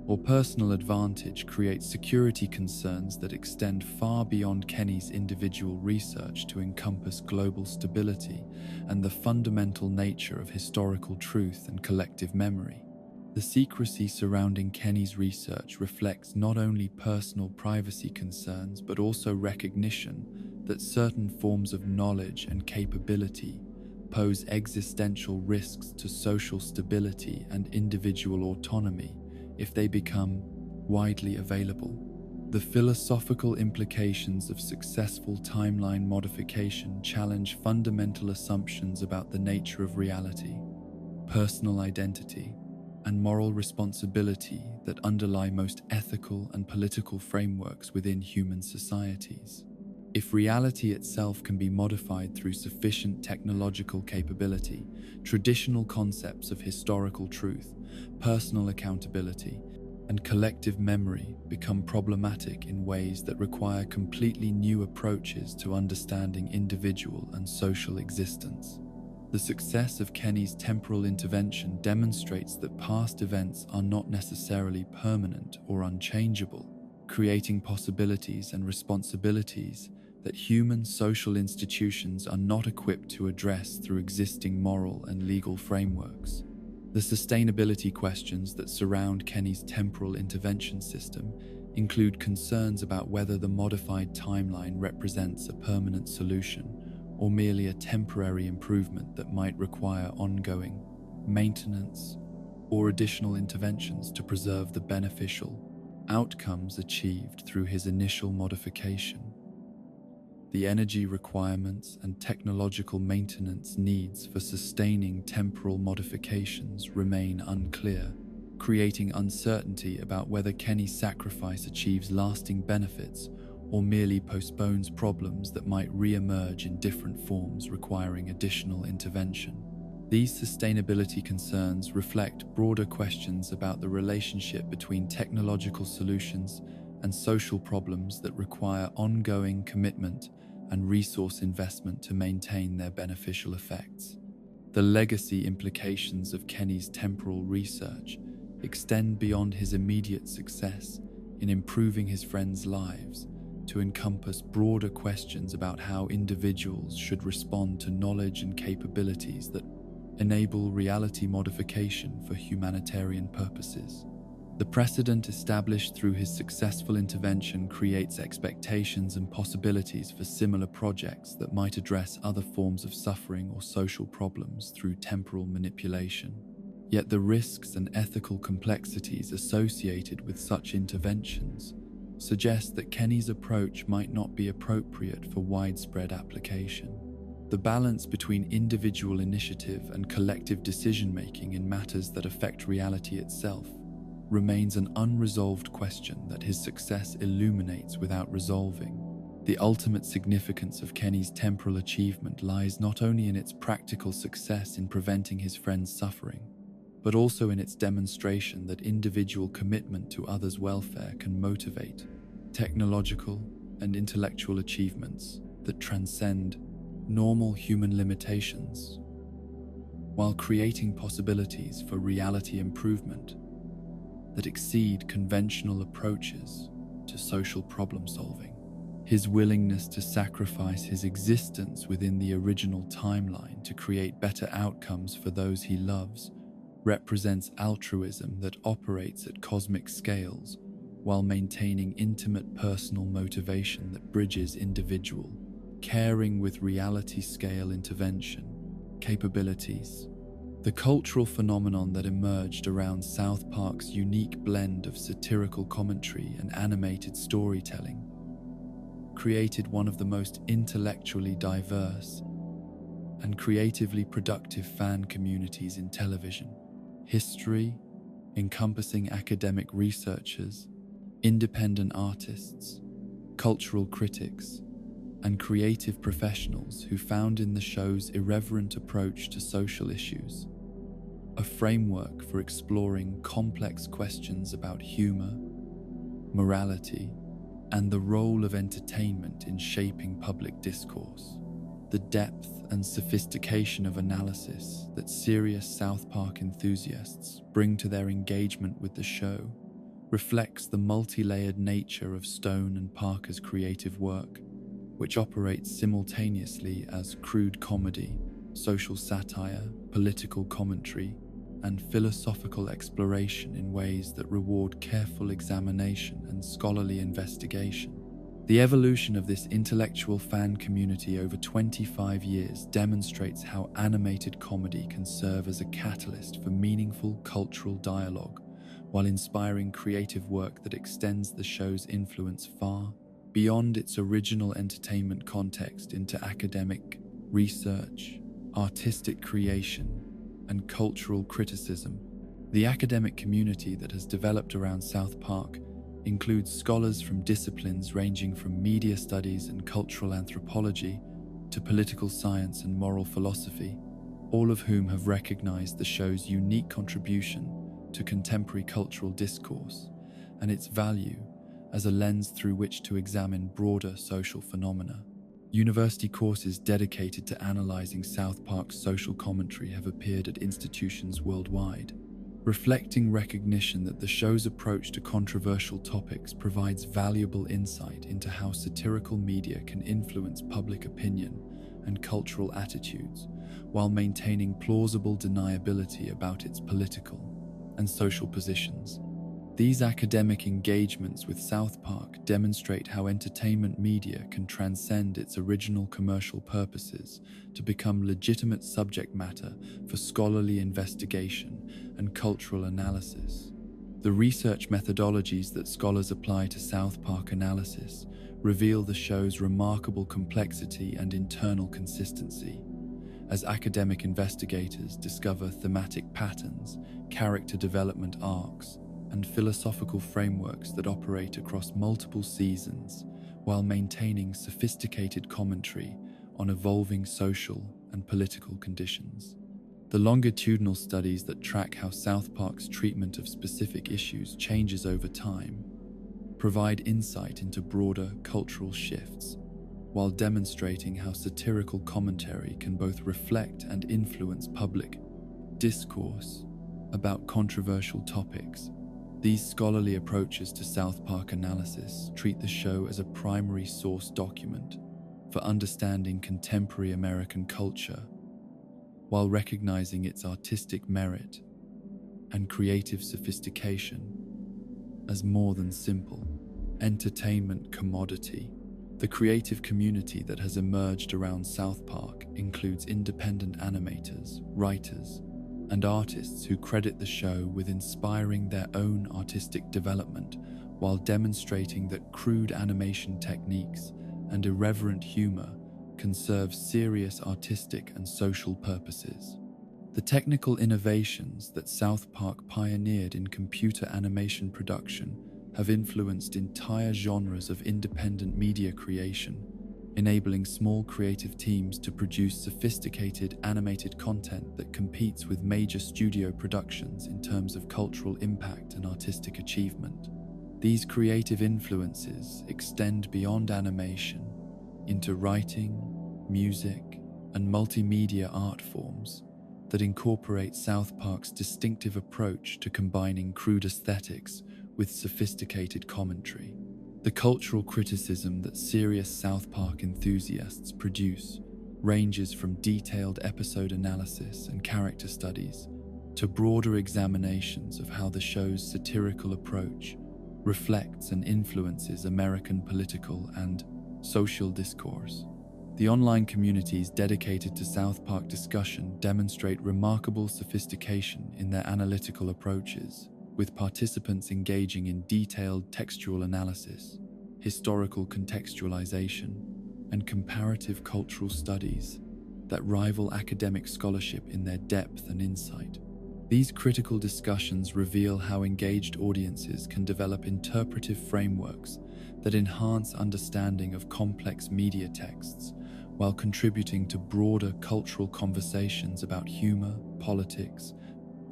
or personal advantage creates security concerns that extend far beyond Kenny's individual research to encompass global stability and the fundamental nature of historical truth and collective memory. The secrecy surrounding Kenny's research reflects not only personal privacy concerns but also recognition that certain forms of knowledge and capability pose existential risks to social stability and individual autonomy if they become widely available. The philosophical implications of successful timeline modification challenge fundamental assumptions about the nature of reality, personal identity, and moral responsibility that underlie most ethical and political frameworks within human societies. If reality itself can be modified through sufficient technological capability, traditional concepts of historical truth, personal accountability, and collective memory become problematic in ways that require completely new approaches to understanding individual and social existence. The success of Kenny's temporal intervention demonstrates that past events are not necessarily permanent or unchangeable, creating possibilities and responsibilities that human social institutions are not equipped to address through existing moral and legal frameworks. The sustainability questions that surround Kenny's temporal intervention system include concerns about whether the modified timeline represents a permanent solution or merely a temporary improvement that might require ongoing maintenance or additional interventions to preserve the beneficial outcomes achieved through his initial modification. The energy requirements and technological maintenance needs for sustaining temporal modifications remain unclear, creating uncertainty about whether Kenny's sacrifice achieves lasting benefits or merely postpones problems that might re-emerge in different forms requiring additional intervention. These sustainability concerns reflect broader questions about the relationship between technological solutions and social problems that require ongoing commitment and resource investment to maintain their beneficial effects. The legacy implications of Kenny's temporal research extend beyond his immediate success in improving his friends' lives to encompass broader questions about how individuals should respond to knowledge and capabilities that enable reality modification for humanitarian purposes. The precedent established through his successful intervention creates expectations and possibilities for similar projects that might address other forms of suffering or social problems through temporal manipulation. Yet the risks and ethical complexities associated with such interventions suggest that Kenny's approach might not be appropriate for widespread application. The balance between individual initiative and collective decision-making in matters that affect reality itself remains an unresolved question that his success illuminates without resolving. The ultimate significance of Kenny's temporal achievement lies not only in its practical success in preventing his friends' suffering, but also in its demonstration that individual commitment to others' welfare can motivate technological and intellectual achievements that transcend normal human limitations, while creating possibilities for reality improvement that exceed conventional approaches to social problem solving. His willingness to sacrifice his existence within the original timeline to create better outcomes for those he loves represents altruism that operates at cosmic scales while maintaining intimate personal motivation that bridges individual, caring with reality-scale intervention capabilities. The cultural phenomenon that emerged around South Park's unique blend of satirical commentary and animated storytelling created one of the most intellectually diverse and creatively productive fan communities in television. History, encompassing academic researchers, independent artists, cultural critics, and creative professionals who found in the show's irreverent approach to social issues a framework for exploring complex questions about humor, morality, and the role of entertainment in shaping public discourse. The depth and sophistication of analysis that serious South Park enthusiasts bring to their engagement with the show reflects the multi-layered nature of Stone and Parker's creative work, which operates simultaneously as crude comedy, social satire, political commentary, and philosophical exploration in ways that reward careful examination and scholarly investigation. The evolution of this intellectual fan community over 25 years demonstrates how animated comedy can serve as a catalyst for meaningful cultural dialogue, while inspiring creative work that extends the show's influence far beyond its original entertainment context into academic research, artistic creation, and cultural criticism. The academic community that has developed around South Park includes scholars from disciplines ranging from media studies and cultural anthropology to political science and moral philosophy, all of whom have recognized the show's unique contribution to contemporary cultural discourse and its value as a lens through which to examine broader social phenomena. University courses dedicated to analyzing South Park's social commentary have appeared at institutions worldwide, reflecting recognition that the show's approach to controversial topics provides valuable insight into how satirical media can influence public opinion and cultural attitudes, while maintaining plausible deniability about its political and social positions. These academic engagements with South Park demonstrate how entertainment media can transcend its original commercial purposes to become legitimate subject matter for scholarly investigation and cultural analysis. The research methodologies that scholars apply to South Park analysis reveal the show's remarkable complexity and internal consistency, as academic investigators discover thematic patterns, character development arcs, and philosophical frameworks that operate across multiple seasons while maintaining sophisticated commentary on evolving social and political conditions. The longitudinal studies that track how South Park's treatment of specific issues changes over time provide insight into broader cultural shifts, while demonstrating how satirical commentary can both reflect and influence public discourse about controversial topics. These scholarly approaches to South Park analysis treat the show as a primary source document for understanding contemporary American culture, while recognizing its artistic merit and creative sophistication as more than simple entertainment commodity. The creative community that has emerged around South Park includes independent animators, writers, and artists who credit the show with inspiring their own artistic development while demonstrating that crude animation techniques and irreverent humor can serve serious artistic and social purposes. The technical innovations that South Park pioneered in computer animation production have influenced entire genres of independent media creation, enabling small creative teams to produce sophisticated animated content that competes with major studio productions in terms of cultural impact and artistic achievement. These creative influences extend beyond animation into writing, music, and multimedia art forms that incorporate South Park's distinctive approach to combining crude aesthetics with sophisticated commentary. The cultural criticism that serious South Park enthusiasts produce ranges from detailed episode analysis and character studies to broader examinations of how the show's satirical approach reflects and influences American political and social discourse. The online communities dedicated to South Park discussion demonstrate remarkable sophistication in their analytical approaches, with participants engaging in detailed textual analysis, historical contextualization, and comparative cultural studies that rival academic scholarship in their depth and insight. These critical discussions reveal how engaged audiences can develop interpretive frameworks that enhance understanding of complex media texts while contributing to broader cultural conversations about humor, politics,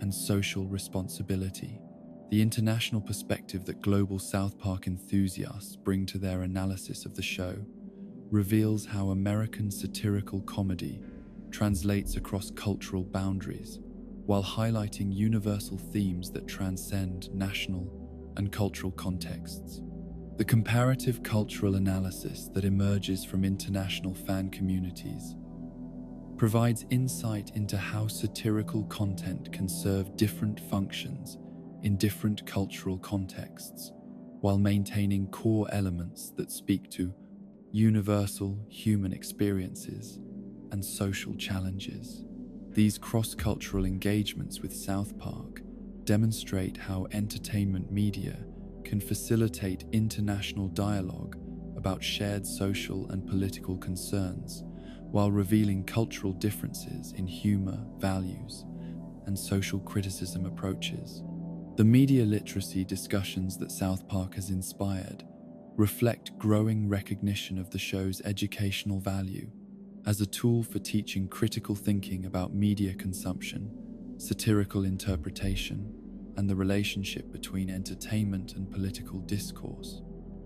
and social responsibility. The international perspective that global South Park enthusiasts bring to their analysis of the show reveals how American satirical comedy translates across cultural boundaries, while highlighting universal themes that transcend national and cultural contexts. The comparative cultural analysis that emerges from international fan communities provides insight into how satirical content can serve different functions in different cultural contexts, while maintaining core elements that speak to universal human experiences and social challenges. These cross-cultural engagements with South Park demonstrate how entertainment media can facilitate international dialogue about shared social and political concerns, while revealing cultural differences in humor, values, and social criticism approaches. The media literacy discussions that South Park has inspired reflect growing recognition of the show's educational value as a tool for teaching critical thinking about media consumption, satirical interpretation, and the relationship between entertainment and political discourse.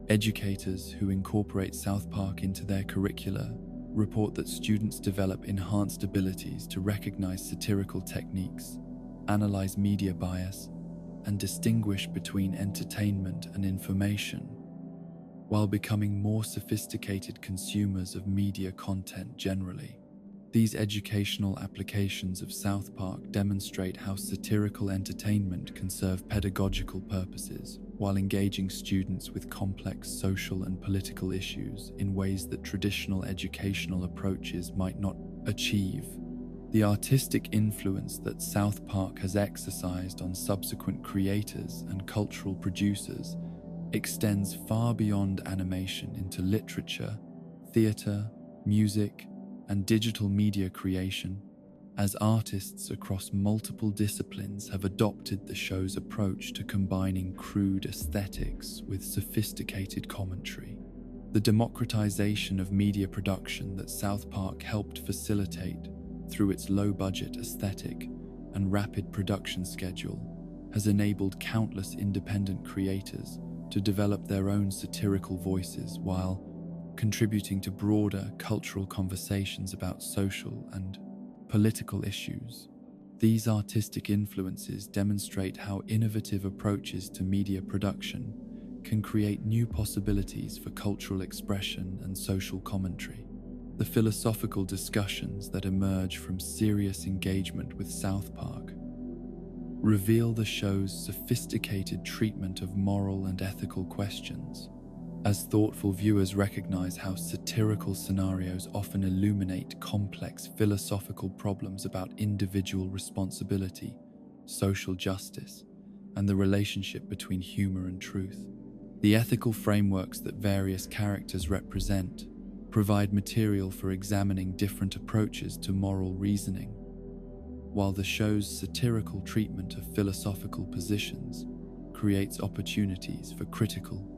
Educators who incorporate South Park into their curricula report that students develop enhanced abilities to recognize satirical techniques, analyze media bias, and distinguish between entertainment and information, while becoming more sophisticated consumers of media content generally. These educational applications of South Park demonstrate how satirical entertainment can serve pedagogical purposes while engaging students with complex social and political issues in ways that traditional educational approaches might not achieve. The artistic influence that South Park has exercised on subsequent creators and cultural producers extends far beyond animation into literature, theater, music, and digital media creation, as artists across multiple disciplines have adopted the show's approach to combining crude aesthetics with sophisticated commentary. The democratization of media production that South Park helped facilitate through its low-budget aesthetic and rapid production schedule has enabled countless independent creators to develop their own satirical voices while contributing to broader cultural conversations about social and political issues. These artistic influences demonstrate how innovative approaches to media production can create new possibilities for cultural expression and social commentary. The philosophical discussions that emerge from serious engagement with South Park reveal the show's sophisticated treatment of moral and ethical questions, as thoughtful viewers recognize how satirical scenarios often illuminate complex philosophical problems about individual responsibility, social justice, and the relationship between humor and truth. The ethical frameworks that various characters represent provide material for examining different approaches to moral reasoning, while the show's satirical treatment of philosophical positions creates opportunities for critical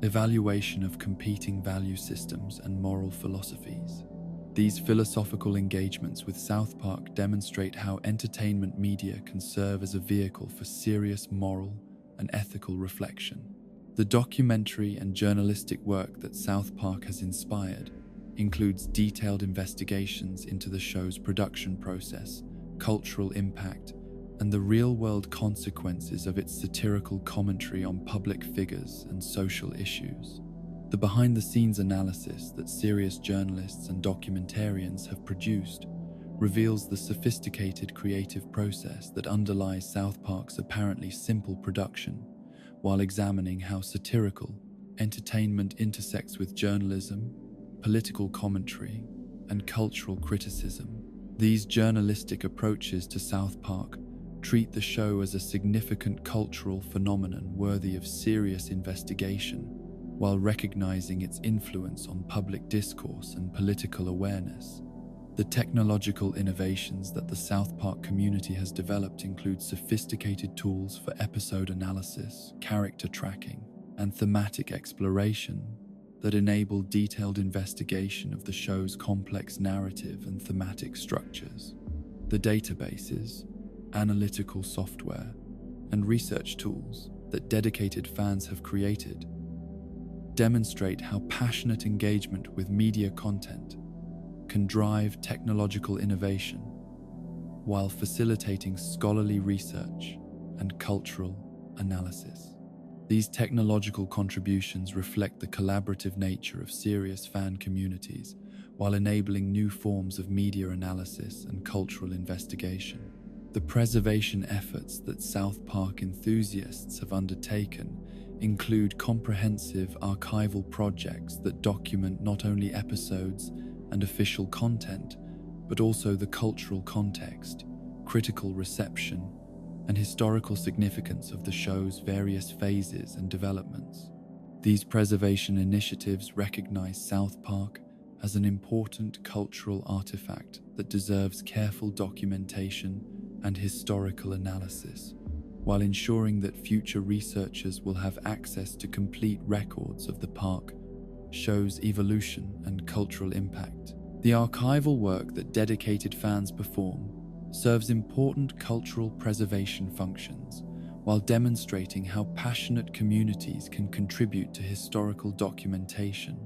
evaluation of competing value systems and moral philosophies. These philosophical engagements with South Park demonstrate how entertainment media can serve as a vehicle for serious moral and ethical reflection. The documentary and journalistic work that South Park has inspired includes detailed investigations into the show's production process, cultural impact, and the real-world consequences of its satirical commentary on public figures and social issues. The behind-the-scenes analysis that serious journalists and documentarians have produced reveals the sophisticated creative process that underlies South Park's apparently simple production, while examining how satirical entertainment intersects with journalism, political commentary, and cultural criticism. These journalistic approaches to South Park treat the show as a significant cultural phenomenon worthy of serious investigation, while recognizing its influence on public discourse and political awareness. The technological innovations that the South Park community has developed include sophisticated tools for episode analysis, character tracking, and thematic exploration that enable detailed investigation of the show's complex narrative and thematic structures. The databases, analytical software, and research tools that dedicated fans have created demonstrate how passionate engagement with media content can drive technological innovation while facilitating scholarly research and cultural analysis. These technological contributions reflect the collaborative nature of serious fan communities, while enabling new forms of media analysis and cultural investigation. The preservation efforts that South Park enthusiasts have undertaken include comprehensive archival projects that document not only episodes and official content, but also the cultural context, critical reception, and historical significance of the show's various phases and developments. These preservation initiatives recognize South Park as an important cultural artifact that deserves careful documentation and historical analysis, while ensuring that future researchers will have access to complete records of the park, show's evolution, and cultural impact. The archival work that dedicated fans perform serves important cultural preservation functions, while demonstrating how passionate communities can contribute to historical documentation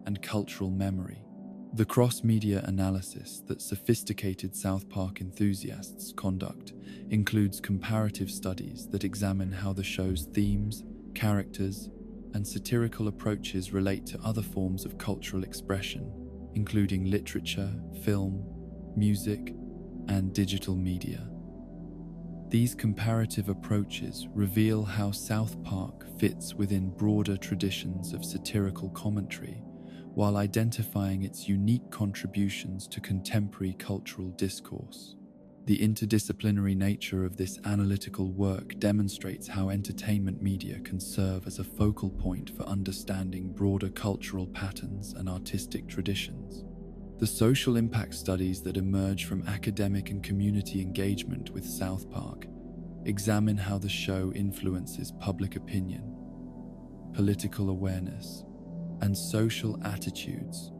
and cultural memory. The cross-media analysis that sophisticated South Park enthusiasts conduct includes comparative studies that examine how the show's themes, characters, and satirical approaches relate to other forms of cultural expression, including literature, film, music, and digital media. These comparative approaches reveal how South Park fits within broader traditions of satirical commentary, while identifying its unique contributions to contemporary cultural discourse. The interdisciplinary nature of this analytical work demonstrates how entertainment media can serve as a focal point for understanding broader cultural patterns and artistic traditions. The social impact studies that emerge from academic and community engagement with South Park examine how the show influences public opinion, political awareness, and social attitudes,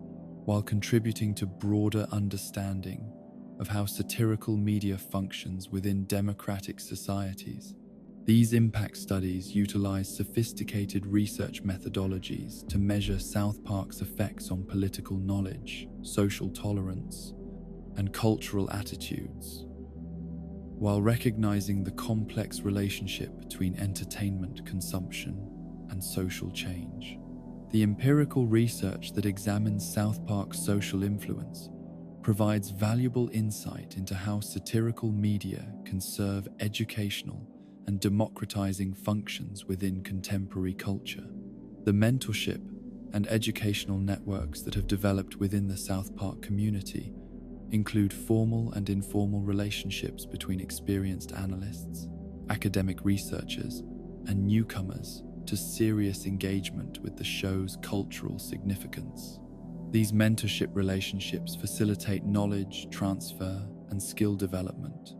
while contributing to broader understanding of how satirical media functions within democratic societies. These impact studies utilize sophisticated research methodologies to measure South Park's effects on political knowledge, social tolerance, and cultural attitudes, while recognizing the complex relationship between entertainment consumption and social change. The empirical research that examines South Park's social influence provides valuable insight into how satirical media can serve educational and democratizing functions within contemporary culture. The mentorship and educational networks that have developed within the South Park community include formal and informal relationships between experienced analysts, academic researchers, and newcomers to serious engagement with the show's cultural significance. These mentorship relationships facilitate knowledge transfer and skill development,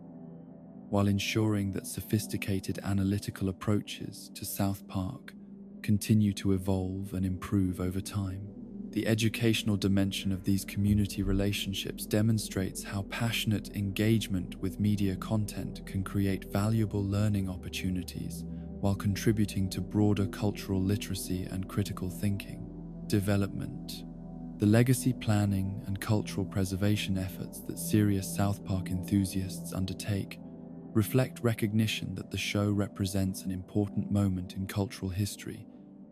while ensuring that sophisticated analytical approaches to South Park continue to evolve and improve over time. The educational dimension of these community relationships demonstrates how passionate engagement with media content can create valuable learning opportunities while contributing to broader cultural literacy and critical thinking. Development. The legacy planning and cultural preservation efforts that serious South Park enthusiasts undertake reflect recognition that the show represents an important moment in cultural history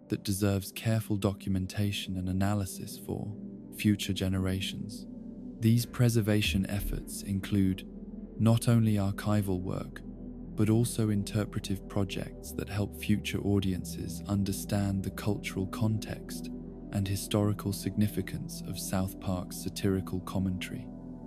that deserves careful documentation and analysis for future generations. These preservation efforts include not only archival work, but also interpretive projects that help future audiences understand the cultural context and historical significance of South Park's satirical commentary.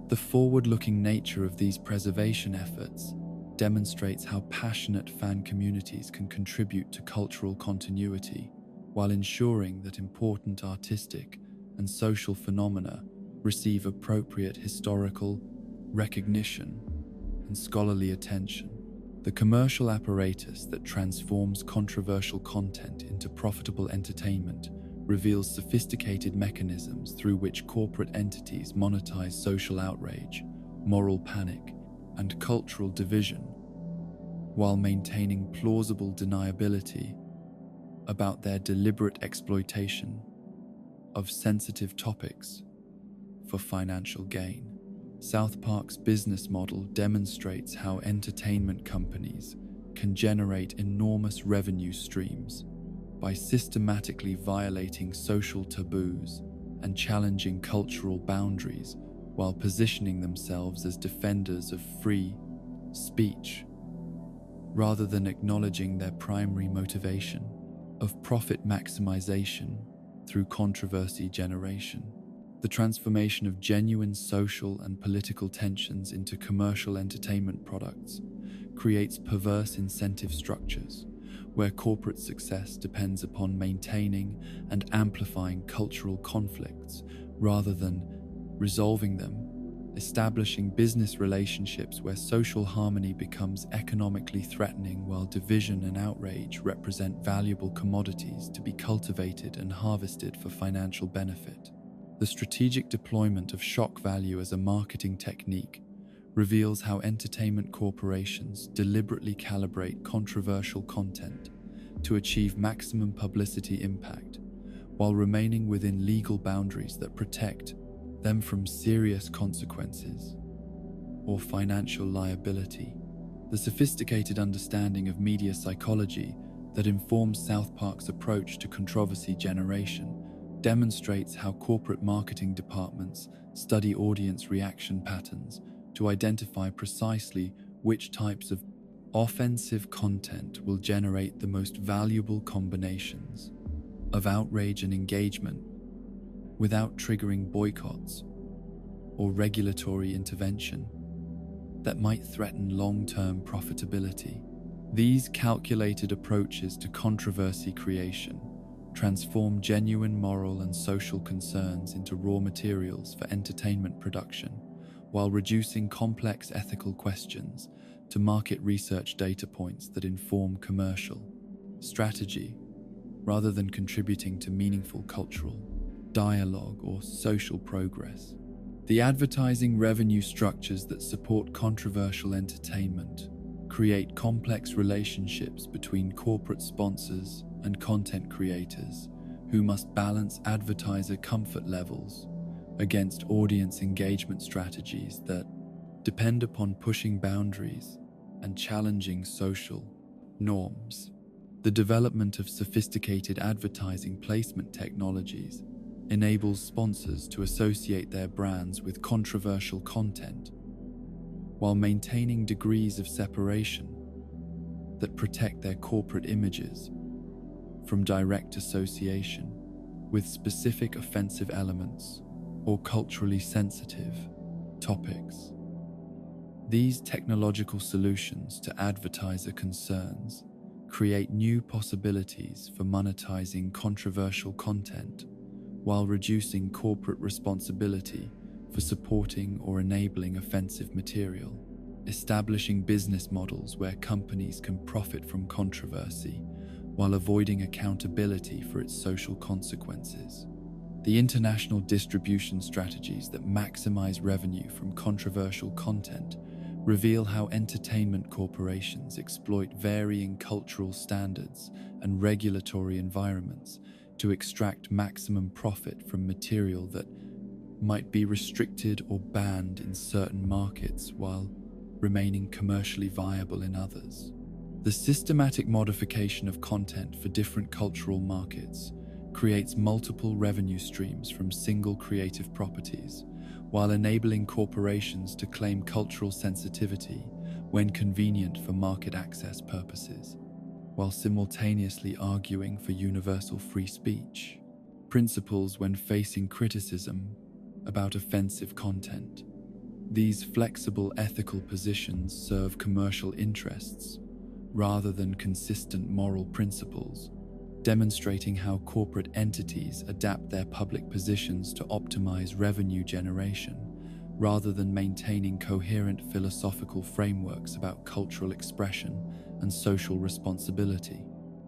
The forward-looking nature of these preservation efforts demonstrates how passionate fan communities can contribute to cultural continuity while ensuring that important artistic and social phenomena receive appropriate historical recognition and scholarly attention. The commercial apparatus that transforms controversial content into profitable entertainment reveals sophisticated mechanisms through which corporate entities monetize social outrage, moral panic, and cultural division, while maintaining plausible deniability about their deliberate exploitation of sensitive topics for financial gain. South Park's business model demonstrates how entertainment companies can generate enormous revenue streams by systematically violating social taboos and challenging cultural boundaries while positioning themselves as defenders of free speech, rather than acknowledging their primary motivation of profit maximization through controversy generation. The transformation of genuine social and political tensions into commercial entertainment products creates perverse incentive structures where corporate success depends upon maintaining and amplifying cultural conflicts rather than resolving them, establishing business relationships where social harmony becomes economically threatening while division and outrage represent valuable commodities to be cultivated and harvested for financial benefit. The strategic deployment of shock value as a marketing technique reveals how entertainment corporations deliberately calibrate controversial content to achieve maximum publicity impact while remaining within legal boundaries that protect them from serious consequences or financial liability. The sophisticated understanding of media psychology that informs South Park's approach to controversy generation demonstrates how corporate marketing departments study audience reaction patterns to identify precisely which types of offensive content will generate the most valuable combinations of outrage and engagement without triggering boycotts or regulatory intervention that might threaten long-term profitability. These calculated approaches to controversy creation transform genuine moral and social concerns into raw materials for entertainment production, while reducing complex ethical questions to market research data points that inform commercial strategy, rather than contributing to meaningful cultural dialogue or social progress. The advertising revenue structures that support controversial entertainment create complex relationships between corporate sponsors and content creators who must balance advertiser comfort levels against audience engagement strategies that depend upon pushing boundaries and challenging social norms. The development of sophisticated advertising placement technologies enables sponsors to associate their brands with controversial content while maintaining degrees of separation that protect their corporate images from direct association with specific offensive elements or culturally sensitive topics. These technological solutions to advertiser concerns create new possibilities for monetizing controversial content while reducing corporate responsibility for supporting or enabling offensive material, establishing business models where companies can profit from controversy while avoiding accountability for its social consequences. The international distribution strategies that maximize revenue from controversial content reveal how entertainment corporations exploit varying cultural standards and regulatory environments to extract maximum profit from material that might be restricted or banned in certain markets while remaining commercially viable in others. The systematic modification of content for different cultural markets creates multiple revenue streams from single creative properties, while enabling corporations to claim cultural sensitivity when convenient for market access purposes, while simultaneously arguing for universal free speech principles when facing criticism about offensive content. These flexible ethical positions serve commercial interests rather than consistent moral principles, demonstrating how corporate entities adapt their public positions to optimize revenue generation rather than maintaining coherent philosophical frameworks about cultural expression and social responsibility.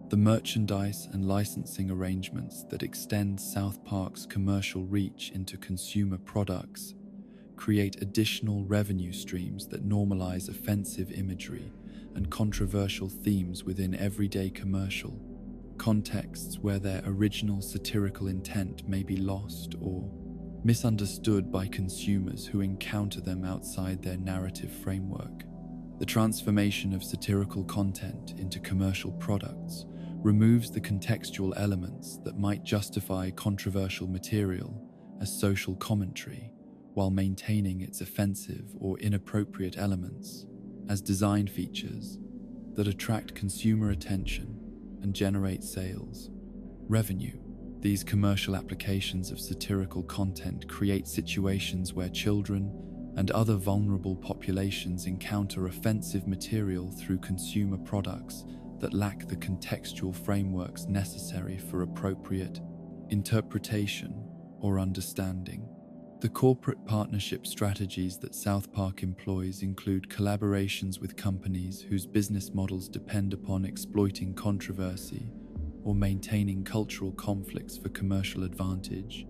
The merchandise and licensing arrangements that extend South Park's commercial reach into consumer products create additional revenue streams that normalize offensive imagery and controversial themes within everyday commercial contexts where their original satirical intent may be lost or misunderstood by consumers who encounter them outside their narrative framework. The transformation of satirical content into commercial products removes the contextual elements that might justify controversial material as social commentary, while maintaining its offensive or inappropriate elements as design features that attract consumer attention and generate sales revenue. These commercial applications of satirical content create situations where children and other vulnerable populations encounter offensive material through consumer products that lack the contextual frameworks necessary for appropriate interpretation or understanding. The corporate partnership strategies that South Park employs include collaborations with companies whose business models depend upon exploiting controversy or maintaining cultural conflicts for commercial advantage,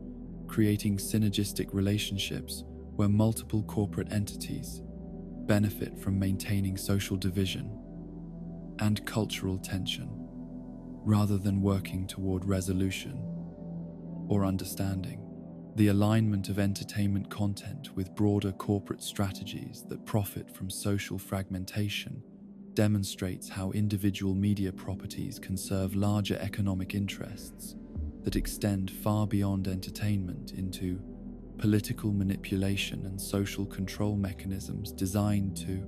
creating synergistic relationships where multiple corporate entities benefit from maintaining social division and cultural tension, rather than working toward resolution or understanding. The alignment of entertainment content with broader corporate strategies that profit from social fragmentation demonstrates how individual media properties can serve larger economic interests that extend far beyond entertainment into political manipulation and social control mechanisms designed to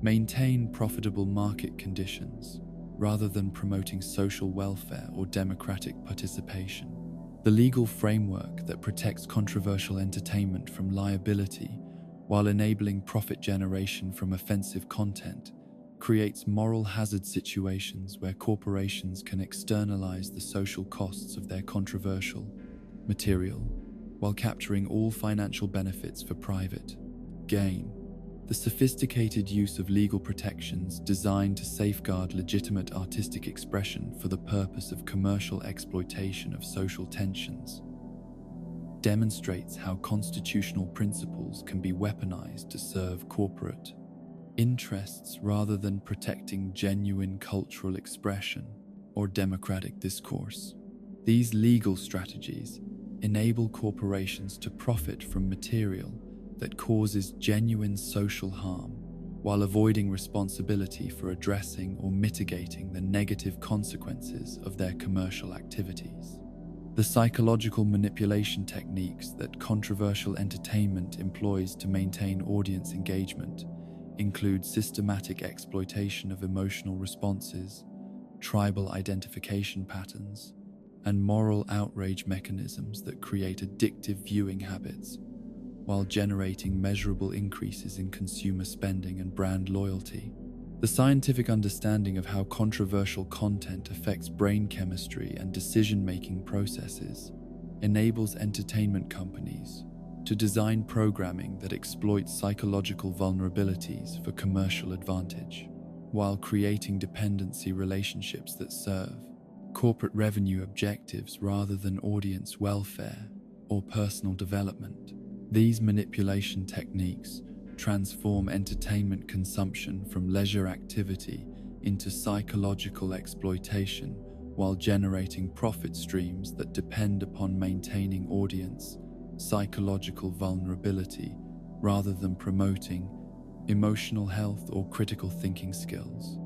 maintain profitable market conditions rather than promoting social welfare or democratic participation. The legal framework that protects controversial entertainment from liability while enabling profit generation from offensive content creates moral hazard situations where corporations can externalize the social costs of their controversial material while capturing all financial benefits for private gain. The sophisticated use of legal protections designed to safeguard legitimate artistic expression for the purpose of commercial exploitation of social tensions demonstrates how constitutional principles can be weaponized to serve corporate interests rather than protecting genuine cultural expression or democratic discourse. These legal strategies enable corporations to profit from material that causes genuine social harm while avoiding responsibility for addressing or mitigating the negative consequences of their commercial activities. The psychological manipulation techniques that controversial entertainment employs to maintain audience engagement include systematic exploitation of emotional responses, tribal identification patterns, and moral outrage mechanisms that create addictive viewing habits while generating measurable increases in consumer spending and brand loyalty. The scientific understanding of how controversial content affects brain chemistry and decision-making processes enables entertainment companies to design programming that exploits psychological vulnerabilities for commercial advantage, while creating dependency relationships that serve corporate revenue objectives rather than audience welfare or personal development. These manipulation techniques transform entertainment consumption from leisure activity into psychological exploitation while generating profit streams that depend upon maintaining audience psychological vulnerability rather than promoting emotional health or critical thinking skills.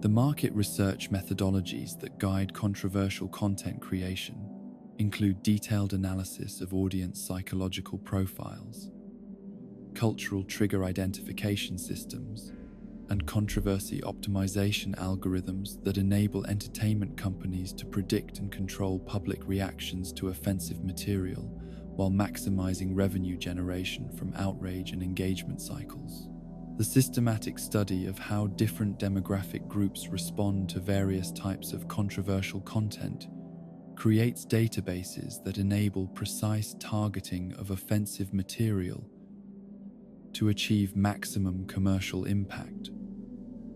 The market research methodologies that guide controversial content creation include detailed analysis of audience psychological profiles, cultural trigger identification systems, and controversy optimization algorithms that enable entertainment companies to predict and control public reactions to offensive material while maximizing revenue generation from outrage and engagement cycles. The systematic study of how different demographic groups respond to various types of controversial content creates databases that enable precise targeting of offensive material to achieve maximum commercial impact,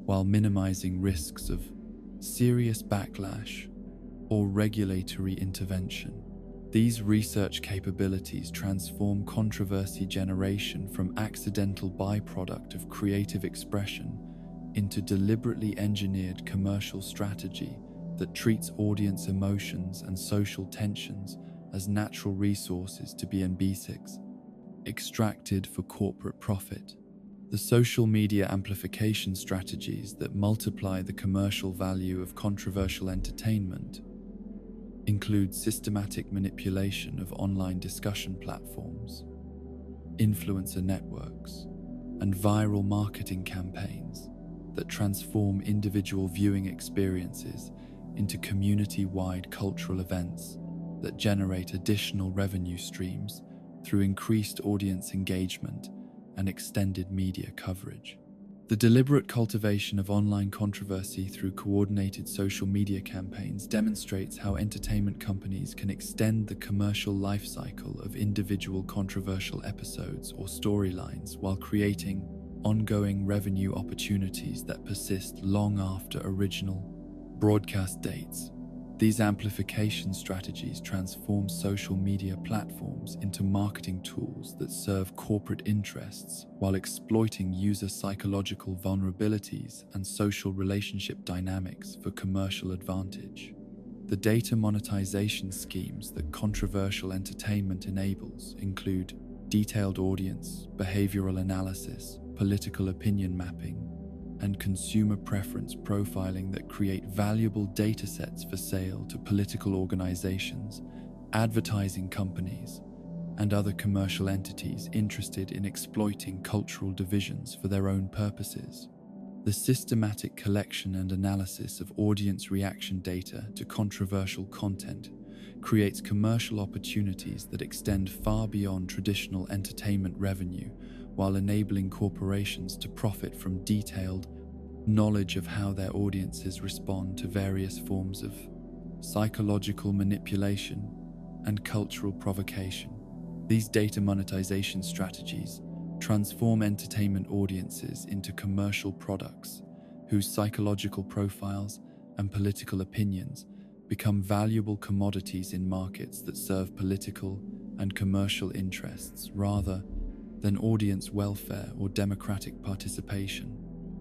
while minimizing risks of serious backlash or regulatory intervention. These research capabilities transform controversy generation from accidental byproduct of creative expression into deliberately engineered commercial strategy that treats audience emotions and social tensions as natural resources to be extracted for corporate profit. The social media amplification strategies that multiply the commercial value of controversial entertainment include systematic manipulation of online discussion platforms, influencer networks, and viral marketing campaigns that transform individual viewing experiences into community-wide cultural events that generate additional revenue streams through increased audience engagement and extended media coverage. The deliberate cultivation of online controversy through coordinated social media campaigns demonstrates how entertainment companies can extend the commercial life cycle of individual controversial episodes or storylines while creating ongoing revenue opportunities that persist long after original broadcast dates. These amplification strategies transform social media platforms into marketing tools that serve corporate interests while exploiting user psychological vulnerabilities and social relationship dynamics for commercial advantage. The data monetization schemes that controversial entertainment enables include detailed audience, behavioral analysis, political opinion mapping, and consumer preference profiling that create valuable datasets for sale to political organizations, advertising companies, and other commercial entities interested in exploiting cultural divisions for their own purposes. The systematic collection and analysis of audience reaction data to controversial content creates commercial opportunities that extend far beyond traditional entertainment revenue, while enabling corporations to profit from detailed knowledge of how their audiences respond to various forms of psychological manipulation and cultural provocation. These data monetization strategies transform entertainment audiences into commercial products whose psychological profiles and political opinions become valuable commodities in markets that serve political and commercial interests rather than audience welfare or democratic participation.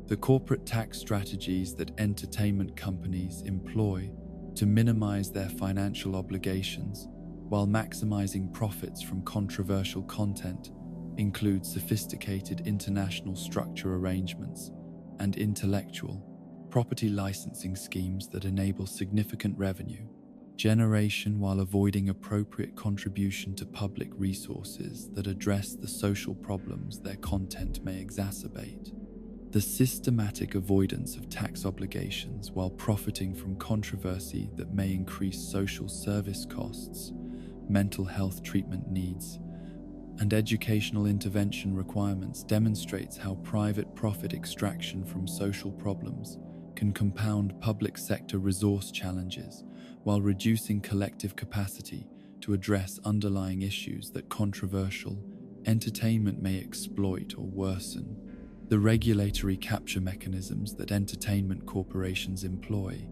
The corporate tax strategies that entertainment companies employ to minimize their financial obligations while maximizing profits from controversial content include sophisticated international structure arrangements and intellectual property licensing schemes that enable significant revenue generation while avoiding appropriate contribution to public resources that address the social problems their content may exacerbate. The systematic avoidance of tax obligations while profiting from controversy that may increase social service costs, mental health treatment needs, and educational intervention requirements demonstrates how private profit extraction from social problems can compound public sector resource challenges while reducing collective capacity to address underlying issues that controversial entertainment may exploit or worsen. The regulatory capture mechanisms that entertainment corporations employ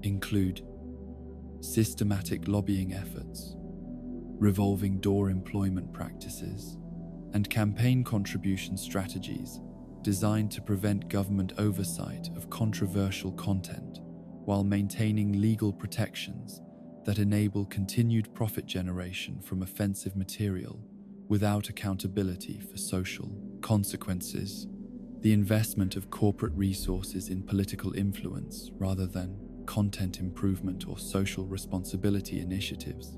include systematic lobbying efforts, revolving door employment practices, and campaign contribution strategies designed to prevent government oversight of controversial content while maintaining legal protections that enable continued profit generation from offensive material without accountability for social consequences. The investment of corporate resources in political influence rather than content improvement or social responsibility initiatives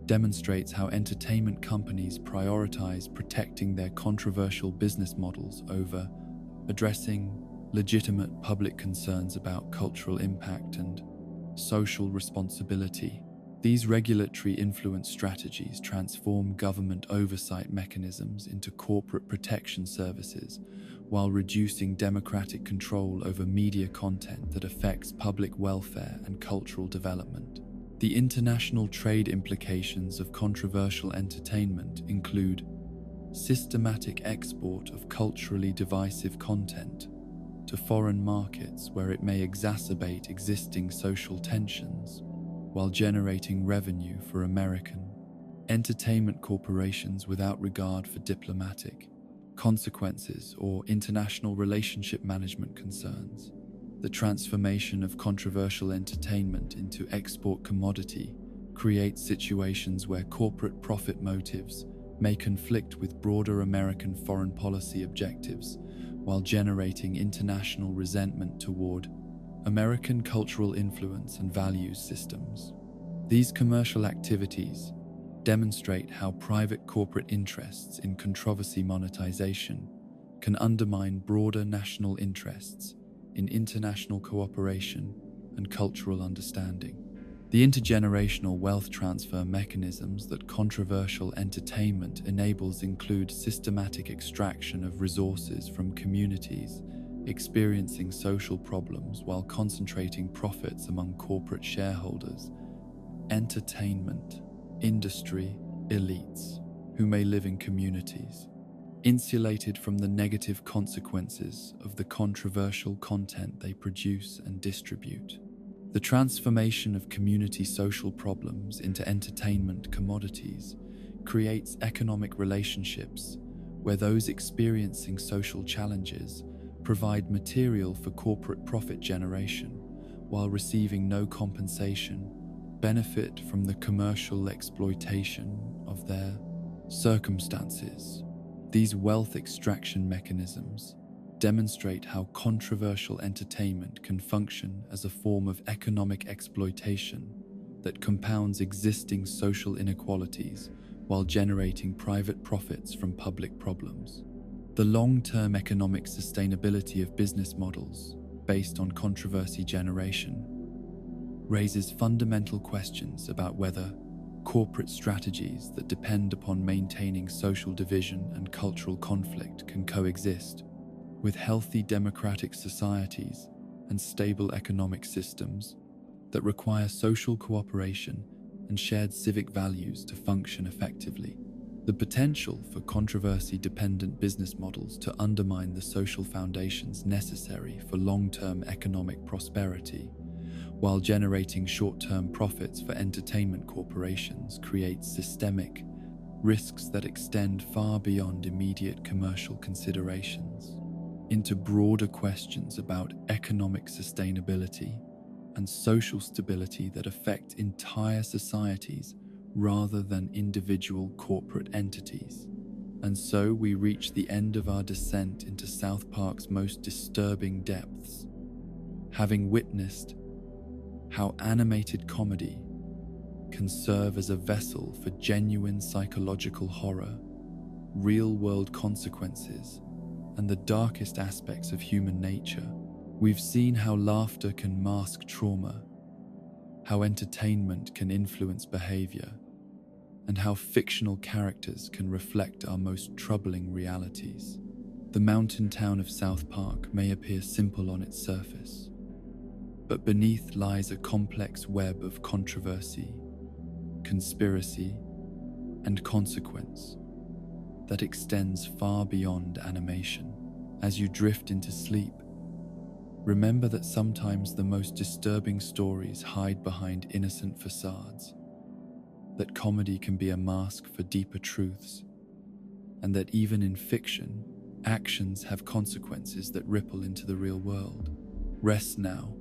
demonstrates how entertainment companies prioritize protecting their controversial business models over addressing legitimate public concerns about cultural impact and social responsibility. These regulatory influence strategies transform government oversight mechanisms into corporate protection services while reducing democratic control over media content that affects public welfare and cultural development. The international trade implications of controversial entertainment include systematic export of culturally divisive content to foreign markets where it may exacerbate existing social tensions while generating revenue for American entertainment corporations without regard for diplomatic consequences or international relationship management concerns. The transformation of controversial entertainment into export commodity creates situations where corporate profit motives may conflict with broader American foreign policy objectives while generating international resentment toward American cultural influence and values systems. These commercial activities demonstrate how private corporate interests in controversy monetization can undermine broader national interests in international cooperation and cultural understanding. The intergenerational wealth transfer mechanisms that controversial entertainment enables include systematic extraction of resources from communities experiencing social problems while concentrating profits among corporate shareholders, entertainment, industry, elites, who may live in communities, insulated from the negative consequences of the controversial content they produce and distribute. The transformation of community social problems into entertainment commodities creates economic relationships where those experiencing social challenges provide material for corporate profit generation while receiving no compensation, benefit from the commercial exploitation of their circumstances. These wealth extraction mechanisms demonstrate how controversial entertainment can function as a form of economic exploitation that compounds existing social inequalities while generating private profits from public problems. The long-term economic sustainability of business models based on controversy generation raises fundamental questions about whether corporate strategies that depend upon maintaining social division and cultural conflict can coexist with healthy democratic societies and stable economic systems that require social cooperation and shared civic values to function effectively. The potential for controversy-dependent business models to undermine the social foundations necessary for long-term economic prosperity while generating short-term profits for entertainment corporations creates systemic risks that extend far beyond immediate commercial considerations into broader questions about economic sustainability and social stability that affect entire societies rather than individual corporate entities. And so we reach the end of our descent into South Park's most disturbing depths, having witnessed how animated comedy can serve as a vessel for genuine psychological horror, real-world consequences, and the darkest aspects of human nature. We've seen how laughter can mask trauma, how entertainment can influence behavior, and how fictional characters can reflect our most troubling realities. The mountain town of South Park may appear simple on its surface, but beneath lies a complex web of controversy, conspiracy, and consequence that extends far beyond animation. As you drift into sleep, remember that sometimes the most disturbing stories hide behind innocent facades, that comedy can be a mask for deeper truths, and that even in fiction, actions have consequences that ripple into the real world. Rest now,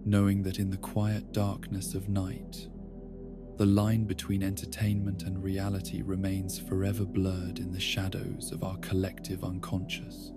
knowing that in the quiet darkness of night, the line between entertainment and reality remains forever blurred in the shadows of our collective unconscious.